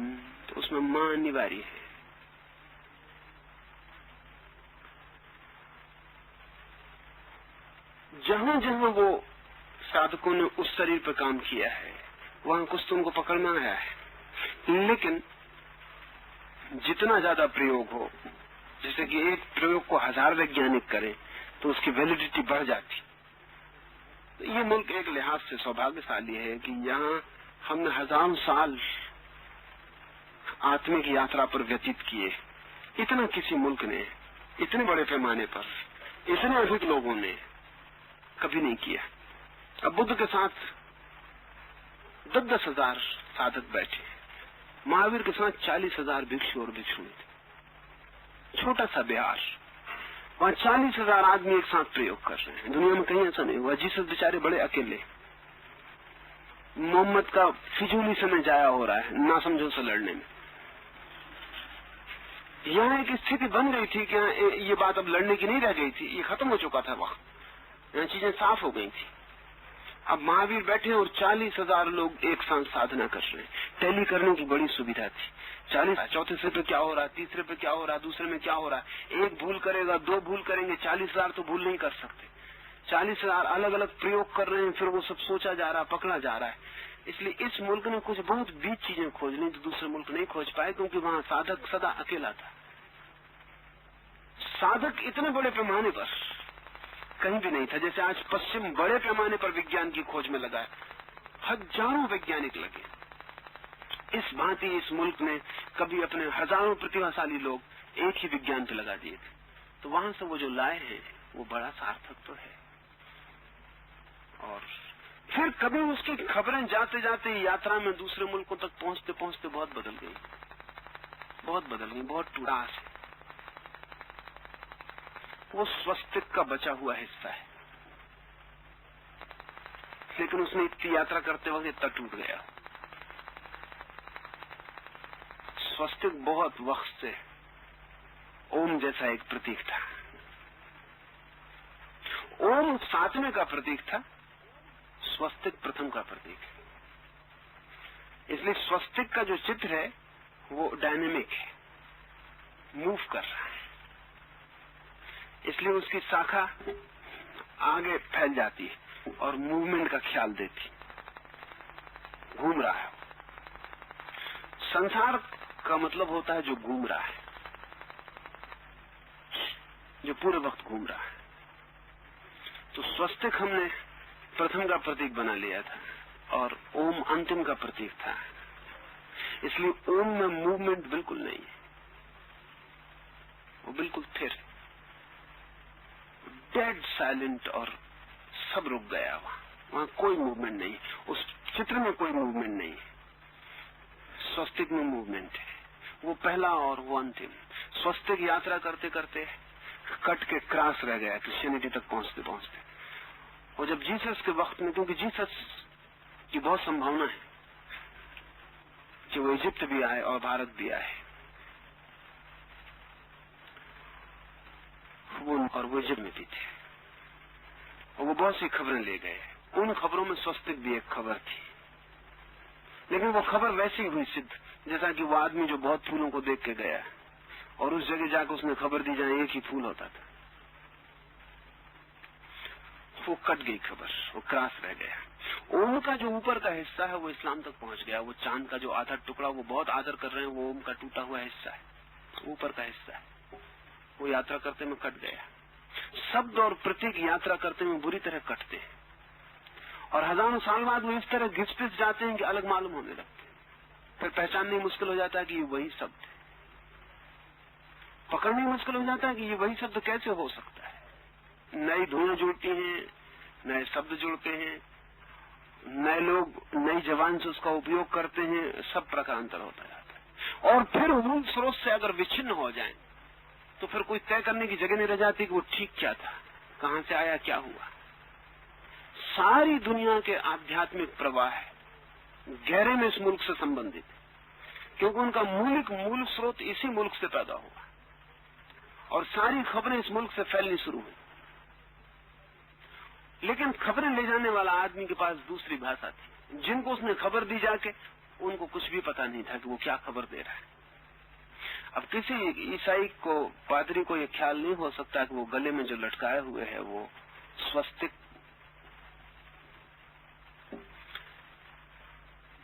तो उसमें माँ अनिवार्य है। जहां जहां वो साधकों ने उस शरीर पर काम किया है वहां कुछ तो उनको पकड़ में आया है, लेकिन जितना ज्यादा प्रयोग हो, जैसे कि एक प्रयोग को 1000 वैज्ञानिक करें तो उसकी वैलिडिटी बढ़ जाती। तो ये मुल्क एक लिहाज से सौभाग्यशाली है कि यहाँ हमने 1000 साल आत्मिक यात्रा पर व्यतीत किए। इतना किसी मुल्क ने इतने बड़े पैमाने पर इतने अधिक लोगों ने कभी नहीं किया। अब बुद्ध के साथ 10-10 हजार साधक बैठे, महावीर के साथ 40,000 भिक्षु और भिक्षुणी थे। छोटा सा बिहार, वहां 40,000 आदमी एक साथ प्रयोग कर रहे हैं। दुनिया में कहीं ऐसा नहीं हुआ। जीसस बेचारे बड़े अकेले, मोहम्मद का फिजूली समय जाया हो रहा है ना समझो से लड़ने में। यहाँ एक स्थिति बन गई थी कि ये बात अब लड़ने की नहीं रह गई थी, ये खत्म हो चुका था। वहां यहाँ चीजें साफ हो गई थी। अब महावीर बैठे और 40,000 लोग एक साथ साधना कर रहे हैं। टैली करने की बड़ी सुविधा थी। 40 चौथे सिर पे क्या हो रहा है, तीसरे पे क्या हो रहा है, दूसरे में क्या हो रहा है, एक भूल करेगा, 2 भूल करेंगे, 40,000 तो भूल नहीं कर सकते। 40,000 अलग अलग प्रयोग कर रहे हैं, फिर वो सब सोचा जा रहा है, पकड़ा जा रहा है। इसलिए इस मुल्क ने कुछ बहुत बीच चीजें खोज ली तो दूसरे मुल्क नहीं खोज पाए, क्योंकि वहां साधक सदा अकेला था। साधक इतने बड़े पैमाने पर कहीं भी नहीं था। जैसे आज पश्चिम बड़े पैमाने पर विज्ञान की खोज में लगा है, हजारों वैज्ञानिक लगे। इस भांति इस मुल्क ने कभी अपने हजारों प्रतिभाशाली लोग एक ही विज्ञान पे लगा दिए थे। तो वहां से वो जो लाए हैं वो बड़ा सार्थक तो है। और फिर कभी उसकी खबरें जाते जाते यात्रा में दूसरे मुल्कों तक पहुंचते पहुंचते बहुत बदल गई, बहुत टुड़ास है। वो स्वस्तिक का बचा हुआ हिस्सा है, लेकिन उसने इतनी यात्रा करते वक्त इतना टूट गया। स्वस्तिक बहुत वक्त से ओम जैसा एक प्रतीक था। ओम 7वें का प्रतीक था, स्वस्तिक प्रथम का प्रतीक है। इसलिए स्वस्तिक का जो चित्र है वो डायनेमिक है, मूव कर रहा है। इसलिए उसकी शाखा आगे फैल जाती है और मूवमेंट का ख्याल देती, घूम रहा है। संसार का मतलब होता है जो घूम रहा है, जो पूरे वक्त घूम रहा है। तो स्वस्तिक हमने प्रथम का प्रतीक बना लिया था और ओम अंतिम का प्रतीक था। इसलिए ओम में मूवमेंट बिल्कुल नहीं है, वो बिल्कुल स्थिर है, डेड साइलेंट, और सब रुक गया। वहां कोई मूवमेंट नहीं, उस चित्र में कोई मूवमेंट नहीं है। स्वस्तिक में मूवमेंट है, वो पहला और वो अंतिम। स्वस्तिक यात्रा करते करते कट के क्रॉस रह गया क्रिश्चियनिटी तक पहुंचते पहुंचते। और जब जीसस के वक्त में, क्योंकि जीसस की बहुत संभावना है कि वो इजिप्ट भी आए और भारत भी आए, वो इजिप्ट में भी थे और वो बहुत सी खबरें ले गए। उन खबरों में स्वस्तिक भी एक खबर थी, लेकिन वो खबर वैसी हुई सिद्ध जैसा कि वो आदमी जो बहुत फूलों को देख के गया और उस जगह जाकर उसने खबर दी जहां एक ही फूल होता था। वो कट गई खबर, वो क्रॉस रह गया। ओम का जो ऊपर का हिस्सा है वो इस्लाम तक पहुंच गया। वो चांद का जो आधा टुकड़ा वो बहुत आदर कर रहे हैं, वो ओम का टूटा हुआ हिस्सा है, ऊपर का हिस्सा है। वो यात्रा करते में कट गया। शब्द और प्रतीक यात्रा करते में बुरी तरह कटते हैं और हजारों साल बाद वो इस तरह घिस-पिस जाते हैं कि अलग मालूम होने लगते हैं। फिर पहचानने मुश्किल हो जाता है कि ये वही शब्द है, पकड़ने मुश्किल हो जाता है कि ये वही शब्द कैसे हो सकता है। नई धुएं जुड़ती हैं, नए शब्द जुड़ते हैं, नए लोग नई जबान से उसका उपयोग करते हैं, सब प्रकार अंतर होता जाता है। और फिर मूल स्रोत से अगर विच्छिन्न हो जाए तो फिर कोई तय करने की जगह नहीं रह जाती कि वो ठीक क्या था, कहां से आया, क्या हुआ। सारी दुनिया के आध्यात्मिक प्रवाह गहरे में इस मुल्क से संबंधित, क्योंकि उनका मूल स्रोत इसी मुल्क से पैदा हुआ और सारी खबरें इस मुल्क से फैलनी शुरू हुई। लेकिन खबरें ले जाने वाला आदमी के पास दूसरी भाषा थी। जिनको उसने खबर दी जाके उनको कुछ भी पता नहीं था कि वो क्या खबर दे रहा है। अब किसी ईसाई को, पादरी को यह ख्याल नहीं हो सकता कि वो गले में जो लटकाए हुए है वो स्वस्तिक।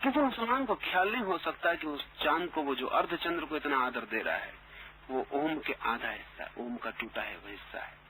किसी मुसलमान को ख्याल नहीं हो सकता कि उस चांद को, वो जो अर्धचंद्र को इतना आदर दे रहा है, वो ओम के आधा हिस्सा, ओम का टूटा है वो हिस्सा है।